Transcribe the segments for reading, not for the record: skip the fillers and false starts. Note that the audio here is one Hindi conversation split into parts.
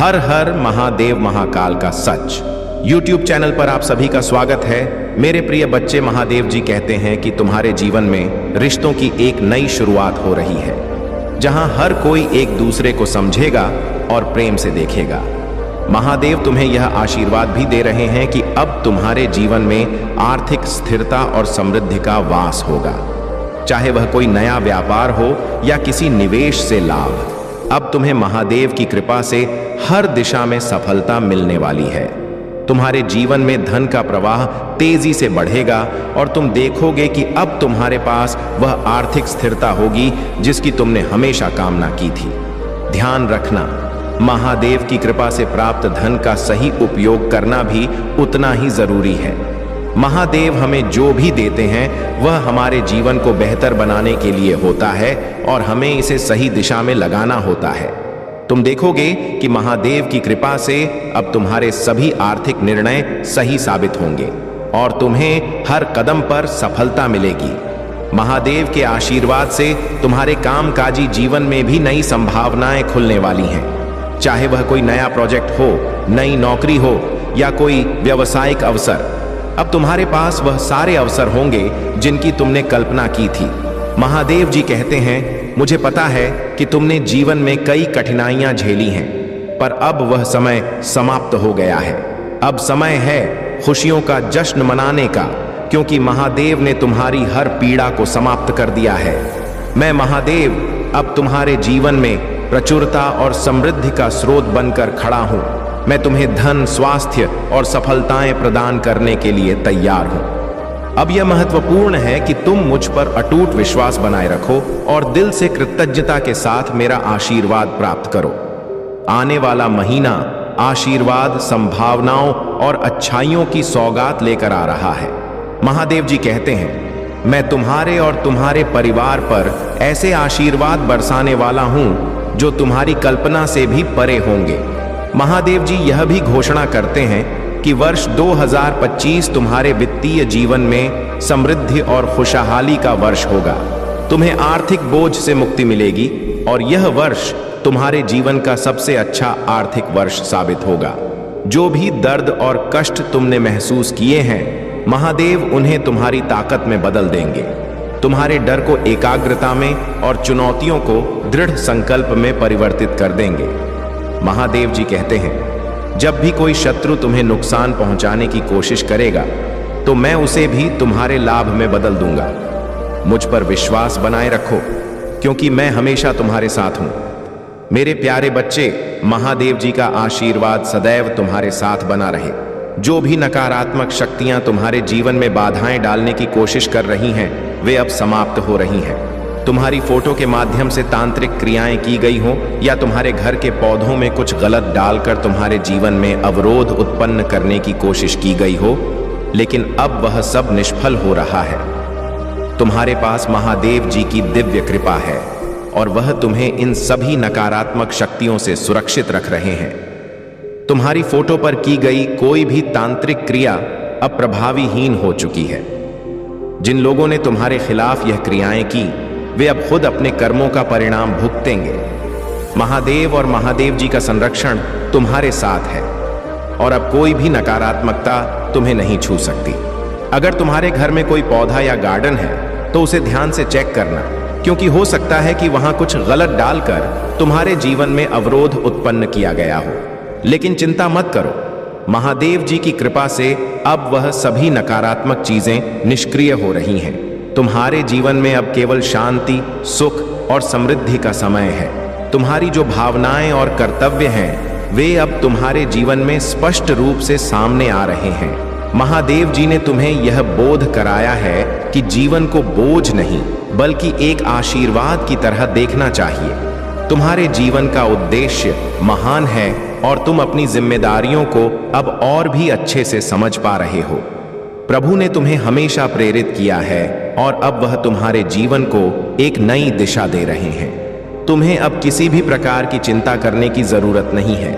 हर हर महादेव महाकाल का सच YouTube चैनल पर आप सभी का स्वागत है। मेरे प्रिय बच्चे, महादेव जी कहते हैं कि तुम्हारे जीवन में रिश्तों की एक नई शुरुआत हो रही है, जहां हर कोई एक दूसरे को समझेगा और प्रेम से देखेगा। महादेव तुम्हें यह आशीर्वाद भी दे रहे हैं कि अब तुम्हारे जीवन में आर्थिक स्थिरता और समृद्धि का वास होगा, चाहे वह कोई नया व्यापार हो या किसी निवेश से लाभ। अब तुम्हें महादेव की कृपा से हर दिशा में सफलता मिलने वाली है। तुम्हारे जीवन में धन का प्रवाह तेजी से बढ़ेगा और तुम देखोगे कि अब तुम्हारे पास वह आर्थिक स्थिरता होगी जिसकी तुमने हमेशा कामना की थी। ध्यान रखना, महादेव की कृपा से प्राप्त धन का सही उपयोग करना भी उतना ही जरूरी है। महादेव हमें जो भी देते हैं वह हमारे जीवन को बेहतर बनाने के लिए होता है और हमें इसे सही दिशा में लगाना होता है। तुम देखोगे कि महादेव की कृपा से अब तुम्हारे सभी आर्थिक निर्णय सही साबित होंगे और तुम्हें हर कदम पर सफलता मिलेगी। महादेव के आशीर्वाद से तुम्हारे कामकाजी जीवन में भी नई संभावनाएं खुलने वाली हैं, चाहे वह कोई नया प्रोजेक्ट हो, नई नौकरी हो या कोई व्यवसायिक अवसर। अब तुम्हारे पास वह सारे अवसर होंगे जिनकी तुमने कल्पना की थी। महादेव जी कहते हैं, मुझे पता है कि तुमने जीवन में कई कठिनाइयां झेली हैं, पर अब वह समय समाप्त हो गया है। अब समय है खुशियों का जश्न मनाने का, क्योंकि महादेव ने तुम्हारी हर पीड़ा को समाप्त कर दिया है। मैं महादेव अब तुम्हारे जीवन में प्रचुरता और समृद्धि का स्रोत बनकर खड़ा हूं। मैं तुम्हें धन, स्वास्थ्य और सफलताएं प्रदान करने के लिए तैयार हूं। अब यह महत्वपूर्ण है कि तुम मुझ पर अटूट विश्वास बनाए रखो और दिल से कृतज्ञता के साथ मेरा आशीर्वाद प्राप्त करो। आने वाला महीना आशीर्वाद, संभावनाओं और अच्छाइयों की सौगात लेकर आ रहा है। महादेव जी कहते हैं, मैं तुम्हारे और तुम्हारे परिवार पर ऐसे आशीर्वाद बरसाने वाला हूं जो तुम्हारी कल्पना से भी परे होंगे। महादेव जी यह भी घोषणा करते हैं कि वर्ष 2025 तुम्हारे वित्तीय जीवन में समृद्धि और खुशहाली का वर्ष होगा। तुम्हें आर्थिक बोझ से मुक्ति मिलेगी और यह वर्ष तुम्हारे जीवन का सबसे अच्छा आर्थिक वर्ष साबित होगा। जो भी दर्द और कष्ट तुमने महसूस किए हैं, महादेव उन्हें तुम्हारी ताकत में बदल देंगे। तुम्हारे डर को एकाग्रता में और चुनौतियों को दृढ़ संकल्प में परिवर्तित कर देंगे। महादेव जी कहते हैं, जब भी कोई शत्रु तुम्हें नुकसान पहुंचाने की कोशिश करेगा तो मैं उसे भी तुम्हारे लाभ में बदल दूंगा। मुझ पर विश्वास बनाए रखो, क्योंकि मैं हमेशा तुम्हारे साथ हूं। मेरे प्यारे बच्चे, महादेव जी का आशीर्वाद सदैव तुम्हारे साथ बना रहे। जो भी नकारात्मक शक्तियां तुम्हारे जीवन में बाधाएं डालने की कोशिश कर रही हैं, वे अब समाप्त हो रही हैं। तुम्हारी फोटो के माध्यम से तांत्रिक क्रियाएं की गई हो या तुम्हारे घर के पौधों में कुछ गलत डालकर तुम्हारे जीवन में अवरोध उत्पन्न करने की कोशिश की गई हो, लेकिन अब वह सब निष्फल हो रहा है। तुम्हारे पास महादेव जी की दिव्य कृपा है और वह तुम्हें इन सभी नकारात्मक शक्तियों से सुरक्षित रख रहे हैं। तुम्हारी फोटो पर की गई कोई भी तांत्रिक क्रिया अब प्रभावीहीन हो चुकी है। जिन लोगों ने तुम्हारे खिलाफ यह क्रियाएं की, वे अब खुद अपने कर्मों का परिणाम भुगतेंगे। महादेव और महादेव जी का संरक्षण तुम्हारे साथ है और अब कोई भी नकारात्मकता तुम्हें नहीं छू सकती। अगर तुम्हारे घर में कोई पौधा या गार्डन है तो उसे ध्यान से चेक करना, क्योंकि हो सकता है कि वहां कुछ गलत डालकर तुम्हारे जीवन में अवरोध उत्पन्न किया गया हो। लेकिन चिंता मत करो, महादेव जी की कृपा से अब वह सभी नकारात्मक चीजें निष्क्रिय हो रही हैं। तुम्हारे जीवन में अब केवल शांति, सुख और समृद्धि का समय है। तुम्हारी जो भावनाएं और कर्तव्य हैं, वे अब तुम्हारे जीवन में स्पष्ट रूप से सामने आ रहे हैं। महादेव जी ने तुम्हें यह बोध कराया है कि जीवन को बोझ नहीं बल्कि एक आशीर्वाद की तरह देखना चाहिए। तुम्हारे जीवन का उद्देश्य महान है और तुम अपनी जिम्मेदारियों को अब और भी अच्छे से समझ पा रहे हो। प्रभु ने तुम्हें हमेशा प्रेरित किया है और अब वह तुम्हारे जीवन को एक नई दिशा दे रहे हैं। तुम्हें अब किसी भी प्रकार की चिंता करने की जरूरत नहीं है।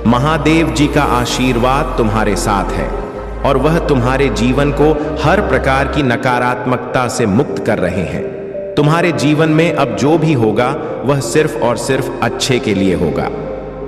महादेव जी का आशीर्वाद तुम्हारे साथ है और वह तुम्हारे जीवन को हर प्रकार की नकारात्मकता से मुक्त कर रहे हैं। तुम्हारे जीवन में अब जो भी होगा वह सिर्फ और सिर्फ अच्छे के लिए होगा।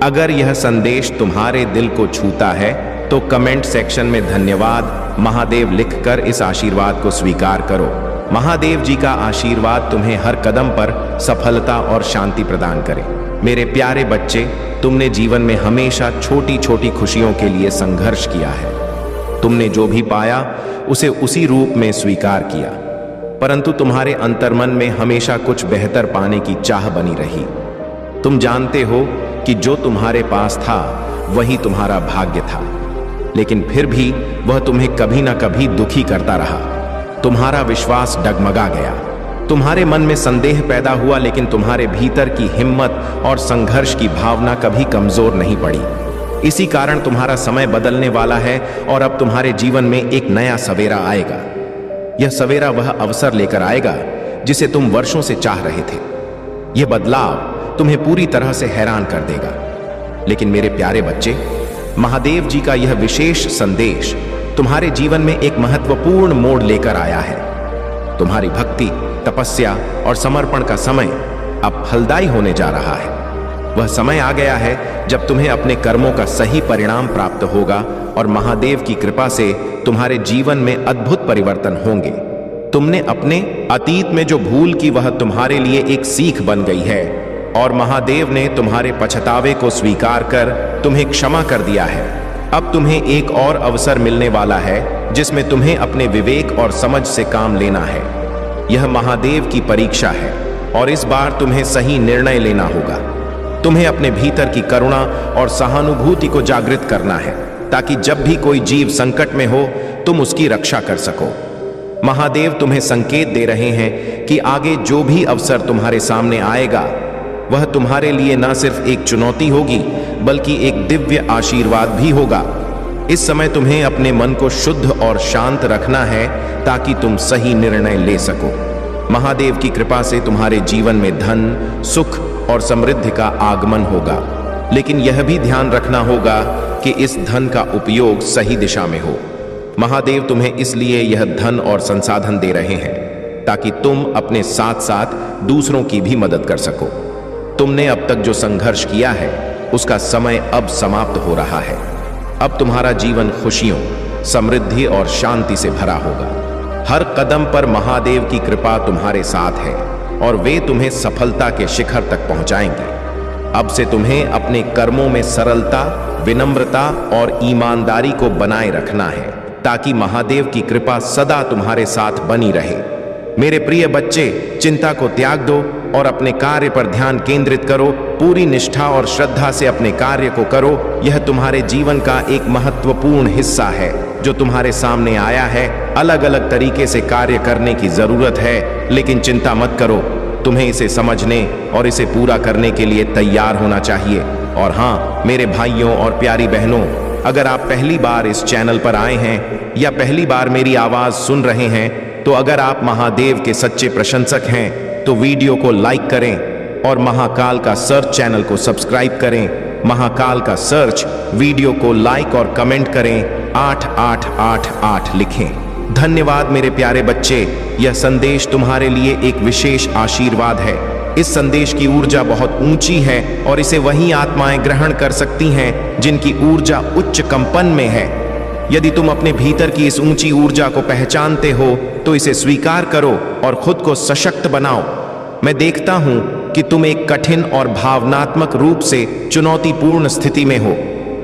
अगर यह संदेश तुम्हारे दिल को छूता है तो कमेंट सेक्शन में धन्यवाद महादेव लिखकर इस आशीर्वाद को स्वीकार करो। महादेव जी का आशीर्वाद तुम्हें हर कदम पर सफलता और शांति प्रदान करे। मेरे प्यारे बच्चे, तुमने जीवन में हमेशा छोटी छोटी खुशियों के लिए संघर्ष किया है। तुमने जो भी पाया उसे उसी रूप में स्वीकार किया, परंतु तुम्हारे अंतर्मन में हमेशा कुछ बेहतर पाने की चाह बनी रही। तुम जानते हो कि जो तुम्हारे पास था वही तुम्हारा भाग्य था, लेकिन फिर भी वह तुम्हें कभी ना कभी दुखी करता रहा। तुम्हारा विश्वास डगमगा गया, तुम्हारे मन में संदेह पैदा हुआ, लेकिन तुम्हारे भीतर की हिम्मत और संघर्ष की भावना कभी कमजोर नहीं पड़ी। इसी कारण तुम्हारा समय बदलने वाला है और अब तुम्हारे जीवन में एक नया सवेरा आएगा। यह सवेरा वह अवसर लेकर आएगा जिसे तुम वर्षों से चाह रहे थे। यह बदलाव तुम्हें पूरी तरह से हैरान कर देगा। लेकिन मेरे प्यारे बच्चे, महादेव जी का यह विशेष संदेश तुम्हारे जीवन में एक महत्वपूर्ण मोड़ लेकर आया है। तुम्हारी भक्ति, तपस्या और समर्पण का समय अब फलदायी होने जा रहा है। वह समय आ गया है जब तुम्हें अपने कर्मों का सही परिणाम प्राप्त होगा और महादेव की कृपा से तुम्हारे जीवन में अद्भुत परिवर्तन होंगे। तुमने अपने अतीत में जो भूल की वह तुम्हारे लिए एक सीख बन गई है और महादेव ने तुम्हारे पछतावे को स्वीकार कर तुम्हें क्षमा कर दिया है। अब तुम्हें एक और अवसर मिलने वाला है जिसमें तुम्हें अपने विवेक और समझ से काम लेना है। यह महादेव की परीक्षा है और इस बार तुम्हें सही निर्णय लेना होगा। तुम्हें अपने भीतर की करुणा और सहानुभूति को जागृत करना है ताकि जब भी कोई जीव संकट में हो तुम उसकी रक्षा कर सको। महादेव तुम्हें संकेत दे रहे हैं कि आगे जो भी अवसर तुम्हारे सामने आएगा वह तुम्हारे लिए न सिर्फ एक चुनौती होगी बल्कि एक दिव्य आशीर्वाद भी होगा। इस समय तुम्हें अपने मन को शुद्ध और शांत रखना है ताकि तुम सही निर्णय ले सको। महादेव की कृपा से तुम्हारे जीवन में धन, सुख और समृद्धि का आगमन होगा, लेकिन यह भी ध्यान रखना होगा कि इस धन का उपयोग सही दिशा में हो। महादेव तुम्हें इसलिए यह धन और संसाधन दे रहे हैं ताकि तुम अपने साथ साथ दूसरों की भी मदद कर सको। तुमने अब तक जो संघर्ष किया है उसका समय अब समाप्त हो रहा है। अब तुम्हारा जीवन खुशियों, समृद्धि और शांति से भरा होगा। हर कदम पर महादेव की कृपा तुम्हारे साथ है और वे तुम्हें सफलता के शिखर तक पहुंचाएंगे। अब से तुम्हें अपने कर्मों में सरलता, विनम्रता और ईमानदारी को बनाए रखना है ताकि महादेव की कृपा सदा तुम्हारे साथ बनी रहे। मेरे प्रिय बच्चे, चिंता को त्याग दो और अपने कार्य पर ध्यान केंद्रित करो। पूरी निष्ठा और श्रद्धा से अपने कार्य को करो। यह तुम्हारे जीवन का एक महत्वपूर्ण हिस्सा है जो तुम्हारे सामने आया है। अलग अलग तरीके से कार्य करने की जरूरत है, लेकिन चिंता मत करो, तुम्हें इसे समझने और इसे पूरा करने के लिए तैयार होना चाहिए। और हाँ, मेरे भाइयों और प्यारी बहनों, अगर आप पहली बार इस चैनल पर आए हैं या पहली बार मेरी आवाज सुन रहे हैं, तो अगर आप महादेव के सच्चे प्रशंसक हैं तो वीडियो को लाइक करें और महाकाल का सर्च चैनल को सब्सक्राइब करें। महाकाल का सर्च वीडियो को लाइक और कमेंट करें, 8888 लिखें। धन्यवाद मेरे प्यारे बच्चे, यह संदेश तुम्हारे लिए एक विशेष आशीर्वाद है। इस संदेश की ऊर्जा बहुत ऊंची है और इसे वही आत्माएं ग्रहण कर सकती हैं जिनकी ऊर्जा उच्च कंपन में है। यदि तुम अपने भीतर की इस ऊंची ऊर्जा को पहचानते हो तो इसे स्वीकार करो और खुद को सशक्त बनाओ। मैं देखता हूं कि तुम एक कठिन और भावनात्मक रूप से चुनौतीपूर्ण स्थिति में हो।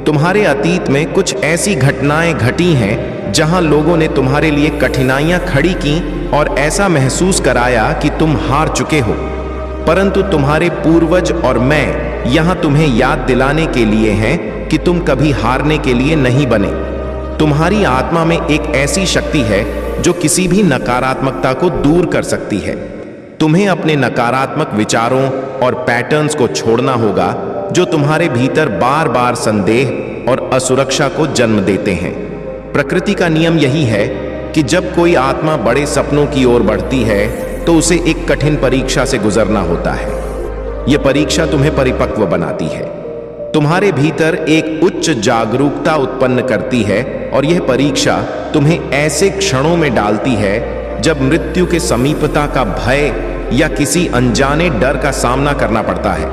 तुम्हारे अतीत में कुछ ऐसी घटनाएं घटी हैं जहां लोगों ने तुम्हारे लिए कठिनाइयां खड़ी की और ऐसा महसूस कराया कि तुम हार चुके हो। परंतु तुम्हारे पूर्वज और मैं यहां तुम्हें याद दिलाने के लिए हैं कि तुम कभी हारने के लिए नहीं बने। तुम्हारी आत्मा में एक ऐसी शक्ति है जो किसी भी नकारात्मकता को दूर कर सकती है। तुम्हें अपने नकारात्मक विचारों और पैटर्न्स को छोड़ना होगा जो तुम्हारे भीतर बार बार संदेह और असुरक्षा को जन्म देते हैं। प्रकृति का नियम यही है कि जब कोई आत्मा बड़े सपनों की ओर बढ़ती है तो उसे एक कठिन परीक्षा से गुजरना होता है। यह परीक्षा तुम्हें परिपक्व बनाती है, तुम्हारे भीतर एक उच्च जागरूकता उत्पन्न करती है और यह परीक्षा तुम्हें ऐसे क्षणों में डालती है जब मृत्यु के समीपता का भय या किसी अनजाने डर का सामना करना पड़ता है।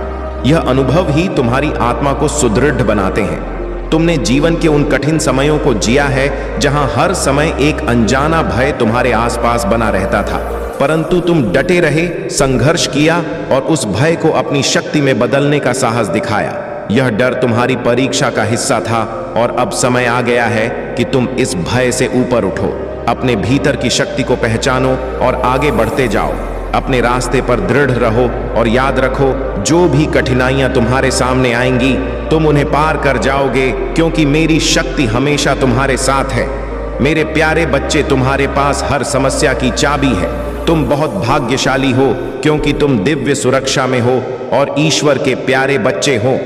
यह अनुभव ही तुम्हारी आत्मा को सुदृढ़ बनाते हैं। तुमने जीवन के उन कठिन समयों को जिया है जहां हर समय एक अनजाना भय तुम्हारे आसपास बना रहता था, परंतु तुम डटे रहे, संघर्ष किया और उस भय को अपनी शक्ति में बदलने का साहस दिखाया। यह डर तुम्हारी परीक्षा का हिस्सा था और अब समय आ गया है कि तुम इस भय से ऊपर उठो, अपने भीतर की शक्ति को पहचानो और आगे बढ़ते जाओ। अपने रास्ते पर दृढ़ रहो और याद रखो, जो भी कठिनाइयां तुम्हारे सामने आएंगी तुम उन्हें पार कर जाओगे, क्योंकि मेरी शक्ति हमेशा तुम्हारे साथ है। मेरे प्यारे बच्चे, तुम्हारे पास हर समस्या की चाबी है। तुम बहुत भाग्यशाली हो क्योंकि तुम दिव्य सुरक्षा में हो और ईश्वर के प्यारे बच्चे हो।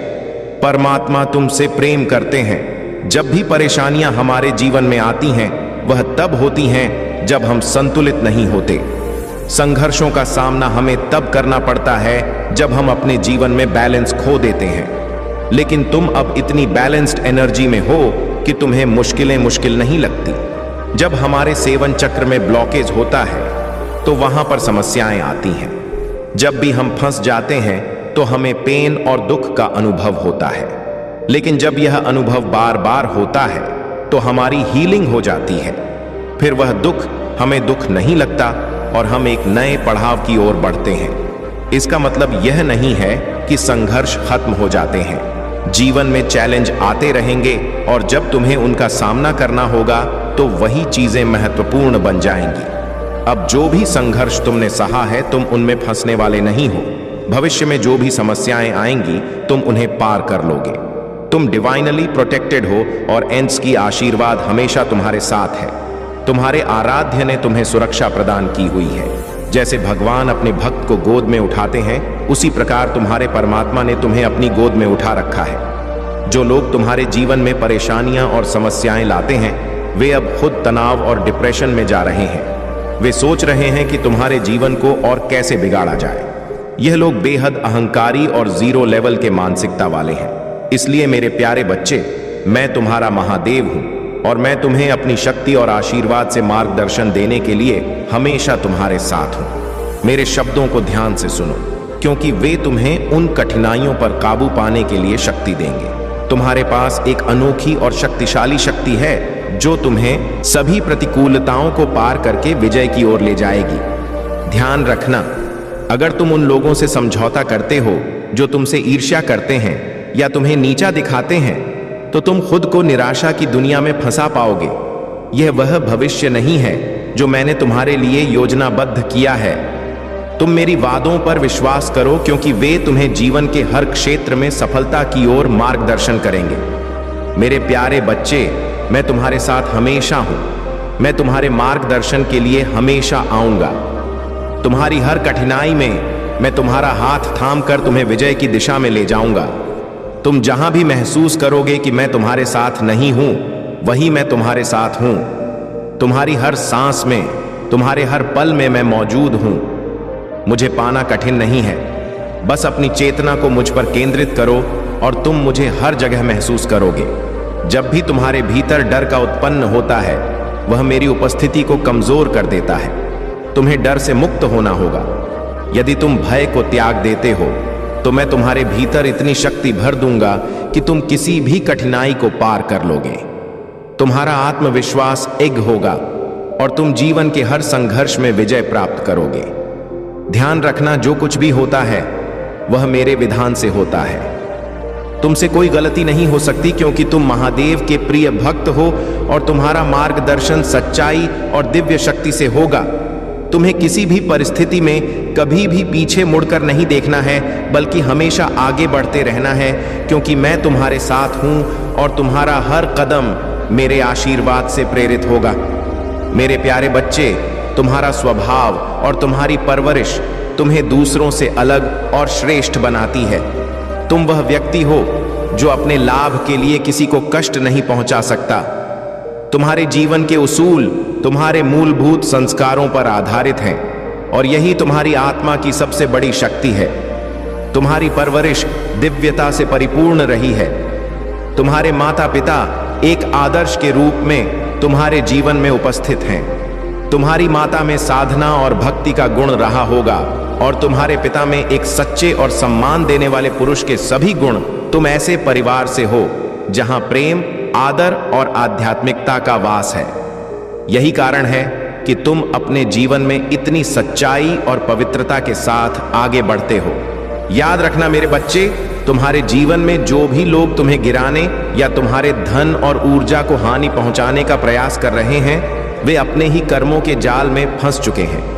परमात्मा तुमसे प्रेम करते हैं। जब भी परेशानियां हमारे जीवन में आती हैं, वह तब होती हैं जब हम संतुलित नहीं होते। संघर्षों का सामना हमें तब करना पड़ता है जब हम अपने जीवन में बैलेंस खो देते हैं। लेकिन तुम अब इतनी बैलेंस्ड एनर्जी में हो कि तुम्हें मुश्किलें मुश्किल नहीं लगती। जब हमारे सेवन चक्र में ब्लॉकेज होता है तो वहां पर समस्याएं आती हैं। जब भी हम फंस जाते हैं तो हमें पेन और दुख का अनुभव होता है, लेकिन जब यह अनुभव बार बार होता है तो हमारी हीलिंग हो जाती है। फिर वह दुख हमें दुख नहीं लगता और हम एक नए पड़ाव की ओर बढ़ते हैं। इसका मतलब यह नहीं है कि संघर्ष खत्म हो जाते हैं। जीवन में चैलेंज आते रहेंगे और जब तुम्हें उनका सामना करना होगा तो वही चीजें महत्वपूर्ण बन जाएंगी। अब जो भी संघर्ष तुमने सहा है, तुम उनमें फंसने वाले नहीं हो। भविष्य में जो भी समस्याएं आएंगी तुम उन्हें पार कर लोगे। तुम डिवाइनली प्रोटेक्टेड हो और एंस की आशीर्वाद हमेशा तुम्हारे साथ है। तुम्हारे आराध्य ने तुम्हें सुरक्षा प्रदान की हुई है। जैसे भगवान अपने भक्त को गोद में उठाते हैं, उसी प्रकार तुम्हारे परमात्मा ने तुम्हें अपनी गोद में उठा रखा है। जो लोग तुम्हारे जीवन में परेशानियां और समस्याएं लाते हैं, वे अब खुद तनाव और डिप्रेशन में जा रहे हैं। वे सोच रहे हैं कि तुम्हारे जीवन को और कैसे बिगाड़ा जाए। यह लोग बेहद अहंकारी और जीरो लेवल के मानसिकता वाले हैं। इसलिए मेरे प्यारे बच्चे, मैं तुम्हारा महादेव हूं और मैं तुम्हें अपनी शक्ति और आशीर्वाद से मार्गदर्शन देने के लिए हमेशा तुम्हारे साथ हूं। मेरे शब्दों को ध्यान से सुनो, क्योंकि वे तुम्हें उन कठिनाइयों पर काबू पाने के लिए शक्ति देंगे। तुम्हारे पास एक अनोखी और शक्तिशाली शक्ति है जो तुम्हें सभी प्रतिकूलताओं को पार करके विजय की ओर ले जाएगी। ध्यान रखना, अगर तुम उन लोगों से समझौता करते हो जो तुमसे ईर्ष्या करते हैं या तुम्हें नीचा दिखाते हैं, तो तुम खुद को निराशा की दुनिया में फंसा पाओगे। यह वह भविष्य नहीं है जो मैंने तुम्हारे लिए योजनाबद्ध किया है। तुम मेरी वादों पर विश्वास करो, क्योंकि वे तुम्हें जीवन के हर क्षेत्र में सफलता की ओर मार्गदर्शन करेंगे। मेरे प्यारे बच्चे, मैं तुम्हारे साथ हमेशा हूं। मैं तुम्हारे मार्गदर्शन के लिए हमेशा आऊंगा। तुम्हारी हर कठिनाई में मैं तुम्हारा हाथ थामकर तुम्हें विजय की दिशा में ले जाऊंगा। तुम जहां भी महसूस करोगे कि मैं तुम्हारे साथ नहीं हूं, वहीं मैं तुम्हारे साथ हूं। तुम्हारी हर सांस में, तुम्हारे हर पल में मैं मौजूद हूं। मुझे पाना कठिन नहीं है। बस अपनी चेतना को मुझ पर केंद्रित करो और तुम मुझे हर जगह महसूस करोगे। जब भी तुम्हारे भीतर डर का उत्पन्न होता है, वह मेरी उपस्थिति को कमजोर कर देता है। तुम्हें डर से मुक्त होना होगा। यदि तुम भय को त्याग देते हो, तो मैं तुम्हारे भीतर इतनी शक्ति भर दूंगा कि तुम किसी भी कठिनाई को पार कर लोगे। तुम्हारा आत्मविश्वास एक होगा और तुम जीवन के हर संघर्ष में विजय प्राप्त करोगे। ध्यान रखना, जो कुछ भी होता है वह मेरे विधान से होता है। तुमसे कोई गलती नहीं हो सकती, क्योंकि तुम महादेव के प्रिय भक्त हो और तुम्हारा मार्गदर्शन सच्चाई और दिव्य शक्ति से होगा। तुम्हें किसी भी परिस्थिति में कभी भी पीछे मुड़कर नहीं देखना है, बल्कि हमेशा आगे बढ़ते रहना है, क्योंकि मैं तुम्हारे साथ हूं और तुम्हारा हर कदम मेरे आशीर्वाद से प्रेरित होगा। मेरे प्यारे बच्चे, तुम्हारा स्वभाव और तुम्हारी परवरिश तुम्हें दूसरों से अलग और श्रेष्ठ बनाती है। तुम वह व्यक्ति हो जो अपने लाभ के लिए किसी को कष्ट नहीं पहुंचा सकता। तुम्हारे जीवन के उसूल तुम्हारे मूलभूत संस्कारों पर आधारित हैं और यही तुम्हारी आत्मा की सबसे बड़ी शक्ति है। तुम्हारी परवरिश दिव्यता से परिपूर्ण रही है। तुम्हारे माता पिता एक आदर्श के रूप में तुम्हारे जीवन में उपस्थित हैं। तुम्हारी माता में साधना और भक्ति का गुण रहा होगा और तुम्हारे पिता में एक सच्चे और सम्मान देने वाले पुरुष के सभी गुण। तुम ऐसे परिवार से हो जहां प्रेम, आदर और आध्यात्मिकता का वास है। यही कारण है कि तुम अपने जीवन में इतनी सच्चाई और पवित्रता के साथ आगे बढ़ते हो। याद रखना मेरे बच्चे, तुम्हारे जीवन में जो भी लोग तुम्हें गिराने या तुम्हारे धन और ऊर्जा को हानि पहुंचाने का प्रयास कर रहे हैं, वे अपने ही कर्मों के जाल में फंस चुके हैं।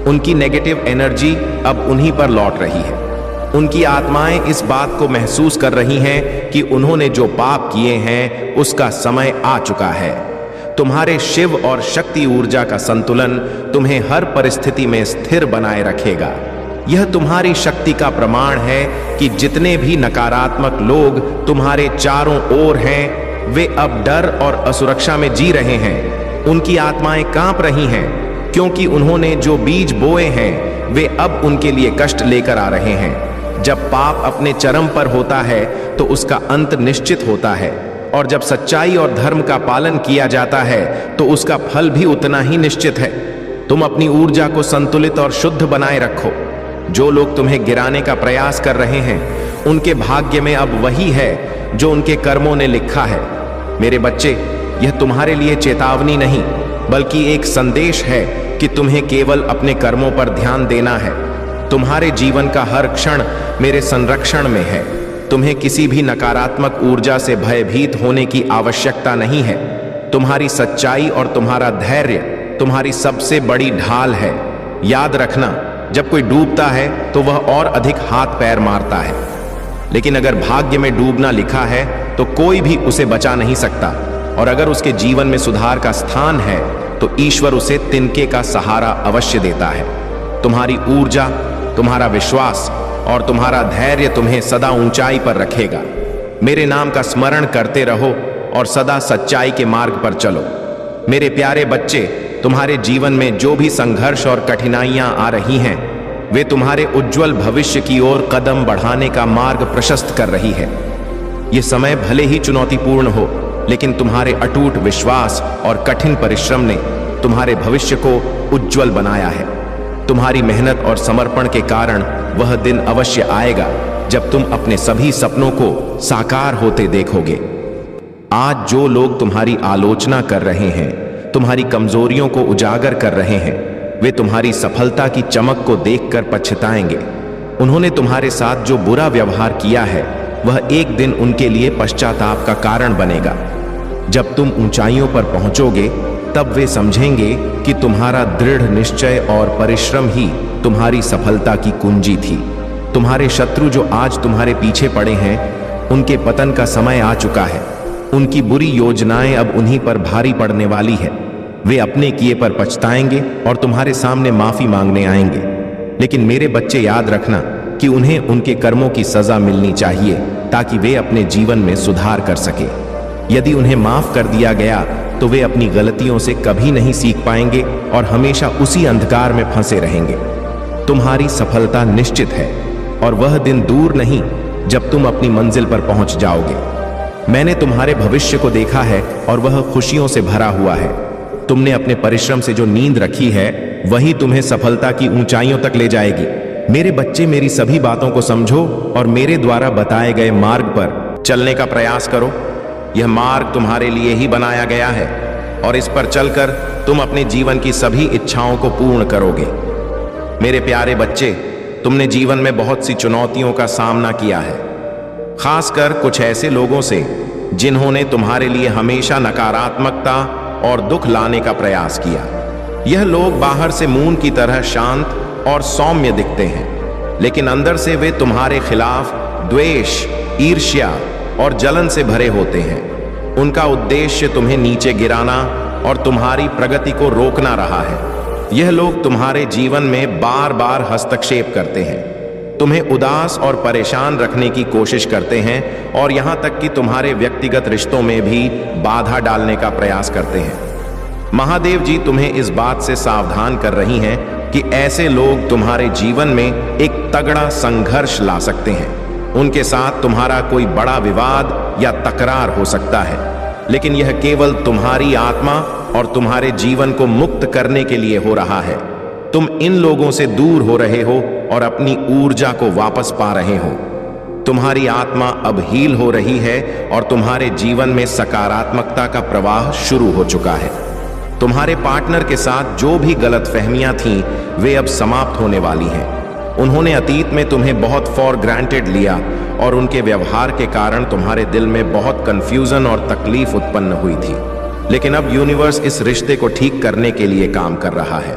उनकी नेगेटिव एनर्जी अब उन्हीं पर लौट रही है। उनकी आत्माएं इस बात को महसूस कर रही हैं कि उन्होंने जो पाप किए हैं उसका समय आ चुका है। तुम्हारे शिव और शक्ति ऊर्जा का संतुलन तुम्हें हर परिस्थिति में स्थिर बनाए रखेगा। यह तुम्हारी शक्ति का प्रमाण है कि जितने भी नकारात्मक लोग तुम्हारे चारों ओर हैं, वे अब डर और असुरक्षा में जी रहे हैं। उनकी आत्माएं कांप रही हैं क्योंकि उन्होंने जो बीज बोए हैं वे अब उनके लिए कष्ट लेकर आ रहे हैं। जब पाप अपने चरम पर होता है तो उसका अंत निश्चित होता है, और जब सच्चाई और धर्म का पालन किया जाता है तो उसका फल भी उतना ही निश्चित है। तुम अपनी ऊर्जा को संतुलित और शुद्ध बनाए रखो। जो लोग तुम्हें गिराने का प्रयास कर रहे हैं, उनके भाग्य में अब वही है जो उनके कर्मों ने लिखा है। मेरे बच्चे, यह तुम्हारे लिए चेतावनी नहीं बल्कि एक संदेश है कि तुम्हें केवल अपने कर्मों पर ध्यान देना है। तुम्हारे जीवन का हर क्षण मेरे संरक्षण में है। तुम्हें किसी भी नकारात्मक ऊर्जा से भयभीत होने की आवश्यकता नहीं है। तुम्हारी सच्चाई और तुम्हारा धैर्य तुम्हारी सबसे बड़ी ढाल है। याद रखना, जब कोई डूबता है तो वह और अधिक हाथ पैर मारता है, लेकिन अगर भाग्य में डूबना लिखा है तो कोई भी उसे बचा नहीं सकता। और अगर उसके जीवन में सुधार का स्थान है तो ईश्वर उसे तिनके का सहारा अवश्य देता है। तुम्हारी ऊर्जा, तुम्हारा विश्वास और तुम्हारा धैर्य तुम्हें सदा ऊंचाई पर रखेगा। मेरे नाम का स्मरण करते रहो और सदा सच्चाई के मार्ग पर चलो। मेरे प्यारे बच्चे, तुम्हारे जीवन में जो भी संघर्ष और कठिनाइयां आ रही हैं, वे तुम्हारे उज्जवल भविष्य की ओर कदम बढ़ाने का मार्ग प्रशस्त कर रही है। ये समय भले ही चुनौतीपूर्ण हो, लेकिन तुम्हारे अटूट विश्वास और कठिन परिश्रम ने तुम्हारे भविष्य को उज्जवल बनाया है। तुम्हारी मेहनत और समर्पण के कारण वह दिन अवश्य आएगा जब तुम अपने सभी सपनों को साकार होते देखोगे। आज जो लोग तुम्हारी आलोचना कर रहे हैं, तुम्हारी कमजोरियों को उजागर कर रहे हैं, वे तुम्हारी सफलता की चमक को देखकर पछताएंगे। उन्होंने तुम्हारे साथ जो बुरा व्यवहार किया है वह एक दिन उनके लिए पश्चाताप का कारण बनेगा। जब तुम ऊंचाइयों पर पहुंचोगे तब वे समझेंगे कि तुम्हारा दृढ़ निश्चय और परिश्रम ही तुम्हारी सफलता की कुंजी थी। तुम्हारे शत्रु जो आज तुम्हारे पीछे पड़े हैं, उनके पतन का समय आ चुका है। उनकी बुरी योजनाएं अब उन्हीं पर भारी पड़ने वाली है। वे अपने किए पर पछताएंगे और तुम्हारे सामने माफी मांगने आएंगे। लेकिन मेरे बच्चे, याद रखना कि उन्हें उनके कर्मों की सजा मिलनी चाहिए ताकि वे अपने जीवन में सुधार कर सके। यदि उन्हें माफ कर दिया गया तो वे अपनी गलतियों से कभी नहीं सीख पाएंगे और हमेशा उसी अंधकार में फंसे रहेंगे। तुम्हारी सफलता निश्चित है और वह दिन दूर नहीं जब तुम अपनी मंजिल पर पहुंच जाओगे। मैंने तुम्हारे भविष्य को देखा है और वह खुशियों से भरा हुआ है। तुमने अपने परिश्रम से जो नींद रखी है वही तुम्हें सफलता की ऊंचाइयों तक ले जाएगी। मेरे बच्चे, मेरी सभी बातों को समझो और मेरे द्वारा बताए गए मार्ग पर चलने का प्रयास करो। यह मार्ग तुम्हारे लिए ही बनाया गया है और इस पर चलकर तुम अपने जीवन की सभी इच्छाओं को पूर्ण करोगे। मेरे प्यारे बच्चे, तुमने जीवन में बहुत सी चुनौतियों का सामना किया है, खासकर कुछ ऐसे लोगों से जिन्होंने तुम्हारे लिए हमेशा नकारात्मकता और दुख लाने का प्रयास किया। यह लोग बाहर से मून की तरह शांत और सौम्य दिखते हैं, लेकिन अंदर से वे तुम्हारे खिलाफ द्वेष, ईर्ष्या और जलन से भरे होते हैं। उनका उद्देश्य तुम्हें नीचे गिराना और तुम्हारी प्रगति को रोकना रहा है। यह लोग तुम्हारे जीवन में बार बार हस्तक्षेप करते हैं, तुम्हें उदास और परेशान रखने की कोशिश करते हैं और यहाँ तक कि तुम्हारे व्यक्तिगत रिश्तों में भी बाधा डालने का प्रयास करते हैं। महादेव जी तुम्हें इस बात से सावधान कर रही हैं कि ऐसे लोग तुम्हारे जीवन में एक तगड़ा संघर्ष ला सकते हैं। उनके साथ तुम्हारा कोई बड़ा विवाद या तकरार हो सकता है, लेकिन यह केवल तुम्हारी आत्मा और तुम्हारे जीवन को मुक्त करने के लिए हो रहा है। तुम इन लोगों से दूर हो रहे हो और अपनी ऊर्जा को वापस पा रहे हो। तुम्हारी आत्मा अब हील हो रही है और तुम्हारे जीवन में सकारात्मकता का प्रवाह शुरू हो चुका है। तुम्हारे पार्टनर के साथ जो भी गलतफहमियां थीं, वे अब समाप्त होने वाली हैं। उन्होंने अतीत में तुम्हें बहुत फॉर ग्रांटेड लिया और उनके व्यवहार के कारण तुम्हारे दिल में बहुत कंफ्यूजन और तकलीफ उत्पन्न हुई थी। लेकिन अब यूनिवर्स इस रिश्ते को ठीक करने के लिए काम कर रहा है।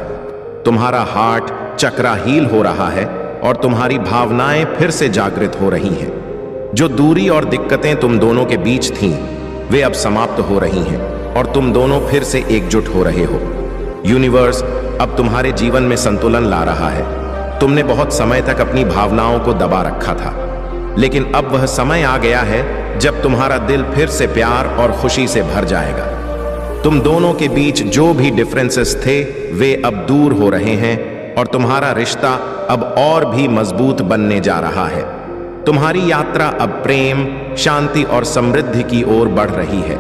तुम्हारा हार्ट चक्रा हील हो रहा है और तुम्हारी भावनाएं फिर से जागृत हो रही हैं। जो दूरी और दिक्कतें तुम दोनों के बीच थीं, वे अब समाप्त हो रही हैं और तुम दोनों फिर से एकजुट हो रहे हो। यूनिवर्स अब तुम्हारे जीवन में संतुलन ला रहा है। तुमने बहुत समय तक अपनी भावनाओं को दबा रखा था, लेकिन अब वह समय आ गया है जब तुम्हारा दिल फिर से प्यार और खुशी से भर जाएगा। तुम दोनों के बीच जो भी डिफरेंसेस थे, वे अब दूर हो रहे हैं और तुम्हारा रिश्ता अब और भी मजबूत बनने जा रहा है। तुम्हारी यात्रा अब प्रेम, शांति और समृद्धि की ओर बढ़ रही है।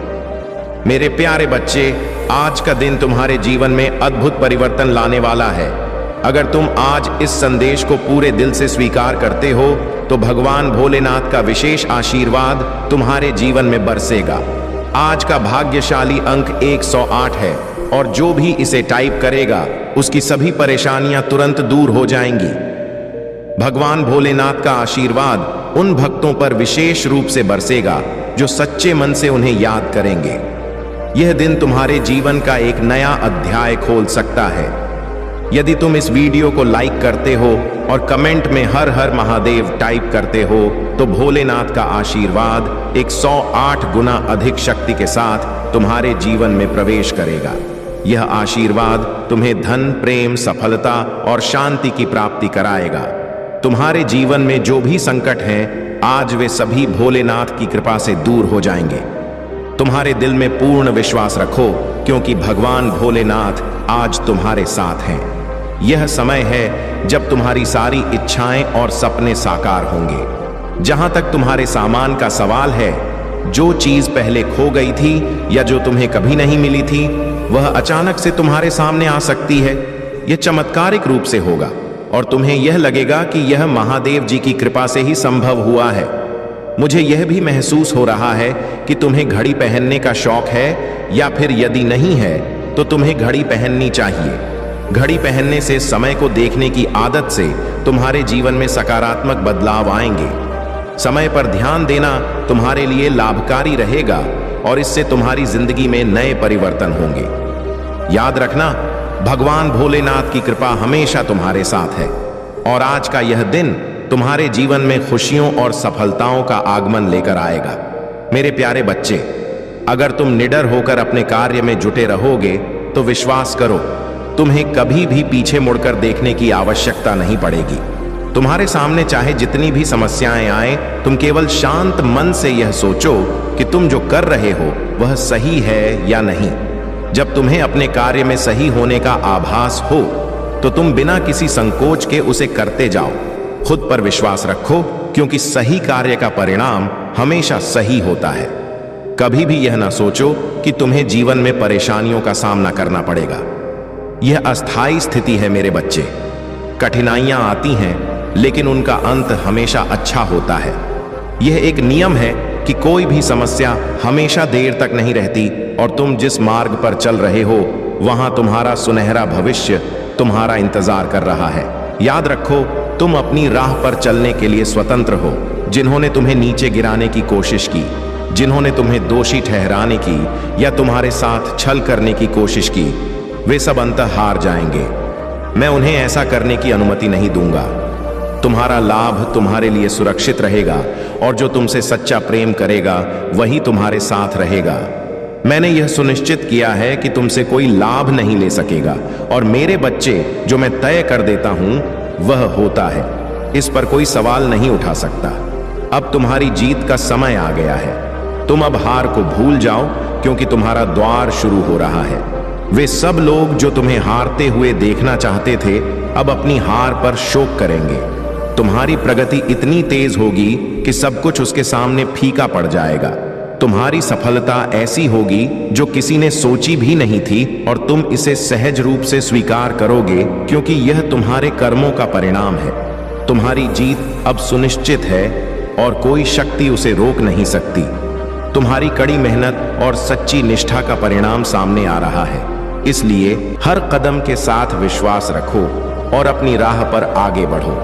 मेरे प्यारे बच्चे, आज का दिन तुम्हारे जीवन में अद्भुत परिवर्तन लाने वाला है। अगर तुम आज इस संदेश को पूरे दिल से स्वीकार करते हो, तो भगवान भोलेनाथ का विशेष आशीर्वाद तुम्हारे जीवन में बरसेगा। आज का भाग्यशाली अंक 108 है और जो भी इसे टाइप करेगा, उसकी सभी परेशानियां तुरंत दूर हो जाएंगी। भगवान भोलेनाथ का आशीर्वाद उन भक्तों पर विशेष रूप से बरसेगा जो सच्चे मन से उन्हें याद करेंगे। यह दिन तुम्हारे जीवन का एक नया अध्याय खोल सकता है। यदि तुम इस वीडियो को लाइक करते हो और कमेंट में हर हर महादेव टाइप करते हो, तो भोलेनाथ का आशीर्वाद 108 गुना अधिक शक्ति के साथ तुम्हारे जीवन में प्रवेश करेगा। यह आशीर्वाद तुम्हें धन, प्रेम, सफलता और शांति की प्राप्ति कराएगा। तुम्हारे जीवन में जो भी संकट हैं, आज वे सभी भोलेनाथ की कृपा से दूर हो जाएंगे। तुम्हारे दिल में पूर्ण विश्वास रखो, क्योंकि भगवान भोलेनाथ आज तुम्हारे साथ हैं। यह समय है जब तुम्हारी सारी इच्छाएं और सपने साकार होंगे। जहां तक तुम्हारे सामान का सवाल है, जो चीज पहले खो गई थी या जो तुम्हें कभी नहीं मिली थी, वह अचानक से तुम्हारे सामने आ सकती है। यह चमत्कारिक रूप से होगा और तुम्हें यह लगेगा कि यह महादेव जी की कृपा से ही संभव हुआ है। मुझे यह भी महसूस हो रहा है कि तुम्हें घड़ी पहनने का शौक है, या फिर यदि नहीं है तो तुम्हें घड़ी पहननी चाहिए। घड़ी पहनने से, समय को देखने की आदत से तुम्हारे जीवन में सकारात्मक बदलाव आएंगे। समय पर ध्यान देना तुम्हारे लिए लाभकारी रहेगा और इससे तुम्हारी जिंदगी में नए परिवर्तन होंगे। याद रखना, भगवान भोलेनाथ की कृपा हमेशा तुम्हारे साथ है और आज का यह दिन तुम्हारे जीवन में खुशियों और सफलताओं का आगमन लेकर आएगा। मेरे प्यारे बच्चे, अगर तुम निडर होकर अपने कार्य में जुटे रहोगे, तो विश्वास करो, तुम्हें कभी भी पीछे मुड़कर देखने की आवश्यकता नहीं पड़ेगी। तुम्हारे सामने चाहे जितनी भी समस्याएं आए, तुम केवल शांत मन से यह सोचो कि तुम जो कर रहे हो वह सही है या नहीं। जब तुम्हें अपने कार्य में सही होने का आभास हो, तो तुम बिना किसी संकोच के उसे करते जाओ। खुद पर विश्वास रखो, क्योंकि सही कार्य का परिणाम हमेशा सही होता है। कभी भी यह ना सोचो कि तुम्हें जीवन में परेशानियों का सामना करना पड़ेगा। यह अस्थायी स्थिति है मेरे बच्चे। कठिनाइयां आती हैं, लेकिन उनका अंत हमेशा अच्छा होता है। यह एक नियम है कि कोई भी समस्या हमेशा देर तक नहीं रहती और तुम जिस मार्ग पर चल रहे हो, वहां तुम्हारा सुनहरा भविष्य तुम्हारा इंतजार कर रहा है। याद रखो, तुम अपनी राह पर चलने के लिए स्वतंत्र हो। जिन्होंने तुम्हें नीचे गिराने की कोशिश की, जिन्होंने तुम्हें दोषी ठहराने की या तुम्हारे साथ छल करने की कोशिश की, वे सब अंततः हार जाएंगे। मैं उन्हें ऐसा करने की अनुमति नहीं दूंगा। तुम्हारा लाभ तुम्हारे लिए सुरक्षित रहेगा और जो तुमसे सच्चा प्रेम करेगा वही तुम्हारे साथ रहेगा। मैंने यह सुनिश्चित किया है कि तुमसे कोई लाभ नहीं ले सकेगा और मेरे बच्चे, जो मैं तय कर देता हूं वह होता है। इस पर कोई सवाल नहीं उठा सकता। अब तुम्हारी जीत का समय आ गया है। तुम अब हार को भूल जाओ, क्योंकि तुम्हारा द्वार शुरू हो रहा है। वे सब लोग जो तुम्हें हारते हुए देखना चाहते थे, अब अपनी हार पर शोक करेंगे। तुम्हारी प्रगति इतनी तेज होगी कि सब कुछ उसके सामने फीका पड़ जाएगा। तुम्हारी सफलता ऐसी होगी जो किसी ने सोची भी नहीं थी और तुम इसे सहज रूप से स्वीकार करोगे, क्योंकि यह तुम्हारे कर्मों का परिणाम है। तुम्हारी जीत अब सुनिश्चित है और कोई शक्ति उसे रोक नहीं सकती। तुम्हारी कड़ी मेहनत और सच्ची निष्ठा का परिणाम सामने आ रहा है, इसलिए हर कदम के साथ विश्वास रखो और अपनी राह पर आगे बढ़ो।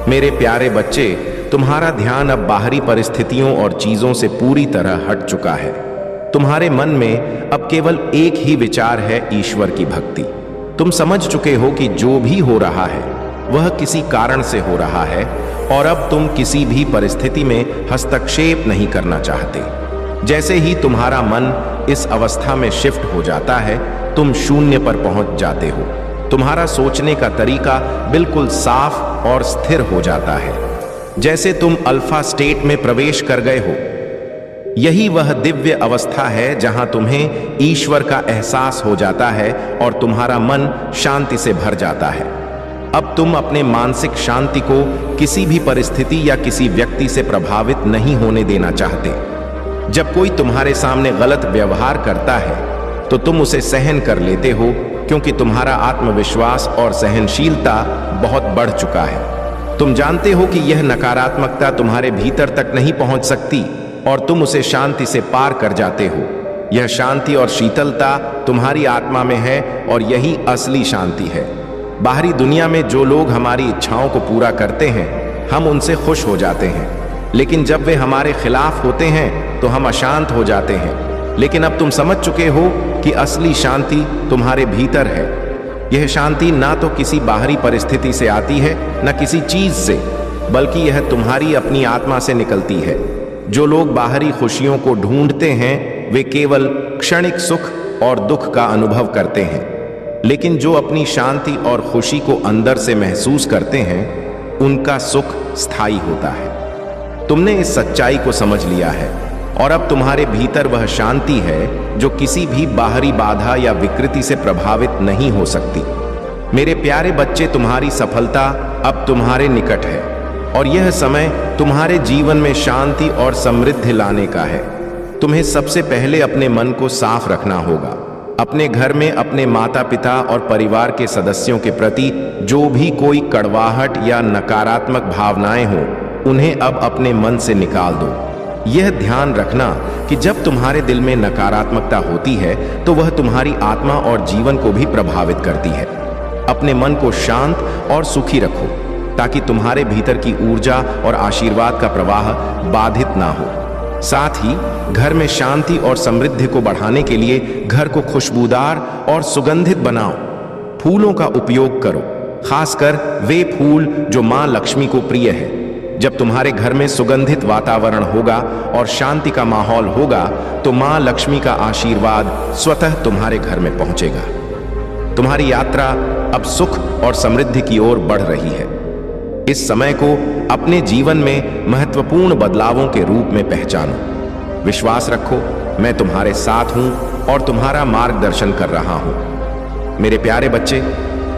मेरे प्यारे बच्चे, तुम्हारा ध्यान अब बाहरी परिस्थितियों और चीजों से पूरी तरह हट चुका है। तुम्हारे मन में अब केवल एक ही विचार है, ईश्वर की भक्ति। तुम समझ चुके हो कि जो भी हो रहा है वह किसी कारण से हो रहा है और अब तुम किसी भी परिस्थिति में हस्तक्षेप नहीं करना चाहते। जैसे ही तुम्हारा मन इस अवस्था में शिफ्ट हो जाता है, तुम शून्य पर पहुंच जाते हो। तुम्हारा सोचने का तरीका बिल्कुल साफ और स्थिर हो जाता है, जैसे तुम अल्फा स्टेट में प्रवेश कर गए हो। यही वह दिव्य अवस्था है जहां तुम्हें ईश्वर का एहसास हो जाता है और तुम्हारा मन शांति से भर जाता है। अब तुम अपने मानसिक शांति को किसी भी परिस्थिति या किसी व्यक्ति से प्रभावित नहीं होने देना चाहते। जब कोई तुम्हारे सामने गलत व्यवहार करता है तो तुम उसे सहन कर लेते हो, क्योंकि तुम्हारा आत्मविश्वास और सहनशीलता बहुत बढ़ चुका है। तुम जानते हो कि यह नकारात्मकता तुम्हारे भीतर तक नहीं पहुंच सकती और तुम उसे शांति से पार कर जाते हो। यह शांति और शीतलता तुम्हारी आत्मा में है और यही असली शांति है। बाहरी दुनिया में जो लोग हमारी इच्छाओं को पूरा करते हैं, हम उनसे खुश हो जाते हैं, लेकिन जब वे हमारे खिलाफ होते हैं तो हम अशांत हो जाते हैं। लेकिन अब तुम समझ चुके हो कि असली शांति तुम्हारे भीतर है। यह शांति ना तो किसी बाहरी परिस्थिति से आती है, न किसी चीज से, बल्कि यह तुम्हारी अपनी आत्मा से निकलती है। जो लोग बाहरी खुशियों को ढूंढते हैं, वे केवल क्षणिक सुख और दुख का अनुभव करते हैं, लेकिन जो अपनी शांति और खुशी को अंदर से महसूस करते हैं, उनका सुख स्थायी होता है। तुमने इस सच्चाई को समझ लिया है और अब तुम्हारे भीतर वह शांति है जो किसी भी बाहरी बाधा या विकृति से प्रभावित नहीं हो सकती। मेरे प्यारे बच्चे, तुम्हारी सफलता अब तुम्हारे निकट है और यह समय तुम्हारे जीवन में शांति और समृद्धि लाने का है। तुम्हें सबसे पहले अपने मन को साफ रखना होगा। अपने घर में अपने माता पिता और परिवार के सदस्यों के प्रति जो भी कोई कड़वाहट या नकारात्मक भावनाएं हो, उन्हें अब अपने मन से निकाल दो। यह ध्यान रखना कि जब तुम्हारे दिल में नकारात्मकता होती है तो वह तुम्हारी आत्मा और जीवन को भी प्रभावित करती है। अपने मन को शांत और सुखी रखो ताकि तुम्हारे भीतर की ऊर्जा और आशीर्वाद का प्रवाह बाधित ना हो। साथ ही घर में शांति और समृद्धि को बढ़ाने के लिए घर को खुशबूदार और सुगंधित बनाओ। फूलों का उपयोग करो, खासकर वे फूल जो मां लक्ष्मी को प्रिय है। जब तुम्हारे घर में सुगंधित वातावरण होगा और शांति का माहौल होगा तो मां लक्ष्मी का आशीर्वाद स्वतः तुम्हारे घर में पहुंचेगा। तुम्हारी यात्रा अब सुख और समृद्धि की ओर बढ़ रही है। इस समय को अपने जीवन में महत्वपूर्ण बदलावों के रूप में पहचानो। विश्वास रखो, मैं तुम्हारे साथ हूं और तुम्हारा मार्गदर्शन कर रहा हूं। मेरे प्यारे बच्चे,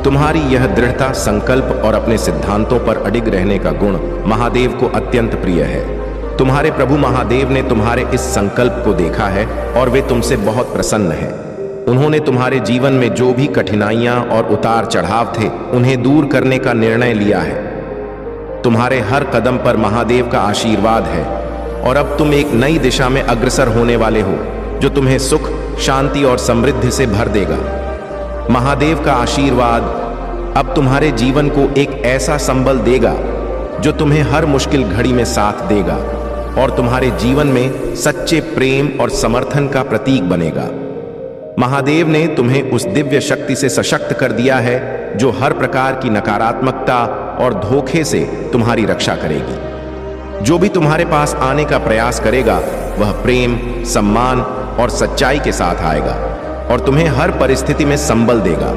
तुम्हारी यह दृढ़ता, संकल्प और अपने सिद्धांतों पर अडिग रहने का गुण महादेव को अत्यंत प्रिय है। तुम्हारे प्रभु महादेव ने तुम्हारे इस संकल्प को देखा है और वे तुमसे बहुत प्रसन्न हैं। उन्होंने तुम्हारे जीवन में जो भी कठिनाइयां और उतार चढ़ाव थे, उन्हें दूर करने का निर्णय लिया है। तुम्हारे हर कदम पर महादेव का आशीर्वाद है और अब तुम एक नई दिशा में अग्रसर होने वाले हो जो तुम्हें सुख, शांति और समृद्धि से भर देगा। महादेव का आशीर्वाद अब तुम्हारे जीवन को एक ऐसा संबल देगा जो तुम्हें हर मुश्किल घड़ी में साथ देगा और तुम्हारे जीवन में सच्चे प्रेम और समर्थन का प्रतीक बनेगा। महादेव ने तुम्हें उस दिव्य शक्ति से सशक्त कर दिया है जो हर प्रकार की नकारात्मकता और धोखे से तुम्हारी रक्षा करेगी। जो भी तुम्हारे पास आने का प्रयास करेगा वह प्रेम, सम्मान और सच्चाई के साथ आएगा और तुम्हें हर परिस्थिति में संबल देगा।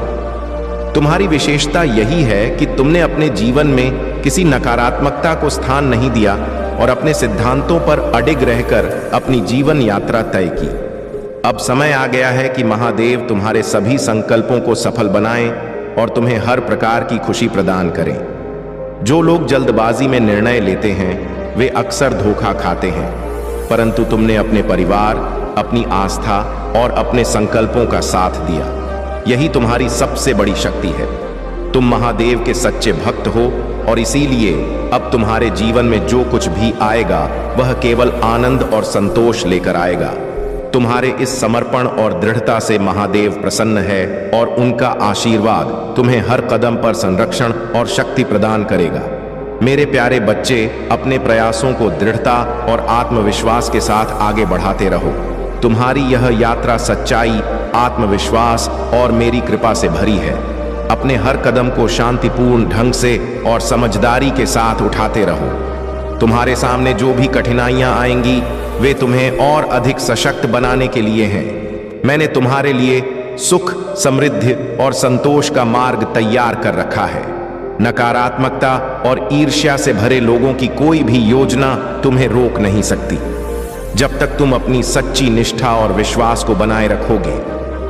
तुम्हारी विशेषता यही है कि तुमने अपने जीवन में किसी नकारात्मकता को स्थान नहीं दिया और अपने सिद्धांतों पर अडिग रहकर अपनी जीवन यात्रा तय की। अब समय आ गया है कि महादेव तुम्हारे सभी संकल्पों को सफल बनाएं और तुम्हें हर प्रकार की खुशी प्रदान करें। जो लोग जल्दबाजी में निर्णय लेते हैं वे अक्सर धोखा खाते हैं, परंतु तुमने अपने परिवार, अपनी आस्था और अपने संकल्पों का साथ दिया। यही तुम्हारी सबसे बड़ी शक्ति है। तुम महादेव के सच्चे भक्त हो और इसीलिए अब तुम्हारे जीवन में जो कुछ भी आएगा वह केवल आनंद और संतोष लेकर आएगा। तुम्हारे इस समर्पण और दृढ़ता से महादेव प्रसन्न है और उनका आशीर्वाद तुम्हें हर कदम पर संरक्षण और शक्ति प्रदान करेगा। मेरे प्यारे बच्चे, अपने प्रयासों को दृढ़ता और आत्मविश्वास के साथ आगे बढ़ाते रहो। तुम्हारी यह यात्रा सच्चाई, आत्मविश्वास और मेरी कृपा से भरी है। अपने हर कदम को शांतिपूर्ण ढंग से और समझदारी के साथ उठाते रहो। तुम्हारे सामने जो भी कठिनाइयां आएंगी वे तुम्हें और अधिक सशक्त बनाने के लिए हैं। मैंने तुम्हारे लिए सुख, समृद्धि और संतोष का मार्ग तैयार कर रखा है। नकारात्मकता और ईर्ष्या से भरे लोगों की कोई भी योजना तुम्हें रोक नहीं सकती। जब तक तुम अपनी सच्ची निष्ठा और विश्वास को बनाए रखोगे,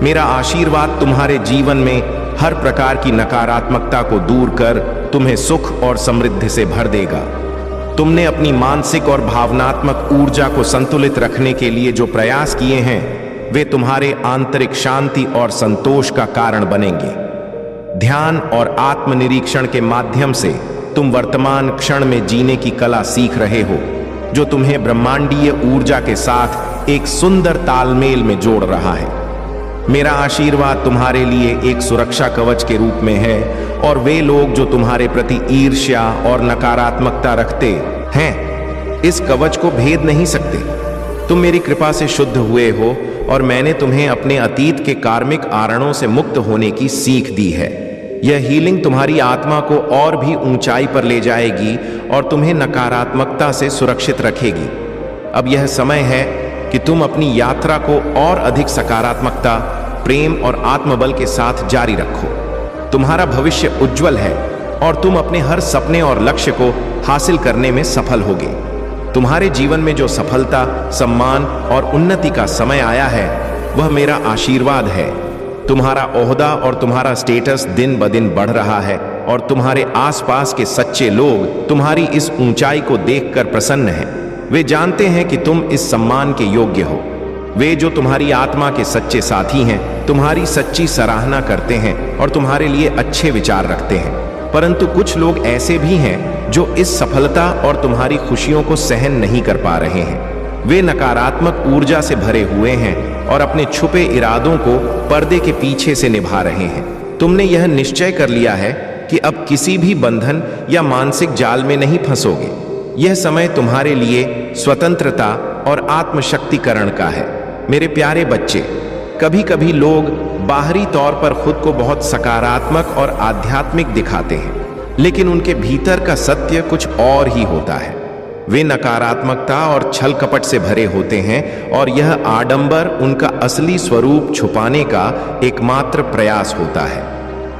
मेरा आशीर्वाद तुम्हारे जीवन में हर प्रकार की नकारात्मकता को दूर कर तुम्हें सुख और समृद्धि से भर देगा। तुमने अपनी मानसिक और भावनात्मक ऊर्जा को संतुलित रखने के लिए जो प्रयास किए हैं वे तुम्हारे आंतरिक शांति और संतोष का कारण बनेंगे। ध्यान और आत्मनिरीक्षण के माध्यम से तुम वर्तमान क्षण में जीने की कला सीख रहे हो, जो तुम्हें ब्रह्मांडीय ऊर्जा के साथ एक सुंदर तालमेल में जोड़ रहा है। मेरा आशीर्वाद तुम्हारे लिए एक सुरक्षा कवच के रूप में है और वे लोग जो तुम्हारे प्रति ईर्ष्या और नकारात्मकता रखते हैं इस कवच को भेद नहीं सकते। तुम मेरी कृपा से शुद्ध हुए हो और मैंने तुम्हें अपने अतीत के कार्मिक आरणों से मुक्त होने की सीख दी है। यह हीलिंग तुम्हारी आत्मा को और भी ऊंचाई पर ले जाएगी और तुम्हें नकारात्मकता से सुरक्षित रखेगी। अब यह समय है कि तुम अपनी यात्रा को और अधिक सकारात्मकता, प्रेम और आत्मबल के साथ जारी रखो। तुम्हारा भविष्य उज्जवल है और तुम अपने हर सपने और लक्ष्य को हासिल करने में सफल होगे। तुम्हारे जीवन में जो सफलता, सम्मान और उन्नति का समय आया है वह मेरा आशीर्वाद है। तुम्हारा ओहदा और तुम्हारा स्टेटस दिन ब दिन बढ़ रहा है और तुम्हारे आसपास के सच्चे लोग तुम्हारी इस ऊंचाई को देखकर प्रसन्न हैं। वे जानते हैं कि तुम इस सम्मान के योग्य हो। वे जो तुम्हारी आत्मा के सच्चे साथी हैं तुम्हारी सच्ची सराहना करते हैं और तुम्हारे लिए अच्छे विचार रखते हैं। परंतु कुछ लोग ऐसे भी हैं जो इस सफलता और तुम्हारी खुशियों को सहन नहीं कर पा रहे हैं। वे नकारात्मक ऊर्जा से भरे हुए हैं और अपने छुपे इरादों को पर्दे के पीछे से निभा रहे हैं। तुमने यह निश्चय कर लिया है कि अब किसी भी बंधन या मानसिक जाल में नहीं फंसोगे। यह समय तुम्हारे लिए स्वतंत्रता और आत्मशक्तिकरण का है। मेरे प्यारे बच्चे, कभी कभी लोग बाहरी तौर पर खुद को बहुत सकारात्मक और आध्यात्मिक दिखाते हैं, लेकिन उनके भीतर का सत्य कुछ और ही होता है। वे नकारात्मकता और छल कपट से भरे होते हैं और यह आडंबर उनका असली स्वरूप छुपाने का एकमात्र प्रयास होता है।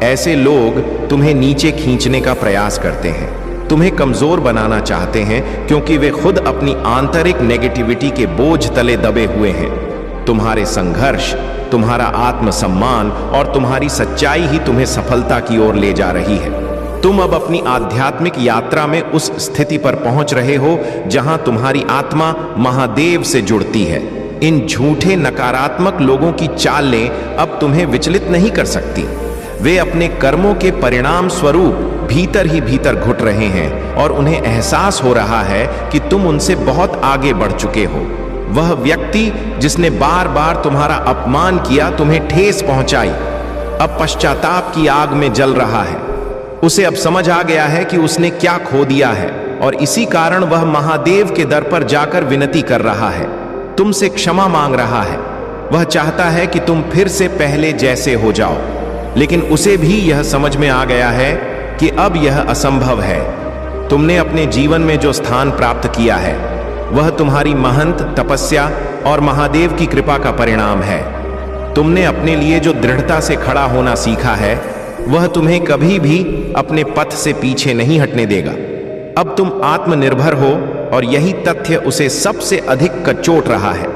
ऐसे लोग तुम्हें नीचे खींचने का प्रयास करते हैं, तुम्हें कमजोर बनाना चाहते हैं क्योंकि वे खुद अपनी आंतरिक नेगेटिविटी के बोझ तले दबे हुए हैं। तुम्हारे संघर्ष, तुम्हारा आत्मसम्मान और तुम्हारी सच्चाई ही तुम्हें सफलता की ओर ले जा रही है। तुम अब अपनी आध्यात्मिक यात्रा में उस स्थिति पर पहुंच रहे हो जहां तुम्हारी आत्मा महादेव से जुड़ती है। इन झूठे नकारात्मक लोगों की चालें अब तुम्हें विचलित नहीं कर सकती। वे अपने कर्मों के परिणाम स्वरूप भीतर ही भीतर घुट रहे हैं और उन्हें एहसास हो रहा है कि तुम उनसे बहुत आगे बढ़ चुके हो। वह व्यक्ति जिसने बार बार तुम्हारा अपमान किया, तुम्हें ठेस पहुंचाई, अब पश्चाताप की आग में जल रहा है। उसे अब समझ आ गया है कि उसने क्या खो दिया है और इसी कारण वह महादेव के दर पर जाकर विनती कर रहा है, तुमसे क्षमा मांग रहा है। वह चाहता है कि तुम फिर से पहले जैसे हो जाओ, लेकिन उसे भी यह समझ में आ गया है कि अब यह असंभव है। तुमने अपने जीवन में जो स्थान प्राप्त किया है वह तुम्हारी महंत तपस्या और महादेव की कृपा का परिणाम है। तुमने अपने लिए जो दृढ़ता से खड़ा होना सीखा है वह तुम्हें कभी भी अपने पथ से पीछे नहीं हटने देगा। अब तुम आत्मनिर्भर हो और यही तथ्य उसे सबसे अधिक कचोट रहा है।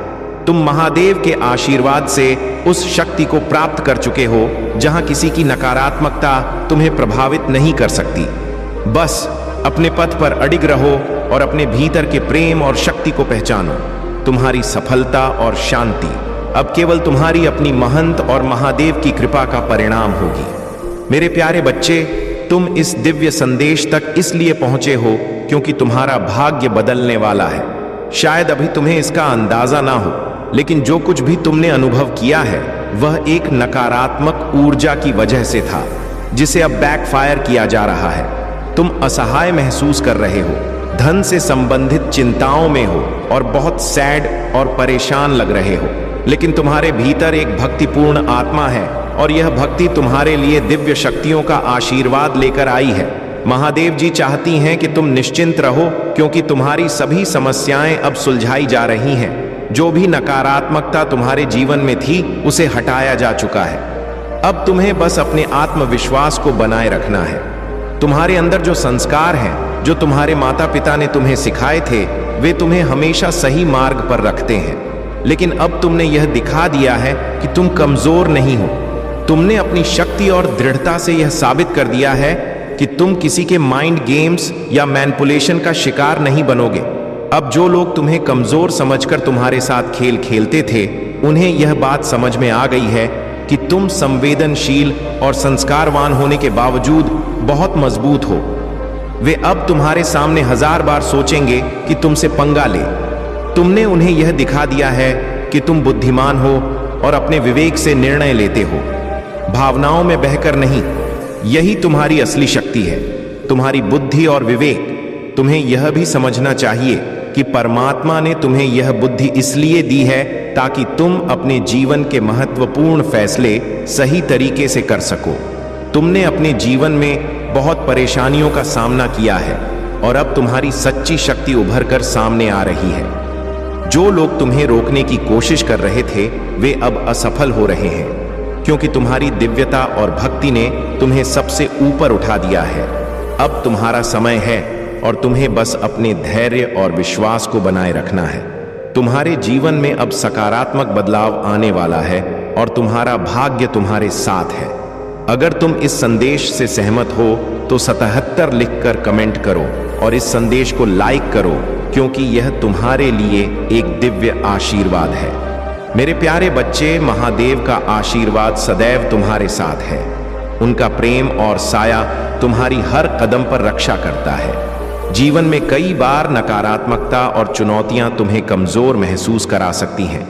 तुम महादेव के आशीर्वाद से उस शक्ति को प्राप्त कर चुके हो जहां किसी की नकारात्मकता तुम्हें प्रभावित नहीं कर सकती। बस अपने पथ पर अडिग रहो और अपने भीतर के प्रेम और शक्ति को पहचानो। तुम्हारी सफलता और शांति अब केवल तुम्हारी अपनी महंत और महादेव की कृपा का परिणाम होगी। मेरे प्यारे बच्चे, तुम इस दिव्य संदेश तक इसलिए पहुंचे हो क्योंकि तुम्हारा भाग्य बदलने वाला है। शायद अभी तुम्हें इसका अंदाजा ना हो, लेकिन जो कुछ भी तुमने अनुभव किया है वह एक नकारात्मक ऊर्जा की वजह से था, जिसे अब बैकफायर किया जा रहा है। तुम असहाय महसूस कर रहे हो, धन से संबंधित चिंताओं में हो और बहुत सैड और परेशान लग रहे हो, लेकिन तुम्हारे भीतर एक भक्तिपूर्ण आत्मा है और यह भक्ति तुम्हारे लिए दिव्य शक्तियों का आशीर्वाद लेकर आई है। महादेव जी चाहती हैं कि तुम निश्चिंत रहो, क्योंकि तुम्हारी सभी समस्याएं अब सुलझाई जा रही हैं। जो भी नकारात्मकता तुम्हारे जीवन में थी उसे हटाया जा चुका है। अब तुम्हें बस अपने आत्मविश्वास को बनाए रखना है। तुम्हारे अंदर जो संस्कार हैं, जो तुम्हारे माता पिता ने तुम्हें सिखाए थे, वे तुम्हें हमेशा सही मार्ग पर रखते हैं। लेकिन अब तुमने यह दिखा दिया है कि तुम कमजोर नहीं हो। तुमने अपनी शक्ति और दृढ़ता से यह साबित कर दिया है कि तुम किसी के माइंड गेम्स या मैनिपुलेशन का शिकार नहीं बनोगे। अब जो लोग तुम्हें कमजोर समझकर तुम्हारे साथ खेल खेलते थे, उन्हें यह बात समझ में आ गई है कि तुम संवेदनशील और संस्कारवान होने के बावजूद बहुत मजबूत हो। वे अब तुम्हारे सामने 1000 बार सोचेंगे कि तुमसे पंगा ले। तुमने उन्हें यह दिखा दिया है कि तुम बुद्धिमान हो और अपने विवेक से निर्णय लेते हो, भावनाओं में बहकर नहीं। यही तुम्हारी असली शक्ति है, तुम्हारी बुद्धि और विवेक। तुम्हें यह भी समझना चाहिए कि परमात्मा ने तुम्हें यह बुद्धि इसलिए दी है ताकि तुम अपने जीवन के महत्वपूर्ण फैसले सही तरीके से कर सको। तुमने अपने जीवन में बहुत परेशानियों का सामना किया है और अब तुम्हारी सच्ची शक्ति उभर कर सामने आ रही है। जो लोग तुम्हें रोकने की कोशिश कर रहे थे, वे अब असफल हो रहे हैं, क्योंकि तुम्हारी दिव्यता और भक्ति ने तुम्हें सबसे ऊपर उठा दिया है। अब तुम्हारा समय है और तुम्हें बस अपने धैर्य और विश्वास को बनाए रखना है। तुम्हारे जीवन में अब सकारात्मक बदलाव आने वाला है और तुम्हारा भाग्य तुम्हारे साथ है। अगर तुम इस संदेश से सहमत हो तो 77 लिखकर कमेंट करो और इस संदेश को लाइक करो, क्योंकि यह तुम्हारे लिए एक दिव्य आशीर्वाद है। मेरे प्यारे बच्चे, महादेव का आशीर्वाद सदैव तुम्हारे साथ है। उनका प्रेम और साया तुम्हारी हर कदम पर रक्षा करता है। जीवन में कई बार नकारात्मकता और चुनौतियां तुम्हें कमजोर महसूस करा सकती हैं,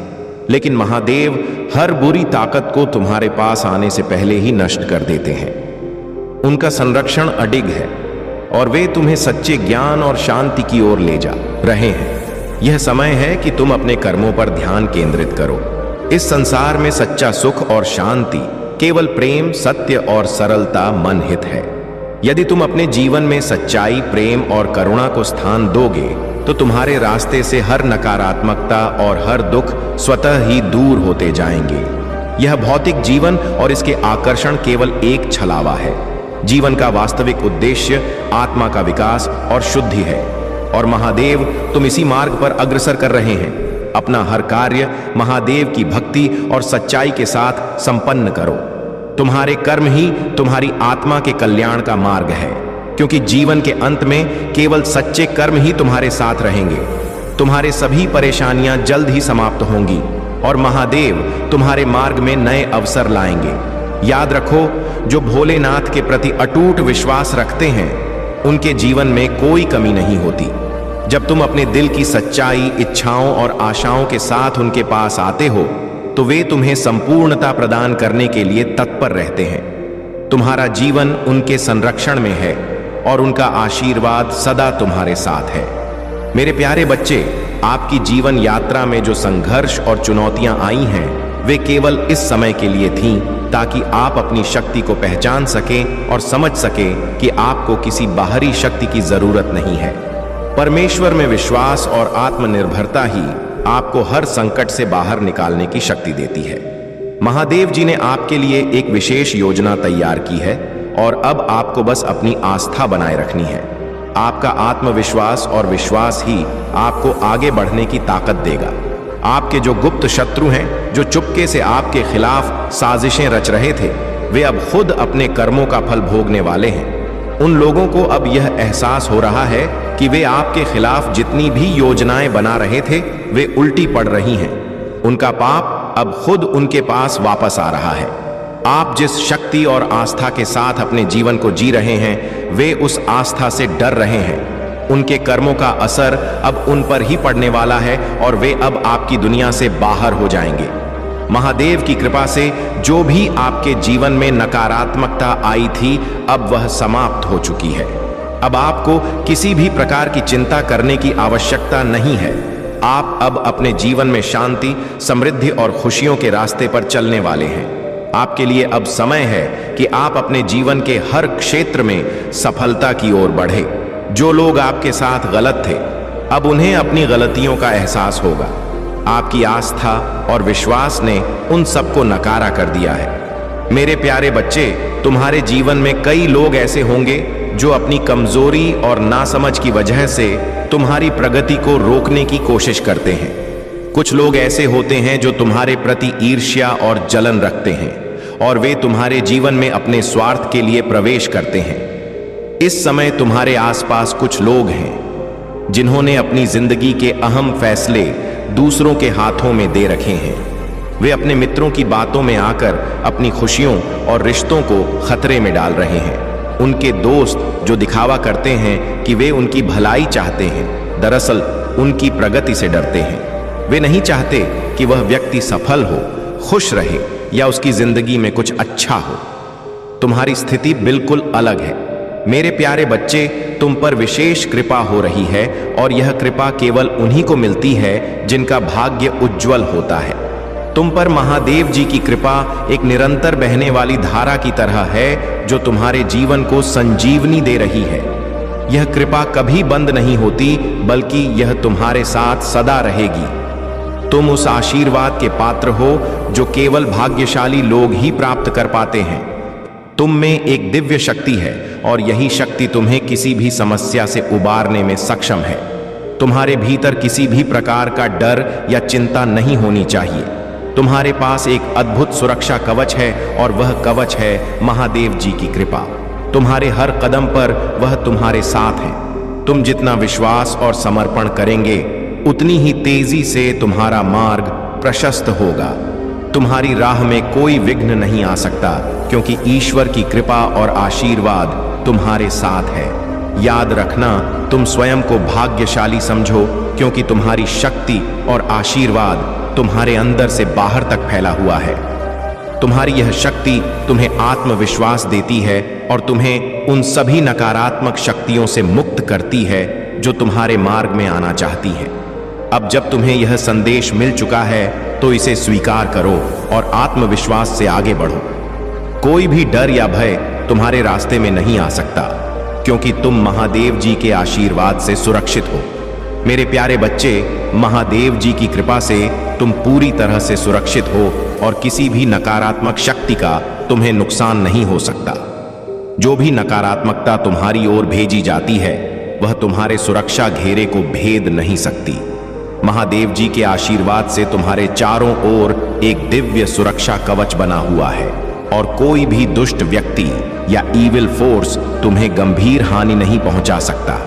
लेकिन महादेव हर बुरी ताकत को तुम्हारे पास आने से पहले ही नष्ट कर देते हैं। उनका संरक्षण अडिग है और वे तुम्हें सच्चे ज्ञान और शांति की ओर ले जा रहे हैं। यह समय है कि तुम अपने कर्मों पर ध्यान केंद्रित करो। इस संसार में सच्चा सुख और शांति केवल प्रेम, सत्य और सरलता मन हित है। यदि तुम अपने जीवन में सच्चाई, प्रेम और करुणा को स्थान दोगे तो तुम्हारे रास्ते से हर नकारात्मकता और हर दुख स्वतः ही दूर होते जाएंगे। यह भौतिक जीवन और इसके आकर्षण केवल एक छलावा है। जीवन का वास्तविक उद्देश्य आत्मा का विकास और शुद्धि है, और महादेव तुम इसी मार्ग पर अग्रसर कर रहे हैं। अपना हर कार्य महादेव की भक्ति और सच्चाई के साथ संपन्न करो। तुम्हारे कर्म ही तुम्हारी आत्मा के कल्याण का मार्ग है, क्योंकि जीवन के अंत में केवल सच्चे कर्म ही तुम्हारे साथ रहेंगे। तुम्हारे सभी परेशानियां जल्द ही समाप्त होंगी और महादेव तुम्हारे मार्ग में नए अवसर लाएंगे। याद रखो, जो भोलेनाथ के प्रति अटूट विश्वास रखते हैं, उनके जीवन में कोई कमी नहीं होती। जब तुम अपने दिल की सच्चाई, इच्छाओं और आशाओं के साथ उनके पास आते हो तो वे तुम्हें संपूर्णता प्रदान करने के लिए तत्पर रहते हैं। तुम्हारा जीवन उनके संरक्षण में है और उनका आशीर्वाद सदा तुम्हारे साथ है। मेरे प्यारे बच्चे, आपकी जीवन यात्रा में जो संघर्ष और चुनौतियां आई हैं, वे केवल इस समय के लिए थीं, ताकि आप अपनी शक्ति को पहचान सकें और समझ सकें कि आपको किसी बाहरी शक्ति की जरूरत नहीं है। परमेश्वर में विश्वास और आत्मनिर्भरता ही आपको हर संकट से बाहर निकालने की शक्ति देती है। महादेव जी ने आपके लिए एक विशेष योजना तैयार की है और अब आपको बस अपनी आस्था बनाए रखनी है। आपका आत्मविश्वास और विश्वास ही आपको आगे बढ़ने की ताकत देगा। आपके जो गुप्त शत्रु हैं, जो चुपके से आपके खिलाफ साजिशें रच रहे थे, वे अब खुद अपने कर्मों का फल भोगने वाले हैं। उन लोगों को अब यह एहसास हो रहा है कि वे आपके खिलाफ जितनी भी योजनाएं बना रहे थे, वे उल्टी पड़ रही हैं। उनका पाप अब खुद उनके पास वापस आ रहा है। आप जिस शक्ति और आस्था के साथ अपने जीवन को जी रहे हैं, वे उस आस्था से डर रहे हैं। उनके कर्मों का असर अब उन पर ही पड़ने वाला है और वे अब आपकी दुनिया से बाहर हो जाएंगे। महादेव की कृपा से जो भी आपके जीवन में नकारात्मकता आई थी, अब वह समाप्त हो चुकी है। अब आपको किसी भी प्रकार की चिंता करने की आवश्यकता नहीं है। आप अब अपने जीवन में शांति, समृद्धि और खुशियों के रास्ते पर चलने वाले हैं। आपके लिए अब समय है कि आप अपने जीवन के हर क्षेत्र में सफलता की ओर बढ़े। जो लोग आपके साथ गलत थे, अब उन्हें अपनी गलतियों का एहसास होगा। आपकी आस्था और विश्वास ने उन सबको नकारा कर दिया है। मेरे प्यारे बच्चे, तुम्हारे जीवन में कई लोग ऐसे होंगे जो अपनी कमजोरी और नासमझ की वजह से तुम्हारी प्रगति को रोकने की कोशिश करते हैं। कुछ लोग ऐसे होते हैं जो तुम्हारे प्रति ईर्ष्या और जलन रखते हैं और वे तुम्हारे जीवन में अपने स्वार्थ के लिए प्रवेश करते हैं। इस समय तुम्हारे आसपास कुछ लोग हैं जिन्होंने अपनी जिंदगी के अहम फैसले दूसरों के हाथों में दे रखे हैं। वे अपने मित्रों की बातों में आकर अपनी खुशियों और रिश्तों को खतरे में डाल रहे हैं। उनके दोस्त जो दिखावा करते हैं कि वे उनकी भलाई चाहते हैं, दरअसल उनकी प्रगति से डरते हैं। वे नहीं चाहते कि वह व्यक्ति सफल हो, खुश रहे या उसकी जिंदगी में कुछ अच्छा हो। तुम्हारी स्थिति बिल्कुल अलग है। मेरे प्यारे बच्चे, तुम पर विशेष कृपा हो रही है और यह कृपा केवल उन्हीं को मिलती है जिनका भाग्य उज्जवल होता है। तुम पर महादेव जी की कृपा एक निरंतर बहने वाली धारा की तरह है जो तुम्हारे जीवन को संजीवनी दे रही है। यह कृपा कभी बंद नहीं होती, बल्कि यह तुम्हारे साथ सदा रहेगी। तुम उस आशीर्वाद के पात्र हो जो केवल भाग्यशाली लोग ही प्राप्त कर पाते हैं। तुम में एक दिव्य शक्ति है और यही शक्ति तुम्हें किसी भी समस्या से उबारने में सक्षम है। तुम्हारे भीतर किसी भी प्रकार का डर या चिंता नहीं होनी चाहिए। तुम्हारे पास एक अद्भुत सुरक्षा कवच है और वह कवच है महादेव जी की कृपा। तुम्हारे हर कदम पर वह तुम्हारे साथ है। तुम जितना विश्वास और समर्पण करेंगे, उतनी ही तेजी से तुम्हारा मार्ग प्रशस्त होगा। तुम्हारी राह में कोई विघ्न नहीं आ सकता, क्योंकि ईश्वर की कृपा और आशीर्वाद तुम्हारे साथ है। याद रखना, तुम स्वयं को भाग्यशाली समझो, क्योंकि तुम्हारी शक्ति और आशीर्वाद तुम्हारे अंदर से बाहर तक फैला हुआ है। तुम्हारी यह शक्ति तुम्हें आत्मविश्वास देती है और तुम्हें उन सभी नकारात्मक शक्तियों से मुक्त करती है जो तुम्हारे मार्ग में आना चाहती हैं। अब जब तुम्हें यह संदेश मिल चुका है, तो इसे स्वीकार करो और आत्मविश्वास से आगे बढ़ो। कोई भी डर या भय तुम्हारे रास्ते में नहीं आ सकता, क्योंकि तुम महादेव जी के आशीर्वाद से सुरक्षित हो। मेरे प्यारे बच्चे, महादेव जी की कृपा से तुम पूरी तरह से सुरक्षित हो और किसी भी नकारात्मक शक्ति का तुम्हें नुकसान नहीं हो सकता। जो भी नकारात्मकता तुम्हारी ओर भेजी जाती है, वह तुम्हारे सुरक्षा घेरे को भेद नहीं सकती। महादेव जी के आशीर्वाद से तुम्हारे चारों ओर एक दिव्य सुरक्षा कवच बना हुआ है और कोई भी दुष्ट व्यक्ति या ईविल फोर्स तुम्हें गंभीर हानि नहीं पहुंचा सकता।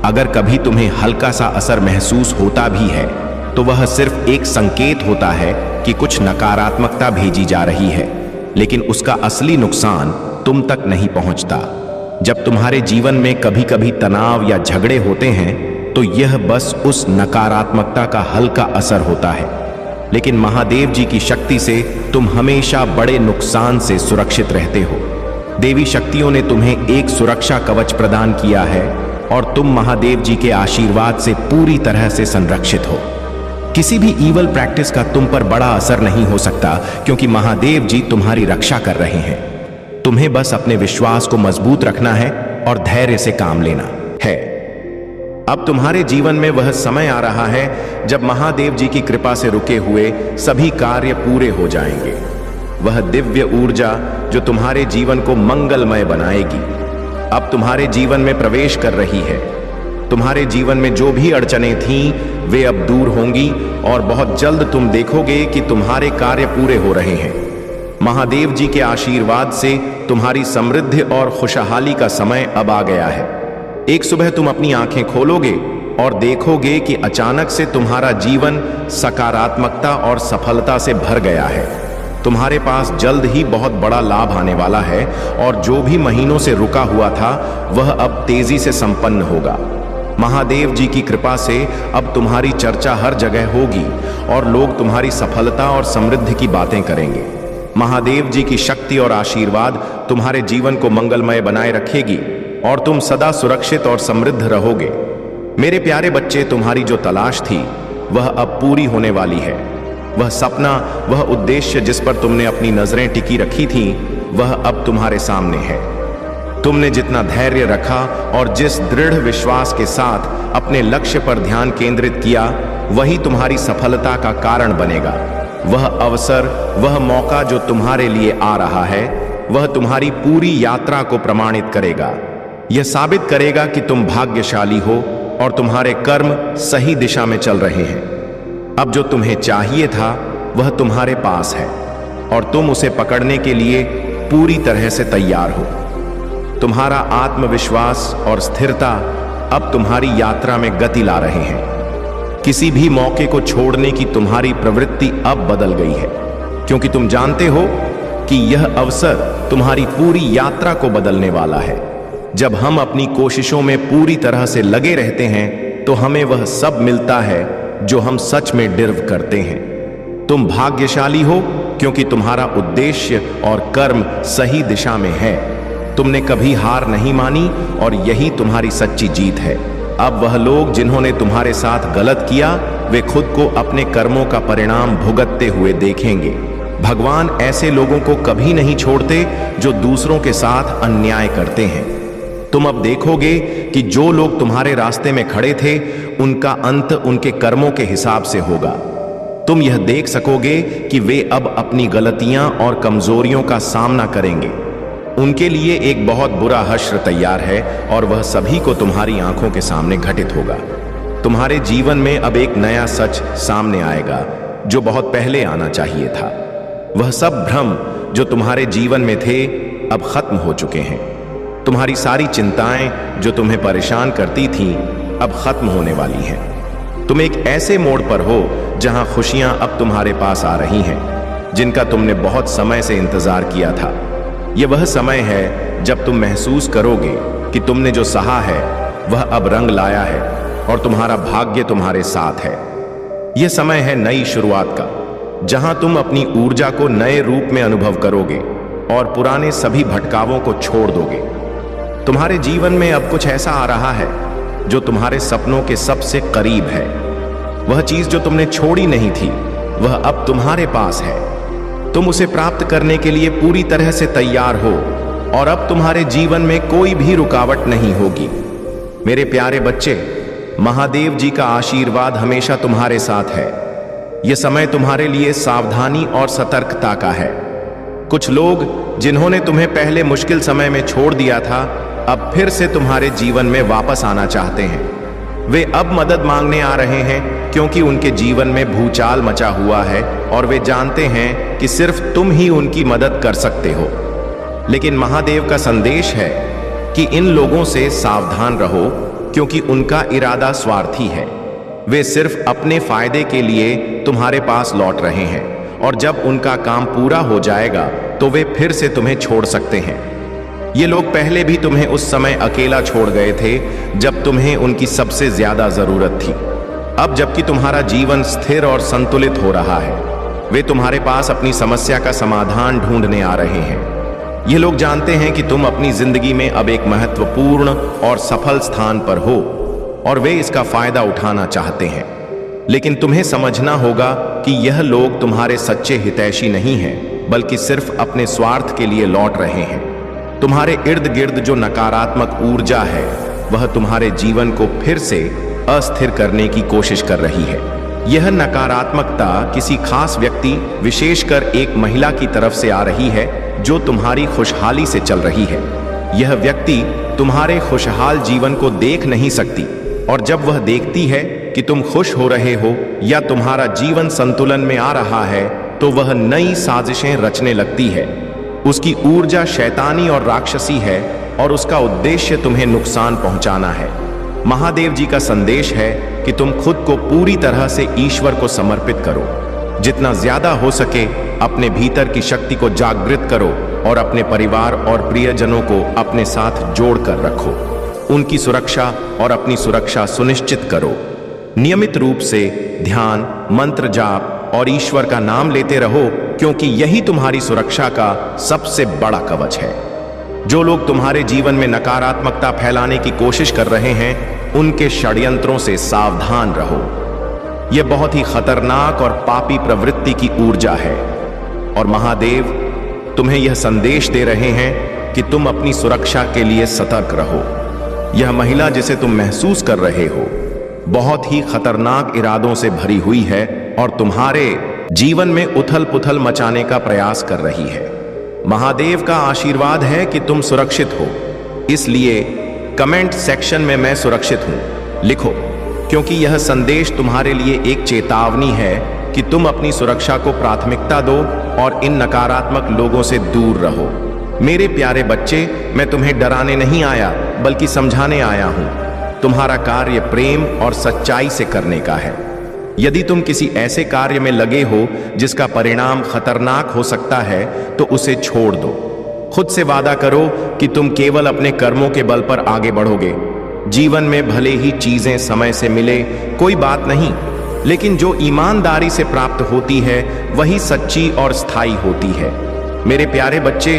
अगर कभी तुम्हें हल्का सा असर महसूस होता भी है, तो वह सिर्फ एक संकेत होता है कि कुछ नकारात्मकता भेजी जा रही है, लेकिन उसका असली नुकसान तुम तक नहीं पहुंचता। जब तुम्हारे जीवन में कभी कभी तनाव या झगड़े होते हैं, तो यह बस उस नकारात्मकता का हल्का असर होता है, लेकिन महादेव जी की शक्ति से तुम हमेशा बड़े नुकसान से सुरक्षित रहते हो। देवी शक्तियों ने तुम्हें एक सुरक्षा कवच प्रदान किया है और तुम महादेव जी के आशीर्वाद से पूरी तरह से संरक्षित हो। किसी भी ईवल प्रैक्टिस का तुम पर बड़ा असर नहीं हो सकता, क्योंकि महादेव जी तुम्हारी रक्षा कर रहे हैं। तुम्हें बस अपने विश्वास को मजबूत रखना है और धैर्य से काम लेना है। अब तुम्हारे जीवन में वह समय आ रहा है जब महादेव जी की कृपा से रुके हुए सभी कार्य पूरे हो जाएंगे। वह दिव्य ऊर्जा जो तुम्हारे जीवन को मंगलमय बनाएगी, अब तुम्हारे जीवन में प्रवेश कर रही है। तुम्हारे जीवन में जो भी अड़चनें थीं, वे अब दूर होंगी और बहुत जल्द तुम देखोगे कि तुम्हारे कार्य पूरे हो रहे हैं। महादेव जी के आशीर्वाद से तुम्हारी समृद्धि और खुशहाली का समय अब आ गया है। एक सुबह तुम अपनी आंखें खोलोगे और देखोगे कि अचानक से तुम्हारा जीवन सकारात्मकता और सफलता से भर गया है। तुम्हारे पास जल्द ही बहुत बड़ा लाभ आने वाला है और जो भी महीनों से रुका हुआ था वह अब तेजी से संपन्न होगा। महादेव जी की कृपा से अब तुम्हारी चर्चा हर जगह होगी और लोग तुम्हारी सफलता और समृद्धि की बातें करेंगे। महादेव जी की शक्ति और आशीर्वाद तुम्हारे जीवन को मंगलमय बनाए रखेगी और तुम सदा सुरक्षित और समृद्ध रहोगे। मेरे प्यारे बच्चे, तुम्हारी जो तलाश थी वह अब पूरी होने वाली है। वह सपना, वह उद्देश्य जिस पर तुमने अपनी नजरें टिकी रखी थी, वह अब तुम्हारे सामने है। तुमने जितना धैर्य रखा और जिस दृढ़ विश्वास के साथ अपने लक्ष्य पर ध्यान केंद्रित किया, वही तुम्हारी सफलता का कारण बनेगा। वह अवसर, वह मौका जो तुम्हारे लिए आ रहा है, वह तुम्हारी पूरी यात्रा को प्रमाणित करेगा। यह साबित करेगा कि तुम भाग्यशाली हो और तुम्हारे कर्म सही दिशा में चल रहे हैं। अब जो तुम्हें चाहिए था वह तुम्हारे पास है और तुम उसे पकड़ने के लिए पूरी तरह से तैयार हो। तुम्हारा आत्मविश्वास और स्थिरता अब तुम्हारी यात्रा में गति ला रहे हैं। किसी भी मौके को छोड़ने की तुम्हारी प्रवृत्ति अब बदल गई है, क्योंकि तुम जानते हो कि यह अवसर तुम्हारी पूरी यात्रा को बदलने वाला है। जब हम अपनी कोशिशों में पूरी तरह से लगे रहते हैं तो हमें वह सब मिलता है जो हम सच में डिर्व करते हैं। तुम भाग्यशाली हो क्योंकि तुम्हारा उद्देश्य और कर्म सही दिशा में है। तुमने कभी हार नहीं मानी और यही तुम्हारी सच्ची जीत है। अब वह लोग जिन्होंने तुम्हारे साथ गलत किया, वे खुद को अपने कर्मों का परिणाम भुगतते हुए देखेंगे। भगवान ऐसे लोगों को कभी नहीं छोड़ते जो दूसरों के साथ अन्याय करते हैं। तुम अब देखोगे कि जो लोग तुम्हारे रास्ते में खड़े थे, उनका अंत उनके कर्मों के हिसाब से होगा। तुम यह देख सकोगे कि वे अब अपनी गलतियां और कमजोरियों का सामना करेंगे। उनके लिए एक बहुत बुरा हश्र तैयार है और वह सभी को तुम्हारी आंखों के सामने घटित होगा। तुम्हारे जीवन में अब एक नया सच सामने आएगा जो बहुत पहले आना चाहिए था। वह सब भ्रम जो तुम्हारे जीवन में थे अब खत्म हो चुके हैं। तुम्हारी सारी चिंताएं जो तुम्हें परेशान करती थीं अब खत्म होने वाली हैं। तुम एक ऐसे मोड़ पर हो जहां खुशियां अब तुम्हारे पास आ रही हैं, जिनका तुमने बहुत समय से इंतजार किया था। यह वह समय है जब तुम महसूस करोगे कि तुमने जो सहा है वह अब रंग लाया है और तुम्हारा भाग्य तुम्हारे साथ है। यह समय है नई शुरुआत का, जहां तुम अपनी ऊर्जा को नए रूप में अनुभव करोगे और पुराने सभी भटकावों को छोड़ दोगे। तुम्हारे जीवन में अब कुछ ऐसा आ रहा है जो तुम्हारे सपनों के सबसे करीब है। वह चीज जो तुमने छोड़ी नहीं थी वह अब तुम्हारे पास है। तुम उसे प्राप्त करने के लिए पूरी तरह से तैयार हो और अब तुम्हारे जीवन में कोई भी रुकावट नहीं होगी। मेरे प्यारे बच्चे, महादेव जी का आशीर्वाद हमेशा तुम्हारे साथ है। यह समय तुम्हारे लिए सावधानी और सतर्कता का है। कुछ लोग जिन्होंने तुम्हें पहले मुश्किल समय में छोड़ दिया था, अब फिर से तुम्हारे जीवन में वापस आना चाहते हैं। वे अब मदद मांगने आ रहे हैं क्योंकि उनके जीवन में भूचाल मचा हुआ है और वे जानते हैं कि सिर्फ तुम ही उनकी मदद कर सकते हो। लेकिन महादेव का संदेश है कि इन लोगों से सावधान रहो, क्योंकि उनका इरादा स्वार्थी है। वे सिर्फ अपने फायदे के लिए तुम्हारे पास लौट रहे हैं और जब उनका काम पूरा हो जाएगा तो वे फिर से तुम्हें छोड़ सकते हैं। ये लोग पहले भी तुम्हें उस समय अकेला छोड़ गए थे जब तुम्हें उनकी सबसे ज्यादा जरूरत थी। अब जबकि तुम्हारा जीवन स्थिर और संतुलित हो रहा है, वे तुम्हारे पास अपनी समस्या का समाधान ढूंढने आ रहे हैं। ये लोग जानते हैं कि तुम अपनी जिंदगी में अब एक महत्वपूर्ण और सफल स्थान पर हो और वे इसका फायदा उठाना चाहते हैं। लेकिन तुम्हें समझना होगा कि यह लोग तुम्हारे सच्चे हितैषी नहीं हैं, बल्कि सिर्फ अपने स्वार्थ के लिए लौट रहे हैं। तुम्हारे इर्द गिर्द जो नकारात्मक ऊर्जा है वह तुम्हारे जीवन को फिर से अस्थिर करने की कोशिश कर रही है। यह नकारात्मकता किसी खास व्यक्ति, विशेषकर एक महिला की तरफ से आ रही है जो तुम्हारी खुशहाली से चल रही है। यह व्यक्ति तुम्हारे खुशहाल जीवन को देख नहीं सकती और जब वह देखती है कि तुम खुश हो रहे हो या तुम्हारा जीवन संतुलन में आ रहा है तो वह नई साजिशें रचने लगती है। उसकी ऊर्जा शैतानी और राक्षसी है और उसका उद्देश्य तुम्हें नुकसान पहुंचाना है। महादेव जी का संदेश है कि तुम खुद को पूरी तरह से ईश्वर को समर्पित करो। जितना ज्यादा हो सके अपने भीतर की शक्ति को जागृत करो और अपने परिवार और प्रियजनों को अपने साथ जोड़कर रखो। उनकी सुरक्षा और अपनी सुरक्षा सुनिश्चित करो। नियमित रूप से ध्यान, मंत्र जाप और ईश्वर का नाम लेते रहो, क्योंकि यही तुम्हारी सुरक्षा का सबसे बड़ा कवच है। जो लोग तुम्हारे जीवन में नकारात्मकता फैलाने की कोशिश कर रहे हैं, उनके षड्यंत्रों से सावधान रहो। यह बहुत ही खतरनाक और पापी प्रवृत्ति की ऊर्जा है, और महादेव तुम्हें यह संदेश दे रहे हैं कि तुम अपनी सुरक्षा के लिए सतर्क रहो। यह महिला जिसे तुम महसूस कर रहे हो, बहुत ही खतरनाक इरादों से भरी हुई है और तुम्हारे जीवन में उथल पुथल मचाने का प्रयास कर रही है। महादेव का आशीर्वाद है कि तुम सुरक्षित हो, इसलिए कमेंट सेक्शन में मैं सुरक्षित हूं लिखो, क्योंकि यह संदेश तुम्हारे लिए एक चेतावनी है कि तुम अपनी सुरक्षा को प्राथमिकता दो और इन नकारात्मक लोगों से दूर रहो। मेरे प्यारे बच्चे, मैं तुम्हें डराने नहीं आया, बल्कि समझाने आया हूं। तुम्हारा कार्य प्रेम और सच्चाई से करने का है। यदि तुम किसी ऐसे कार्य में लगे हो जिसका परिणाम खतरनाक हो सकता है, तो उसे छोड़ दो। खुद से वादा करो कि तुम केवल अपने कर्मों के बल पर आगे बढ़ोगे। जीवन में भले ही चीजें समय से मिले, कोई बात नहीं, लेकिन जो ईमानदारी से प्राप्त होती है वही सच्ची और स्थायी होती है। मेरे प्यारे बच्चे,